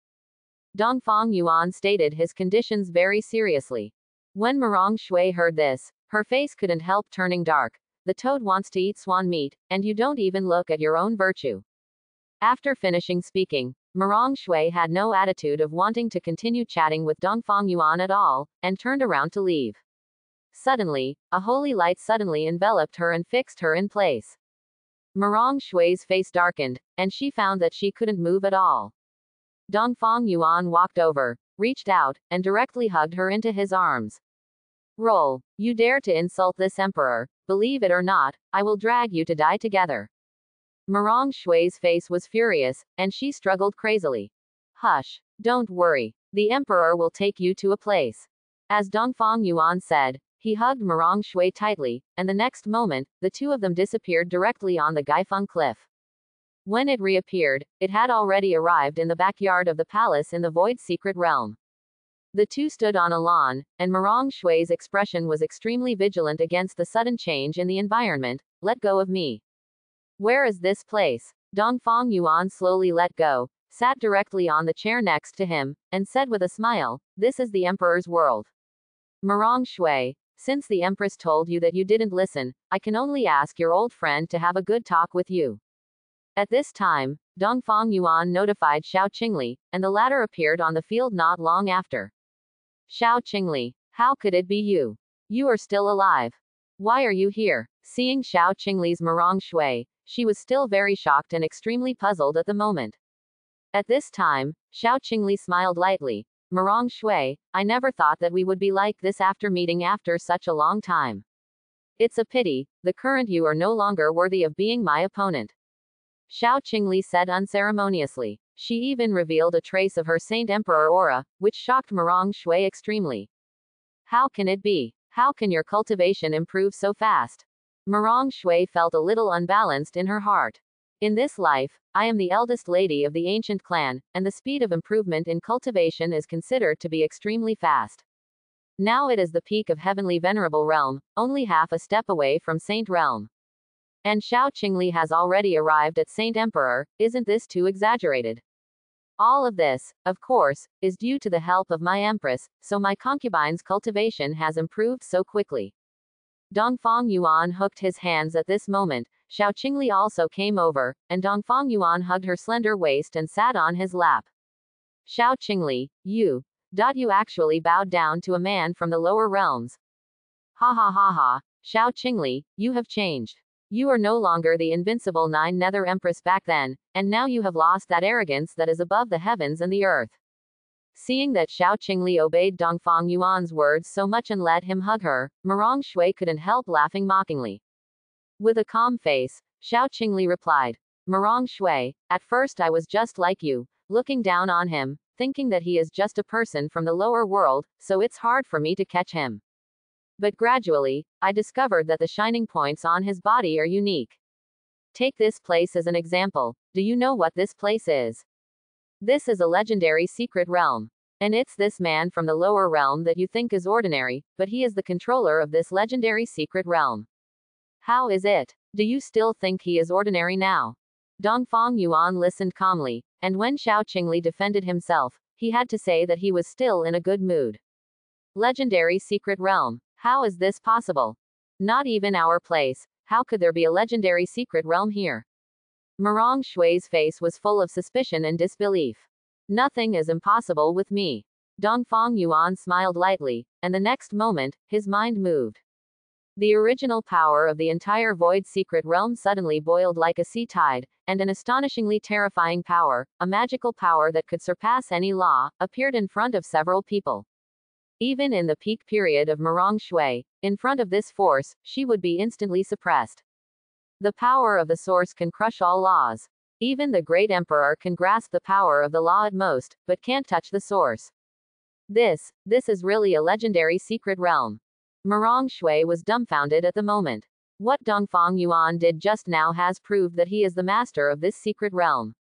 S1: Dongfang Yuan stated his conditions very seriously. When Morong Shui heard this, her face couldn't help turning dark. The toad wants to eat swan meat, and you don't even look at your own virtue. After finishing speaking, Morong Shui had no attitude of wanting to continue chatting with Dongfang Yuan at all, and turned around to leave. Suddenly, a holy light suddenly enveloped her and fixed her in place. Morong Shui's face darkened, and she found that she couldn't move at all. Dongfang Yuan walked over, reached out, and directly hugged her into his arms. Roll, you dare to insult this emperor, believe it or not, I will drag you to die together. Morong Shui's face was furious, and she struggled crazily. Hush, don't worry, the emperor will take you to a place. As Dongfang Yuan said, he hugged Morong Shui tightly, and the next moment, the two of them disappeared directly on the Gaifeng cliff. When it reappeared, it had already arrived in the backyard of the palace in the Void Secret Realm. The two stood on a lawn, and Morong Shui's expression was extremely vigilant against the sudden change in the environment. Let go of me. Where is this place? Dongfang Yuan slowly let go, sat directly on the chair next to him, and said with a smile, this is the Emperor's world. Morong Shui, since the Empress told you that you didn't listen, I can only ask your old friend to have a good talk with you. At this time, Dongfang Yuan notified Xiao Qingli, and the latter appeared on the field not long after. Xiao Qingli, how could it be you? You are still alive. Why are you here? Seeing Xiao Qingli's Morong Shui, she was still very shocked and extremely puzzled at the moment. At this time, Xiao Qingli smiled lightly. Morong Shui, I never thought that we would be like this after meeting after such a long time. It's a pity, the current you are no longer worthy of being my opponent. Xiao Qingli said unceremoniously. She even revealed a trace of her Saint Emperor aura, which shocked Morong Shui extremely. How can it be? How can your cultivation improve so fast? Morong Shui felt a little unbalanced in her heart. In this life, I am the eldest lady of the ancient clan, and the speed of improvement in cultivation is considered to be extremely fast. Now it is the peak of Heavenly Venerable Realm, only half a step away from Saint Realm. And Xiao Qingli has already arrived at Saint Emperor, isn't this too exaggerated? All of this, of course, is due to the help of my Empress, so my concubine's cultivation has improved so quickly. Dongfang Yuan hooked his hands at this moment. Xiao Qingli also came over, and Dongfang Yuan hugged her slender waist and sat on his lap. Xiao Qingli, you actually bowed down to a man from the lower realms. Ha ha ha ha, Xiao Qingli, you have changed. You are no longer the invincible Nether Empress back then, and now you have lost that arrogance that is above the heavens and the earth. Seeing that Xiao Qingli obeyed Dongfang Yuan's words so much and let him hug her, Morong Shui couldn't help laughing mockingly. With a calm face, Xiao Qingli replied, Morong Shui, at first I was just like you, looking down on him, thinking that he is just a person from the lower world, so it's hard for me to catch him. But gradually, I discovered that the shining points on his body are unique. Take this place as an example. Do you know what this place is? This is a legendary secret realm. And it's this man from the lower realm that you think is ordinary, but he is the controller of this legendary secret realm. How is it? Do you still think he is ordinary now? Dongfang Yuan listened calmly, and when Xiao Qingli defended himself, he had to say that he was still in a good mood. Legendary secret realm. How is this possible? Not even our place. How could there be a legendary secret realm here? Marong Shui's face was full of suspicion and disbelief. Nothing is impossible with me. Dongfang Yuan smiled lightly, and the next moment, his mind moved. The original power of the entire Void Secret Realm suddenly boiled like a sea tide, and an astonishingly terrifying power, a magical power that could surpass any law, appeared in front of several people. Even in the peak period of Marong Shui, in front of this force, she would be instantly suppressed. The power of the source can crush all laws. Even the great emperor can grasp the power of the law at most, but can't touch the source. This is really a legendary secret realm. Marong Shui was dumbfounded at the moment. What Dongfang Yuan did just now has proved that he is the master of this secret realm.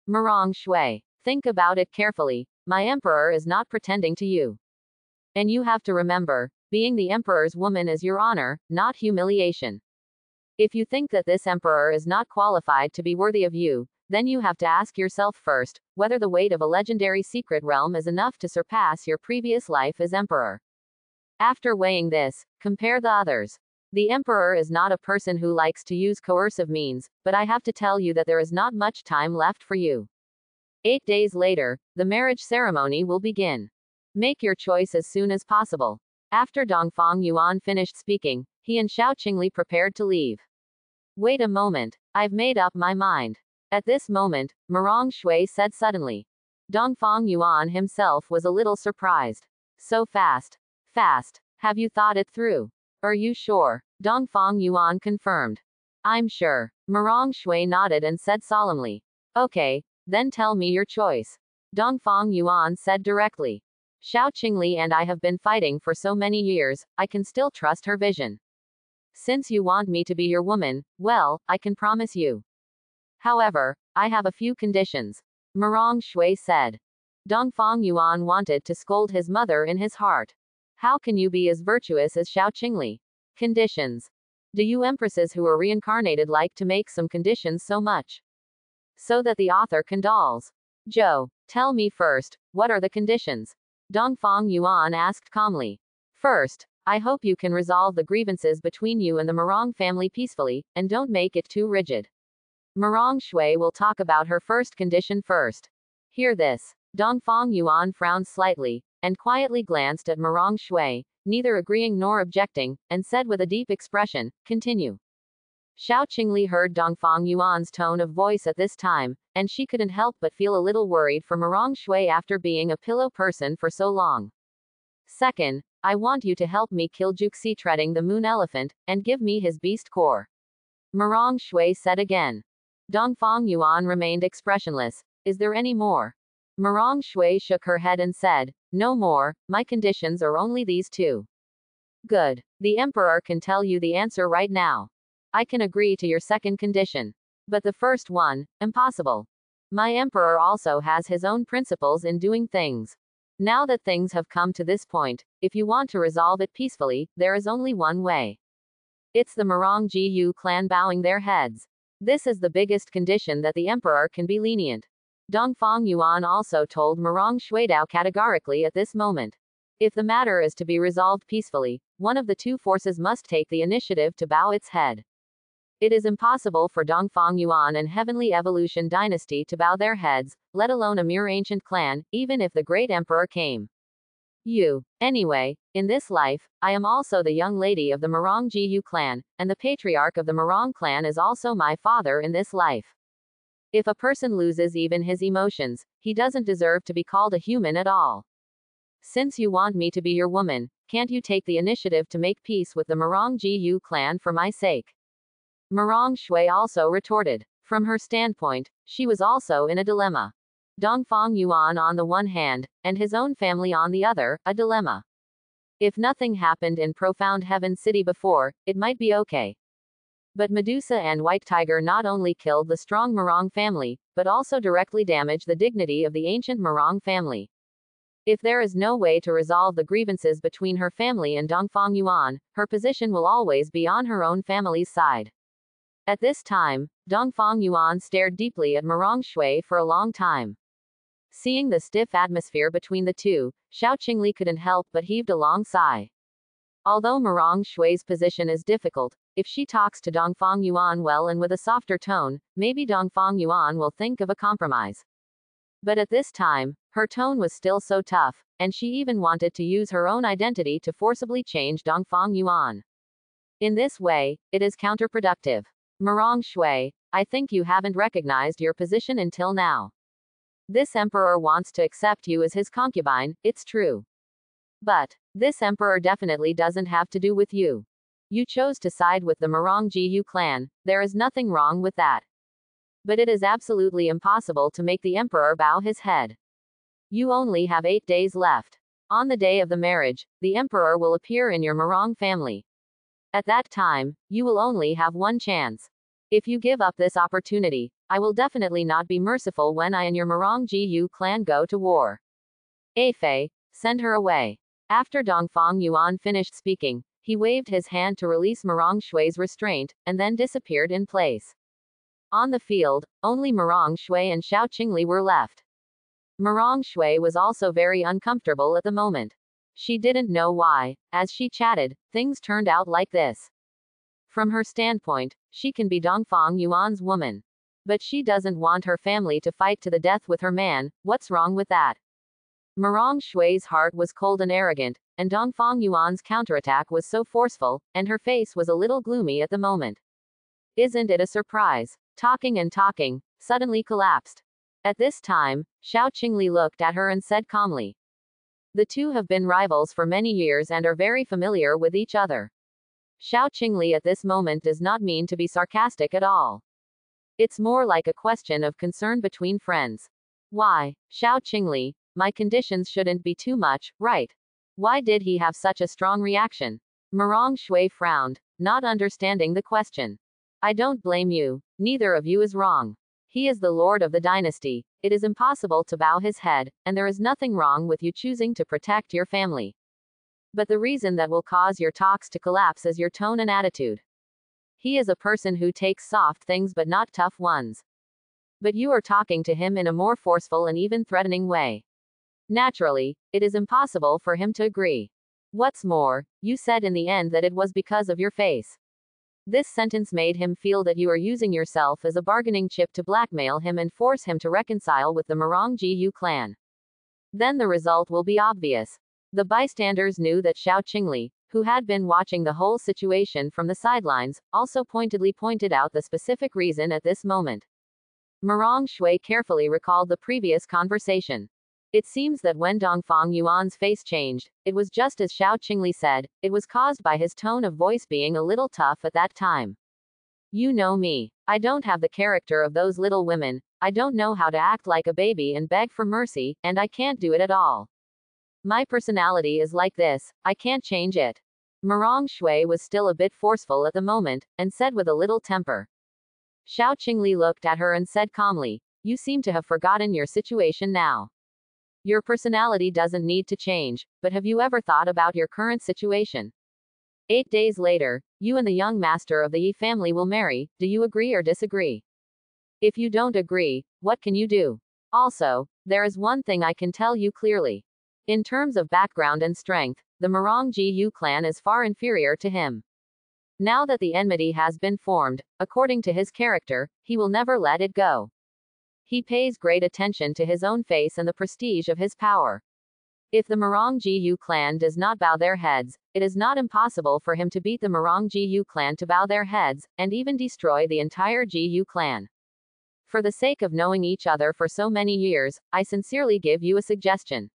S1: Marong Shui, think about it carefully. My emperor is not pretending to you. And you have to remember, being the emperor's woman is your honor, not humiliation. If you think that this emperor is not qualified to be worthy of you, then you have to ask yourself first, whether the weight of a legendary secret realm is enough to surpass your previous life as emperor. After weighing this, compare the others. The emperor is not a person who likes to use coercive means, but I have to tell you that there is not much time left for you. 8 days later, the marriage ceremony will begin. Make your choice as soon as possible. After Dongfang Yuan finished speaking, he and Xiao Qingli prepared to leave. Wait a moment, I've made up my mind. At this moment, Marong Shui said suddenly. Dongfang Yuan himself was a little surprised. So fast. Fast. Have you thought it through? Are you sure? Dongfang Yuan confirmed. I'm sure. Marong Shui nodded and said solemnly. Okay, then tell me your choice. Dongfang Yuan said directly. Xiao Qingli and I have been fighting for so many years, I can still trust her vision. Since you want me to be your woman, well, I can promise you. However, I have a few conditions. Marong Shui said. Dongfang Yuan wanted to scold his mother in his heart. How can you be as virtuous as Xiao Qingli? Conditions. Do you empresses who are reincarnated like to make some conditions so much? So that the author can dolls. Zhou, tell me first, what are the conditions? Dongfang Yuan asked calmly. First, I hope you can resolve the grievances between you and the Marong family peacefully, and don't make it too rigid. Marong Shui will talk about her first condition first. Hear this. Dongfang Yuan frowned slightly, and quietly glanced at Marong Shui, neither agreeing nor objecting, and said with a deep expression, continue. Xiao Qingli heard Dongfang Yuan's tone of voice at this time, and she couldn't help but feel a little worried for Marong Shui after being a pillow person for so long. Second, I want you to help me kill Juxi treading the moon elephant, and give me his beast core. Marong Shui said again. Dongfang Yuan remained expressionless. Is there any more? Marong Shui shook her head and said, no more, my conditions are only these two. Good. The emperor can tell you the answer right now. I can agree to your second condition. But the first one, impossible. My emperor also has his own principles in doing things. Now that things have come to this point, if you want to resolve it peacefully, there is only one way. It's the Marong Jiyu clan bowing their heads. This is the biggest condition that the emperor can be lenient. Dongfang Yuan also told Marong Shuidao categorically at this moment. If the matter is to be resolved peacefully, one of the two forces must take the initiative to bow its head. It is impossible for Dongfang Yuan and Heavenly Evolution Dynasty to bow their heads, let alone a mere ancient clan, even if the great emperor came. Anyway, in this life, I am also the young lady of the Marong Jiyu clan, and the patriarch of the Marong clan is also my father in this life. If a person loses even his emotions, he doesn't deserve to be called a human at all. Since you want me to be your woman, can't you take the initiative to make peace with the Marong Jiyu clan for my sake? Marong Shui also retorted. From her standpoint, she was also in a dilemma. Dongfang Yuan on the one hand, and his own family on the other, a dilemma. If nothing happened in Profound Heaven City before, it might be okay. But Medusa and White Tiger not only killed the strong Marong family, but also directly damaged the dignity of the ancient Marong family. If there is no way to resolve the grievances between her family and Dongfang Yuan, her position will always be on her own family's side. At this time, Dongfang Yuan stared deeply at Marong Shui for a long time. Seeing the stiff atmosphere between the two, Xiao Qingli couldn't help but heaved a long sigh. Although Marong Shui's position is difficult, if she talks to Dongfang Yuan well and with a softer tone, maybe Dongfang Yuan will think of a compromise. But at this time, her tone was still so tough, and she even wanted to use her own identity to forcibly change Dongfang Yuan. In this way, it is counterproductive. Marong Shui, I think you haven't recognized your position until now. This emperor wants to accept you as his concubine, it's true. But this emperor definitely doesn't have to do with you. You chose to side with the Marong Jiyu clan, there is nothing wrong with that. But it is absolutely impossible to make the emperor bow his head. You only have 8 days left. On the day of the marriage, the emperor will appear in your Marong family. At that time, you will only have one chance. If you give up this opportunity, I will definitely not be merciful when I and your Marong Jiyu clan go to war. Fei, send her away. After Dongfang Yuan finished speaking, he waved his hand to release Marong Shui's restraint, and then disappeared in place. On the field, only Marong Shui and Xiao Qingli were left. Marong Shui was also very uncomfortable at the moment. She didn't know why, as she chatted, things turned out like this. From her standpoint, she can be Dongfang Yuan's woman. But she doesn't want her family to fight to the death with her man, what's wrong with that? Marong Shui's heart was cold and arrogant, and Dongfang Yuan's counterattack was so forceful, and her face was a little gloomy at the moment. Isn't it a surprise? Talking and talking, suddenly collapsed. At this time, Xiao Qingli looked at her and said calmly. The two have been rivals for many years and are very familiar with each other. Xiao Qingli at this moment does not mean to be sarcastic at all. It's more like a question of concern between friends. Why, Xiao Qingli, my conditions shouldn't be too much, right? Why did he have such a strong reaction? Marong Shui frowned, not understanding the question. I don't blame you, neither of you is wrong. He is the lord of the dynasty, it is impossible to bow his head, and there is nothing wrong with you choosing to protect your family. But the reason that will cause your talks to collapse is your tone and attitude. He is a person who takes soft things but not tough ones. But you are talking to him in a more forceful and even threatening way. Naturally, it is impossible for him to agree. What's more, you said in the end that it was because of your face. This sentence made him feel that you are using yourself as a bargaining chip to blackmail him and force him to reconcile with the Marong Jiyu clan. Then the result will be obvious. The bystanders knew that Xiao Qingli, who had been watching the whole situation from the sidelines, also pointedly pointed out the specific reason at this moment. Marong Shui carefully recalled the previous conversation. It seems that when Dongfang Yuan's face changed, it was just as Xiao Qingli said, it was caused by his tone of voice being a little tough at that time. You know me. I don't have the character of those little women, I don't know how to act like a baby and beg for mercy, and I can't do it at all. My personality is like this, I can't change it. Marong Shui was still a bit forceful at the moment, and said with a little temper. Xiao Qingli looked at her and said calmly, you seem to have forgotten your situation now. Your personality doesn't need to change, but have you ever thought about your current situation? 8 days later, you and the young master of the Yi family will marry, do you agree or disagree? If you don't agree, what can you do? Also, there is one thing I can tell you clearly. In terms of background and strength, the Marong Jiyu clan is far inferior to him. Now that the enmity has been formed, according to his character, he will never let it go. He pays great attention to his own face and the prestige of his power. If the Marong Jiyu clan does not bow their heads, it is not impossible for him to beat the Marong Jiyu clan to bow their heads, and even destroy the entire Jiyu clan. For the sake of knowing each other for so many years, I sincerely give you a suggestion.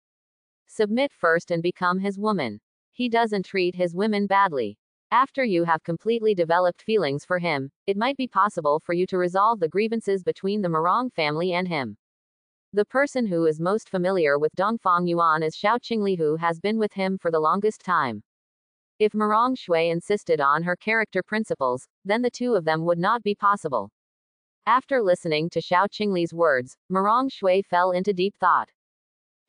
S1: Submit first and become his woman. He doesn't treat his women badly. After you have completely developed feelings for him, it might be possible for you to resolve the grievances between the Marong family and him. The person who is most familiar with Dongfang Yuan is Xiao Qingli, who has been with him for the longest time. If Marong Shui insisted on her character principles, then the two of them would not be possible. After listening to Xiao Qingli's words, Marong Shui fell into deep thought.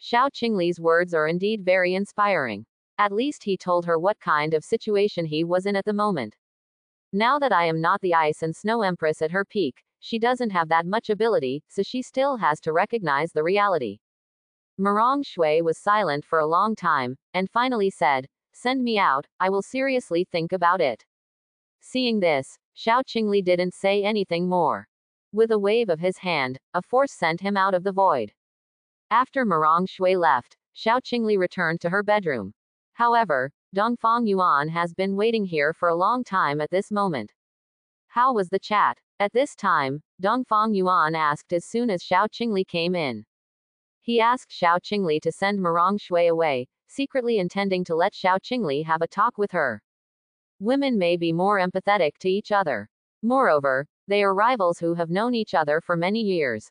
S1: Xiao Qingli's words are indeed very inspiring. At least he told her what kind of situation he was in at the moment. Now that I am not the Ice and Snow Empress at her peak, she doesn't have that much ability, so she still has to recognize the reality. Marong Shui was silent for a long time, and finally said, "Send me out, I will seriously think about it." Seeing this, Xiao Qingli didn't say anything more. With a wave of his hand, a force sent him out of the void. After Marong Shui left, Xiao Qingli returned to her bedroom. However, Dongfang Yuan has been waiting here for a long time at this moment. How was the chat? At this time, Dongfang Yuan asked as soon as Xiao Qingli came in. He asked Xiao Qingli to send Marong Shui away, secretly intending to let Xiao Qingli have a talk with her. Women may be more empathetic to each other. Moreover, they are rivals who have known each other for many years.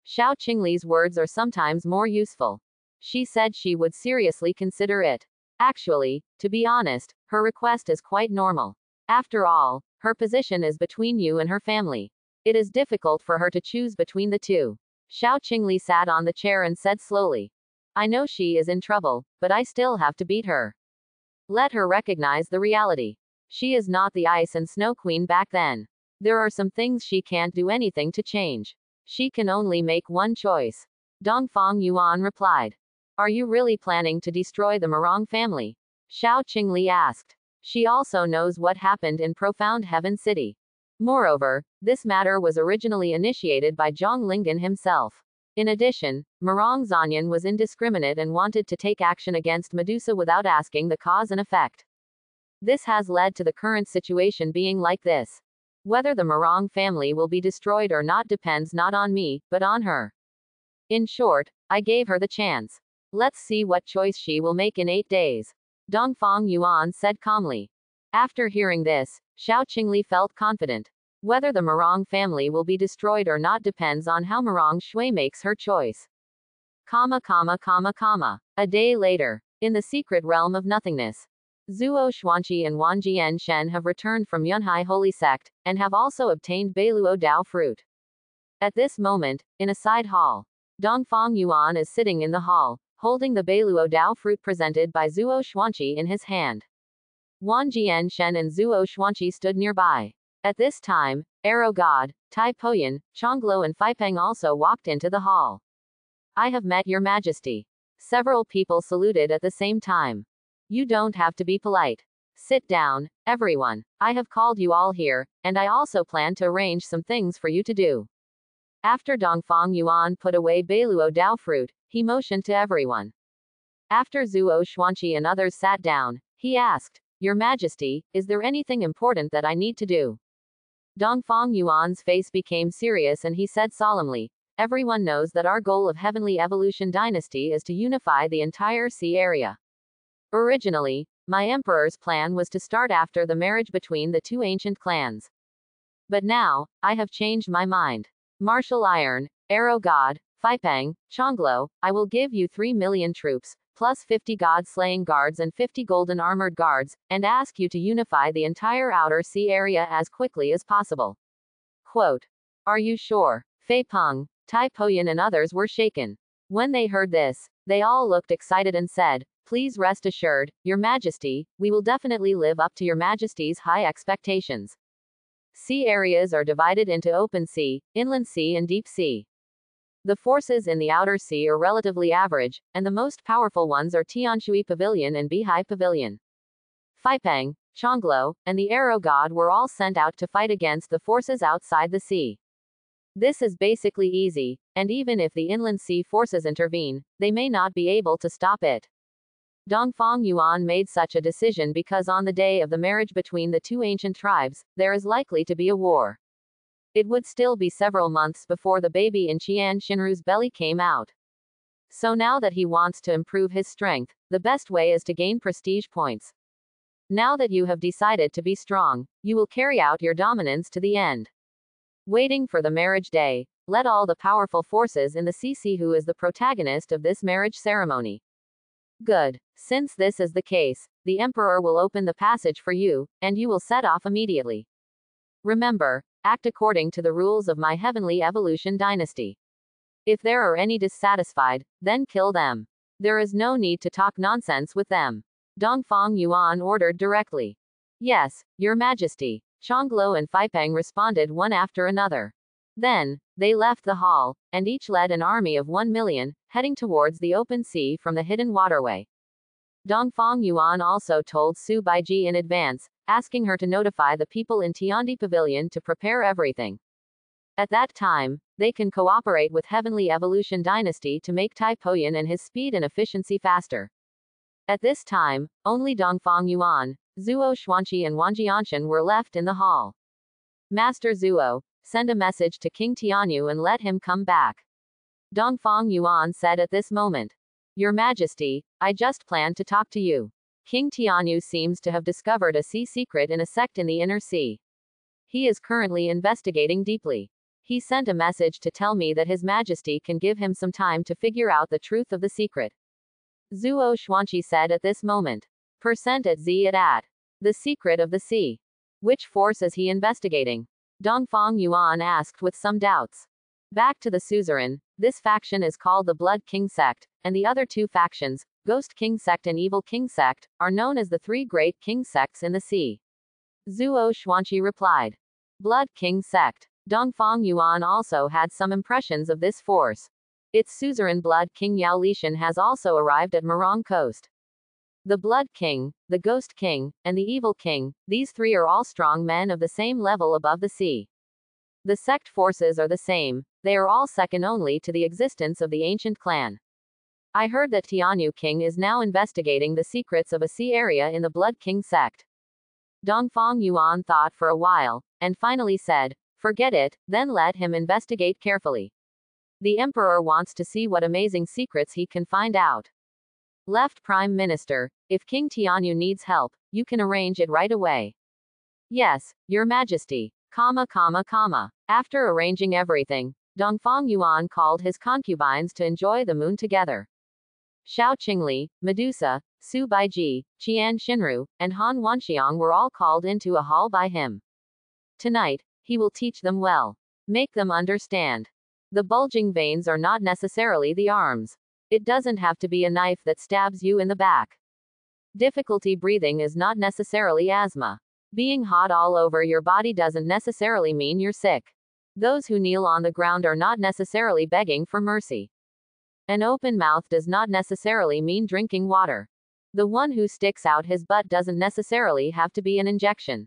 S1: Xiao Qingli's words are sometimes more useful. She said she would seriously consider it. Actually, to be honest, her request is quite normal. After all, her position is between you and her family. It is difficult for her to choose between the two. Xiao Qingli sat on the chair and said slowly, "I know she is in trouble, but I still have to beat her. Let her recognize the reality. She is not the ice and snow queen back then. There are some things she can't do anything to change. She can only make one choice." Dongfang Yuan replied. "Are you really planning to destroy the Marong family?" Xiao Qingli asked. She also knows what happened in Profound Heaven City. Moreover, this matter was originally initiated by Zhang Lingan himself. In addition, Marong Zanyan was indiscriminate and wanted to take action against Medusa without asking the cause and effect. This has led to the current situation being like this. Whether the Marong family will be destroyed or not depends not on me, but on her. In short, I gave her the chance. Let's see what choice she will make in 8 days. Dongfang Yuan said calmly. After hearing this, Xiao Qingli felt confident. Whether the Marong family will be destroyed or not depends on how Marong Shui makes her choice. A day later, in the secret realm of nothingness, Zuo Xuanqi and Wang Jian Shen have returned from Yunhai Holy Sect, and have also obtained Beiluo Dao fruit. At this moment, in a side hall, Dongfang Yuan is sitting in the hall, holding the Beiluo Dao fruit presented by Zuo Xuanqi in his hand. Wang Jian Shen and Zuo Xuanqi stood nearby. At this time, Arrow God, Tai Poyan, Chonglo and Feipeng also walked into the hall. "I have met your majesty." Several people saluted at the same time. "You don't have to be polite. Sit down, everyone. I have called you all here, and I also plan to arrange some things for you to do." After Dongfang Yuan put away Beiluo Dao fruit, he motioned to everyone. After Zuo Xuanqi and others sat down, he asked, "Your Majesty, is there anything important that I need to do?" Dongfang Yuan's face became serious and he said solemnly, "Everyone knows that our goal of Heavenly Evolution Dynasty is to unify the entire sea area. Originally, my emperor's plan was to start after the marriage between the two ancient clans. But now, I have changed my mind. Martial Iron, Arrow God, Feipeng, Chonglo, I will give you 3 million troops, plus 50 god-slaying guards and 50 golden armored guards, and ask you to unify the entire outer sea area as quickly as possible." Quote. "Are you sure?" Fei Peng, Tai Poyan and others were shaken. When they heard this, they all looked excited and said, "Please rest assured, Your Majesty, we will definitely live up to Your Majesty's high expectations." Sea areas are divided into open sea, inland sea and deep sea. The forces in the outer sea are relatively average, and the most powerful ones are Tianshui Pavilion and Bihai Pavilion. Feipeng, Chonglo, and the Arrow God were all sent out to fight against the forces outside the sea. This is basically easy, and even if the inland sea forces intervene, they may not be able to stop it. Dongfang Yuan made such a decision because on the day of the marriage between the two ancient tribes, there is likely to be a war. It would still be several months before the baby in Qian Shinru's belly came out. So now that he wants to improve his strength, the best way is to gain prestige points. Now that you have decided to be strong, you will carry out your dominance to the end. Waiting for the marriage day, let all the powerful forces in the sea see who is the protagonist of this marriage ceremony. Good. Since this is the case, the emperor will open the passage for you, and you will set off immediately. Remember, act according to the rules of my Heavenly Evolution Dynasty. If there are any dissatisfied, then kill them. There is no need to talk nonsense with them. Dongfang Yuan ordered directly. Yes, Your Majesty. Chonglo and Feipeng responded one after another. Then, They left the hall, and each led an army of 1 million, heading towards the open sea from the hidden waterway. Dongfang Yuan also told Su Baiji in advance, asking her to notify the people in Tiandi Pavilion to prepare everything. At that time, they can cooperate with Heavenly Evolution Dynasty to make Tai Poyan and his speed and efficiency faster. At this time, only Dongfang Yuan, Zuo Xuanqi and Wang Jianshan were left in the hall. Master Zuo, send a message to King Tianyu and let him come back. Dongfang Yuan said at this moment. Your Majesty, I just planned to talk to you. King Tianyu seems to have discovered a sea secret in a sect in the inner sea. He is currently investigating deeply. He sent a message to tell me that His Majesty can give him some time to figure out the truth of the secret. Zuo Xuanqi said at this moment. Percent at Z at. The secret of the sea. Which force is he investigating? Dongfang Yuan asked with some doubts. Back to the suzerain, this faction is called the Blood King Sect, and the other two factions, Ghost King Sect and Evil King Sect, are known as the three great king sects in the sea. Zuo Xuanqi replied. Blood King Sect. Dongfang Yuan also had some impressions of this force. Its suzerain Blood King Yao Lishan has also arrived at Morong Coast. The Blood King, the Ghost King, and the Evil King, these three are all strong men of the same level above the sea. The sect forces are the same, they are all second only to the existence of the ancient clan. I heard that Tianyu King is now investigating the secrets of a sea area in the Blood King sect. Dongfang Yuan thought for a while, and finally said, forget it, then let him investigate carefully. The Emperor wants to see what amazing secrets he can find out. Left Prime Minister, if King Tianyu needs help, you can arrange it right away. Yes, Your Majesty. After arranging everything, Dongfang Yuan called his concubines to enjoy the moon together. Xiao Qingli, Medusa, Su Baiji, Qian Xinru, and Han Wanxiang were all called into a hall by him. Tonight, he will teach them well. Make them understand. The bulging veins are not necessarily the arms. It doesn't have to be a knife that stabs you in the back. Difficulty breathing is not necessarily asthma. Being hot all over your body doesn't necessarily mean you're sick. Those who kneel on the ground are not necessarily begging for mercy. An open mouth does not necessarily mean drinking water. The one who sticks out his butt doesn't necessarily have to be an injection.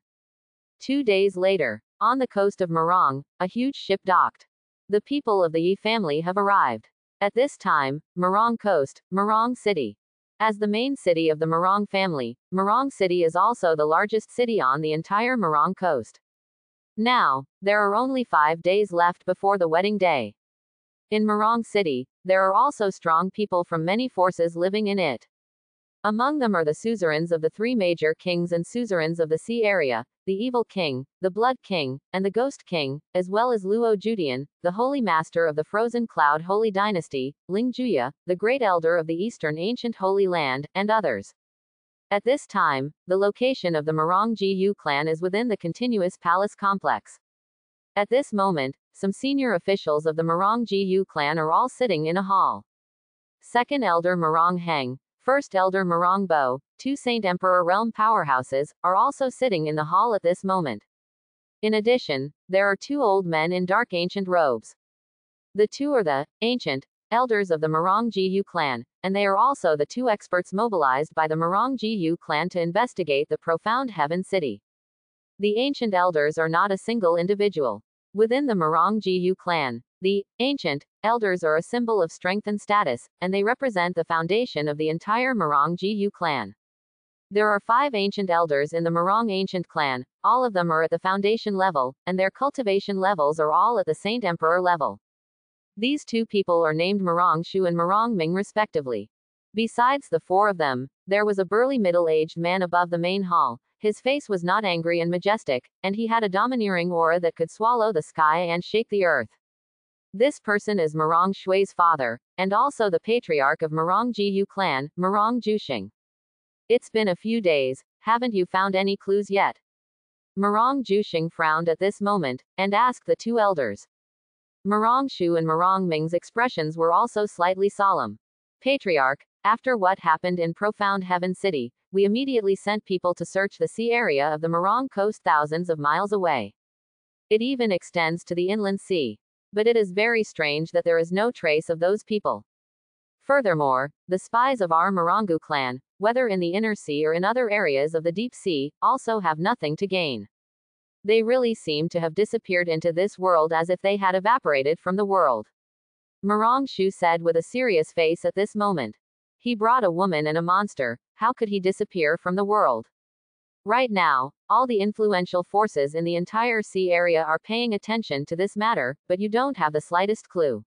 S1: 2 days later, on the coast of Morong, a huge ship docked. The people of the Yi family have arrived. At this time, Morong Coast, Morong City. As the main city of the Morong family, Morong City is also the largest city on the entire Morong Coast. Now, there are only 5 days left before the wedding day. In Morong City, there are also strong people from many forces living in it. Among them are the suzerains of the three major kings and suzerains of the sea area, the Evil King, the Blood King, and the Ghost King, as well as Luo Judian, the Holy Master of the Frozen Cloud Holy Dynasty, Ling Juya, the Great Elder of the Eastern Ancient Holy Land, and others. At this time, the location of the Morong Jiyu clan is within the continuous palace complex. At this moment, some senior officials of the Morong Jiyu clan are all sitting in a hall. Second Elder Morong Heng, First Elder Morong Bo, two Saint Emperor realm powerhouses, are also sitting in the hall at this moment. In addition, there are 2 old men in dark ancient robes. The 2 are the ancient elders of the Morong Jiyu clan, and they are also the 2 experts mobilized by the Morong Jiyu clan to investigate the profound heaven city. The ancient elders are not a single individual. Within the Morong Jiyu clan, the ancient elders are a symbol of strength and status, and they represent the foundation of the entire Morong Jiyu clan. There are 5 ancient elders in the Morong ancient clan, all of them are at the foundation level, and their cultivation levels are all at the Saint Emperor level. These 2 people are named Morong Shu and Morong Ming respectively. Besides the 4 of them, there was a burly middle-aged man above the main hall. His face was not angry and majestic, and he had a domineering aura that could swallow the sky and shake the earth. This person is Morong Shui's father, and also the patriarch of Morong Jiyu clan, Morong Jushing. It's been a few days, haven't you found any clues yet? Morong Jushing frowned at this moment, and asked the 2 elders. Morong Shu and Morong Ming's expressions were also slightly solemn. Patriarch, after what happened in Profound Heaven City, we immediately sent people to search the sea area of the Morong coast thousands of miles away. It even extends to the inland sea. But it is very strange that there is no trace of those people. Furthermore, the spies of our Morongo clan, whether in the inner sea or in other areas of the deep sea, also have nothing to gain. They really seem to have disappeared into this world as if they had evaporated from the world. Morongo said with a serious face at this moment. He brought a woman and a monster, how could he disappear from the world? Right now, all the influential forces in the entire sea area are paying attention to this matter, but you don't have the slightest clue.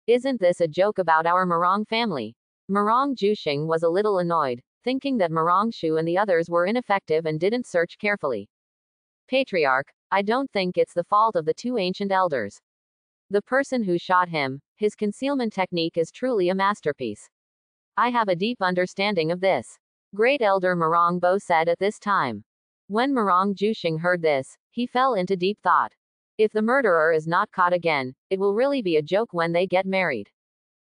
S1: Isn't this a joke about our Morongo family? Morongo Jushing was a little annoyed, thinking that Morongo and the others were ineffective and didn't search carefully. Patriarch, I don't think it's the fault of the two ancient elders. The person who shot him, his concealment technique is truly a masterpiece. I have a deep understanding of this. Great Elder Morongo said at this time. When Morongo Jushing heard this, he fell into deep thought. If the murderer is not caught again, it will really be a joke when they get married.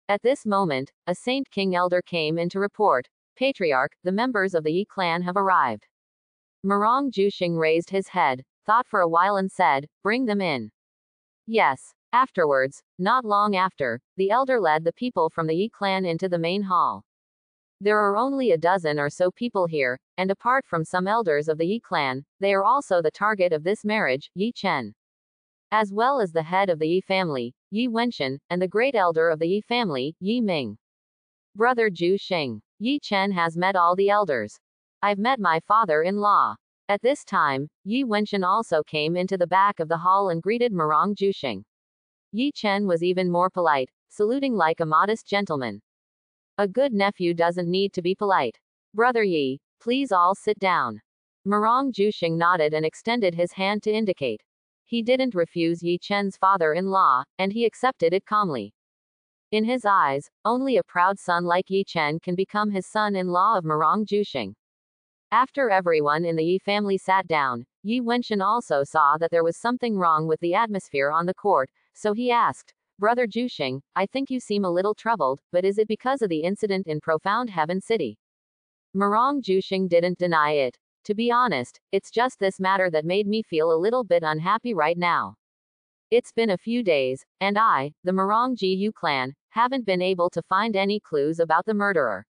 S1: At this moment, a Saint King Elder came in to report, Patriarch, the members of the Yi clan have arrived. Morongo Jushing raised his head, thought for a while and said, bring them in. Yes. Afterwards, not long after, the elder led the people from the Yi clan into the main hall. There are only a dozen or so people here, and apart from some elders of the Yi clan, they are also the target of this marriage, Yi Chen. As well as the head of the Yi family, Yi Wenshan, and the great elder of the Yi family, Yi Ming. Brother Ju Xing. Yi Chen has met all the elders. I've met my father-in-law. At this time, Yi Wenshan also came into the back of the hall and greeted Morongo Jushing. Yi Chen was even more polite, saluting like a modest gentleman. A good nephew doesn't need to be polite. Brother Yi, please all sit down. Morongo Jushing nodded and extended his hand to indicate. He didn't refuse Yi Chen's father-in-law, and he accepted it calmly. In his eyes, only a proud son like Yi Chen can become his son-in-law of Morongo Jushing. After everyone in the Yi family sat down, Yi Wenshan also saw that there was something wrong with the atmosphere on the court, so he asked, Brother Jushing, I think you seem a little troubled, but is it because of the incident in Profound Heaven City? Morongo Jushing didn't deny it. To be honest, it's just this matter that made me feel a little bit unhappy right now. It's been a few days, and I, the Morongo Yu clan, haven't been able to find any clues about the murderer.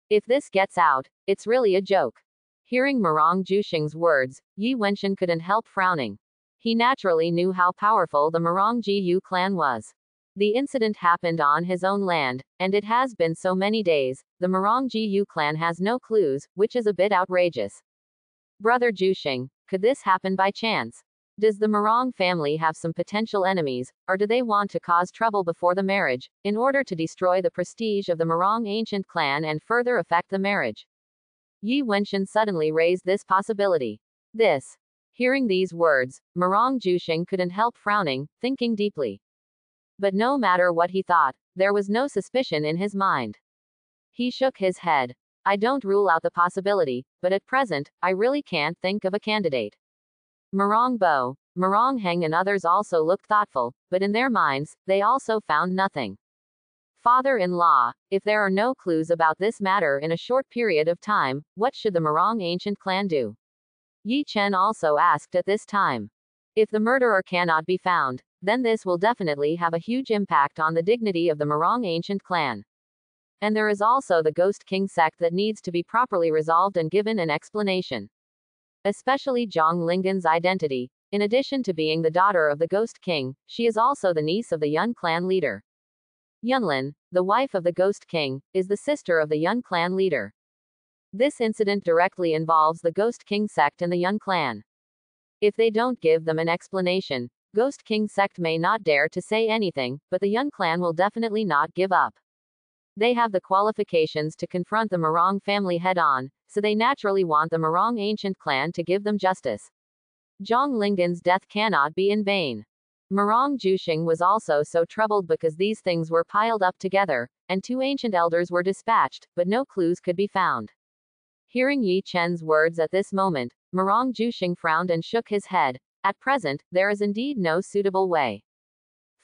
S1: If this gets out, it's really a joke. Hearing Morongo Jushing's words, Yi Wenshan couldn't help frowning. He naturally knew how powerful the Morongo Yu clan was. The incident happened on his own land, and it has been so many days, the Morongo Yu clan has no clues, which is a bit outrageous. Brother Jushing, could this happen by chance? Does the Morongo family have some potential enemies, or do they want to cause trouble before the marriage, in order to destroy the prestige of the Morongo ancient clan and further affect the marriage? Yi Wenshan suddenly raised this possibility. Hearing these words, Morongo Jushing couldn't help frowning, thinking deeply. But no matter what he thought, there was no suspicion in his mind. He shook his head. I don't rule out the possibility, but at present, I really can't think of a candidate. Morongo Bo, Morongo Heng and others also looked thoughtful, but in their minds, they also found nothing. Father-in-law, if there are no clues about this matter in a short period of time, what should the Morongo ancient clan do? Yi Chen also asked at this time. If the murderer cannot be found, then this will definitely have a huge impact on the dignity of the Morongo ancient clan. And there is also the Ghost King sect that needs to be properly resolved and given an explanation. Especially Zhang Lingan's identity. In addition to being the daughter of the Ghost King, she is also the niece of the Yun clan leader. Yunlin, the wife of the Ghost King, is the sister of the Yun clan leader. This incident directly involves the Ghost King sect and the Yun clan. If they don't give them an explanation, Ghost King sect may not dare to say anything, but the Yun clan will definitely not give up. They have the qualifications to confront the Morongo family head-on, so they naturally want the Morongo ancient clan to give them justice. Zhang Lingan's death cannot be in vain. Morongo Jushing was also so troubled because these things were piled up together, and two ancient elders were dispatched, but no clues could be found. Hearing Yi Chen's words at this moment, Morongo Jushing frowned and shook his head. At present, there is indeed no suitable way.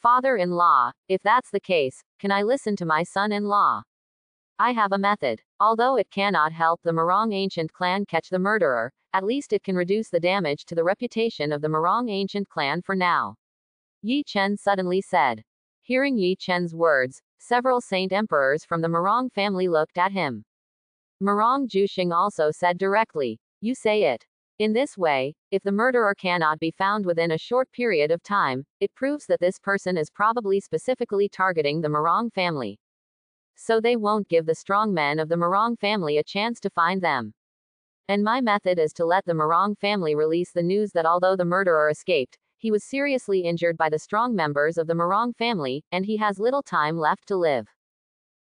S1: Father-in-law, if that's the case, can I listen to my son-in-law? I have a method. Although it cannot help the Morongo ancient clan catch the murderer, at least it can reduce the damage to the reputation of the Morongo ancient clan for now. Yi Chen suddenly said. Hearing Yi Chen's words, several saint emperors from the Murong family looked at him. Murong Jushing also said directly, "You say it." In this way, if the murderer cannot be found within a short period of time, it proves that this person is probably specifically targeting the Murong family. So they won't give the strong men of the Murong family a chance to find them. And my method is to let the Murong family release the news that although the murderer escaped, he was seriously injured by the strong members of the Murong family, and he has little time left to live.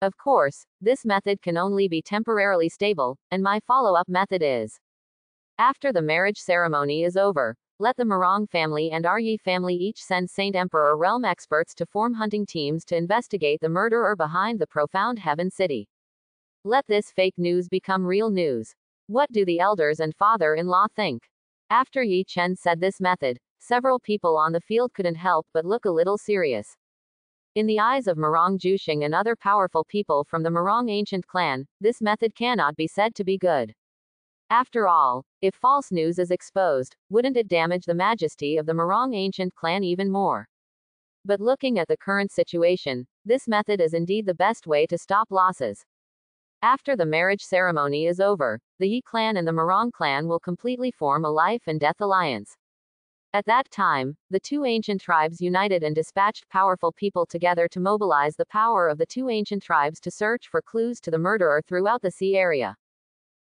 S1: Of course, this method can only be temporarily stable, and my follow-up method is: after the marriage ceremony is over, let the Murong family and Yi family each send Saint Emperor realm experts to form hunting teams to investigate the murderer behind the profound Heaven City. Let this fake news become real news. What do the elders and father-in-law think? After Yi Chen said this method, several people on the field couldn't help but look a little serious. In the eyes of Murong Jushing and other powerful people from the Murong ancient clan, this method cannot be said to be good. After all, if false news is exposed, wouldn't it damage the majesty of the Murong ancient clan even more? But looking at the current situation, this method is indeed the best way to stop losses. After the marriage ceremony is over, the Yi clan and the Murong clan will completely form a life and death alliance. At that time, the two ancient tribes united and dispatched powerful people together to mobilize the power of the two ancient tribes to search for clues to the murderer throughout the sea area.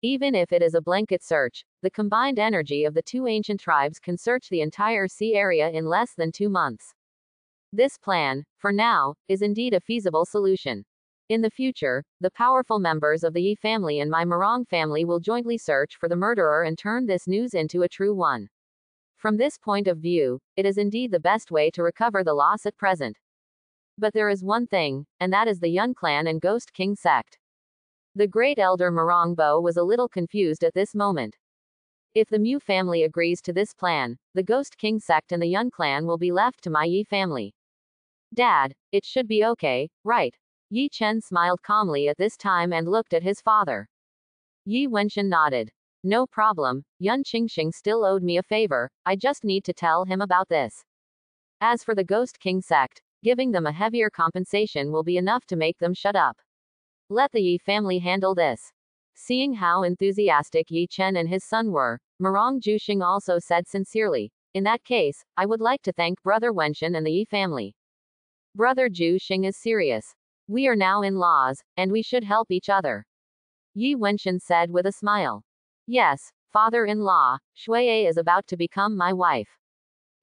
S1: Even if it is a blanket search, the combined energy of the two ancient tribes can search the entire sea area in less than 2 months. This plan, for now, is indeed a feasible solution. In the future, the powerful members of the Yi family and my Murong family will jointly search for the murderer and turn this news into a true one. From this point of view, it is indeed the best way to recover the loss at present. But there is one thing, and that is the Yun clan and Ghost King sect. The great elder Murong Bo was a little confused at this moment. If the Mu family agrees to this plan, the Ghost King sect and the Yun clan will be left to my Yi family. Dad, it should be okay, right? Yi Chen smiled calmly at this time and looked at his father. Yi Wenshan nodded. No problem, Yun Qingxing still owed me a favor, I just need to tell him about this. As for the Ghost King sect, giving them a heavier compensation will be enough to make them shut up. Let the Yi family handle this. Seeing how enthusiastic Yi Chen and his son were, Murong Jushing also said sincerely, in that case, I would like to thank Brother Wenshan and the Yi family. Brother Jushing is serious. We are now in-laws, and we should help each other. Yi Wenshan said with a smile. Yes, father-in-law, Shuiye is about to become my wife.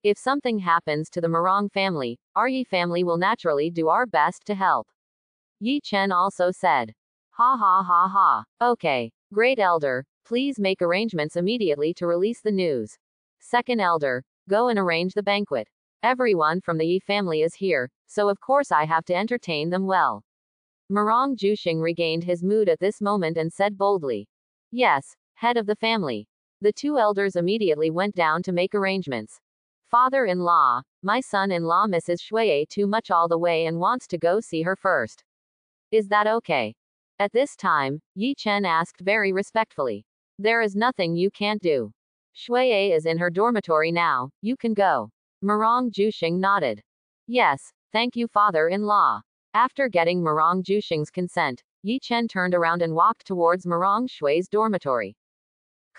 S1: If something happens to the Murong family, our Yi family will naturally do our best to help. Yi Chen also said. Ha ha ha ha. Okay, great elder, please make arrangements immediately to release the news. Second elder, go and arrange the banquet. Everyone from the Yi family is here, so of course I have to entertain them well. Murong Jushing regained his mood at this moment and said boldly. Yes, head of the family. The two elders immediately went down to make arrangements. Father-in-law, my son-in-law misses Shuiye too much all the way and wants to go see her first. Is that okay? At this time, Yi Chen asked very respectfully. There is nothing you can't do. Shuiye is in her dormitory now, you can go. Murong Jushing nodded. Yes, thank you father-in-law. After getting Murong Jushing's consent, Yi Chen turned around and walked towards Murong Shui's dormitory.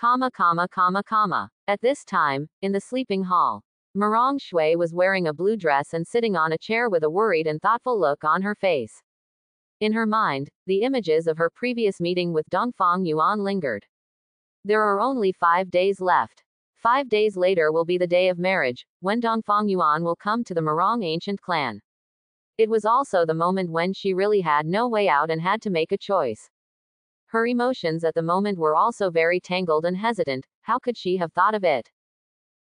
S1: At this time, in the sleeping hall, Murong Shui was wearing a blue dress and sitting on a chair with a worried and thoughtful look on her face. In her mind, the images of her previous meeting with Dongfang Yuan lingered. There are only 5 days left. 5 days later will be the day of marriage, when Dongfang Yuan will come to the Murong ancient clan. It was also the moment when she really had no way out and had to make a choice. Her emotions at the moment were also very tangled and hesitant. How could she have thought of it?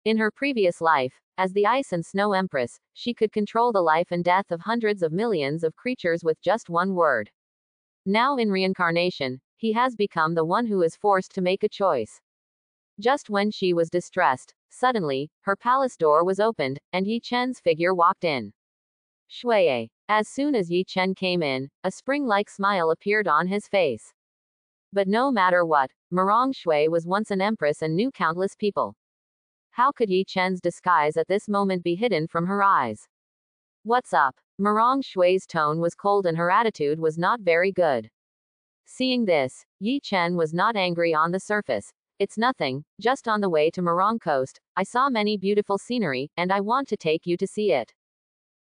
S1: In her previous life, as the Ice and Snow Empress, she could control the life and death of hundreds of millions of creatures with just one word. Now in reincarnation, he has become the one who is forced to make a choice. Just when she was distressed, suddenly, her palace door was opened, and Yi Chen's figure walked in. Shuiye. As soon as Yi Chen came in, a spring-like smile appeared on his face. But no matter what, Murong Shui was once an empress and knew countless people. How could Yi Chen's disguise at this moment be hidden from her eyes? What's up? Marong Shui's tone was cold and her attitude was not very good. Seeing this, Yi Chen was not angry on the surface. It's nothing, just on the way to Marong Coast, I saw many beautiful scenery, and I want to take you to see it.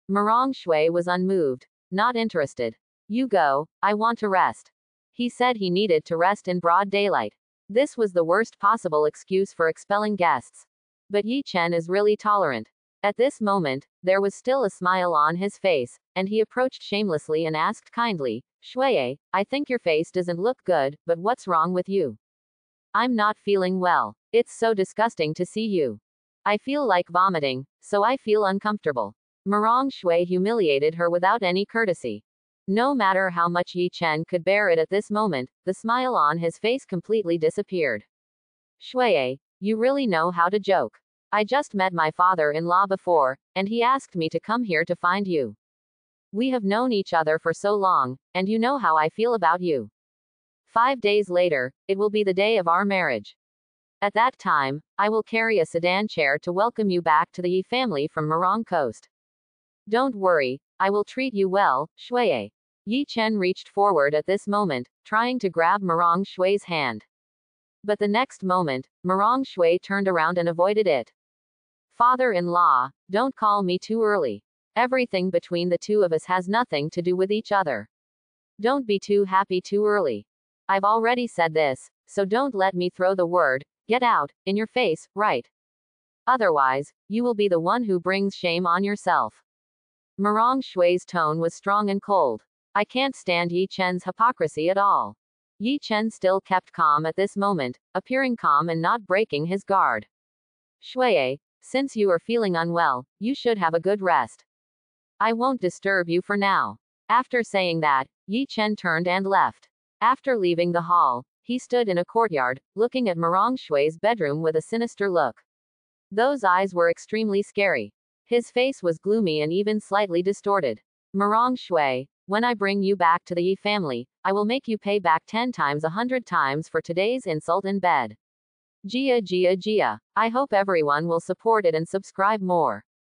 S1: Marong Shui was unmoved. Not interested. You go, I want to rest. He said he needed to rest in broad daylight. This was the worst possible excuse for expelling guests. But Yi Chen is really tolerant. At this moment, there was still a smile on his face, and he approached shamelessly and asked kindly, Shui, I think your face doesn't look good, but what's wrong with you? I'm not feeling well. It's so disgusting to see you. I feel like vomiting, so I feel uncomfortable. Marong Shui humiliated her without any courtesy. No matter how much Yi Chen could bear it at this moment, the smile on his face completely disappeared. Shui, you really know how to joke. I just met my father-in-law before, and he asked me to come here to find you. We have known each other for so long, and you know how I feel about you. 5 days later, it will be the day of our marriage. At that time, I will carry a sedan chair to welcome you back to the Yi family from Marong Coast. Don't worry, I will treat you well, Shui. Yi Chen reached forward at this moment, trying to grab Marong Shui's hand. But the next moment, Marong Shui turned around and avoided it. Father-in-law, don't call me too early. Everything between the two of us has nothing to do with each other. Don't be too happy too early. I've already said this, so don't let me throw the word, get out, in your face, right? Otherwise, you will be the one who brings shame on yourself. Marong Shui's tone was strong and cold. I can't stand Yi Chen's hypocrisy at all. Yi Chen still kept calm at this moment, appearing calm and not breaking his guard. Shui, since you are feeling unwell, you should have a good rest. I won't disturb you for now. After saying that, Yi Chen turned and left. After leaving the hall, he stood in a courtyard, looking at Marong Shui's bedroom with a sinister look. Those eyes were extremely scary. His face was gloomy and even slightly distorted. Marong Shui, when I bring you back to the Yi family, I will make you pay back 10 times 100 times for today's insult in bed. Jia Jia Jia. I hope everyone will support it and subscribe more.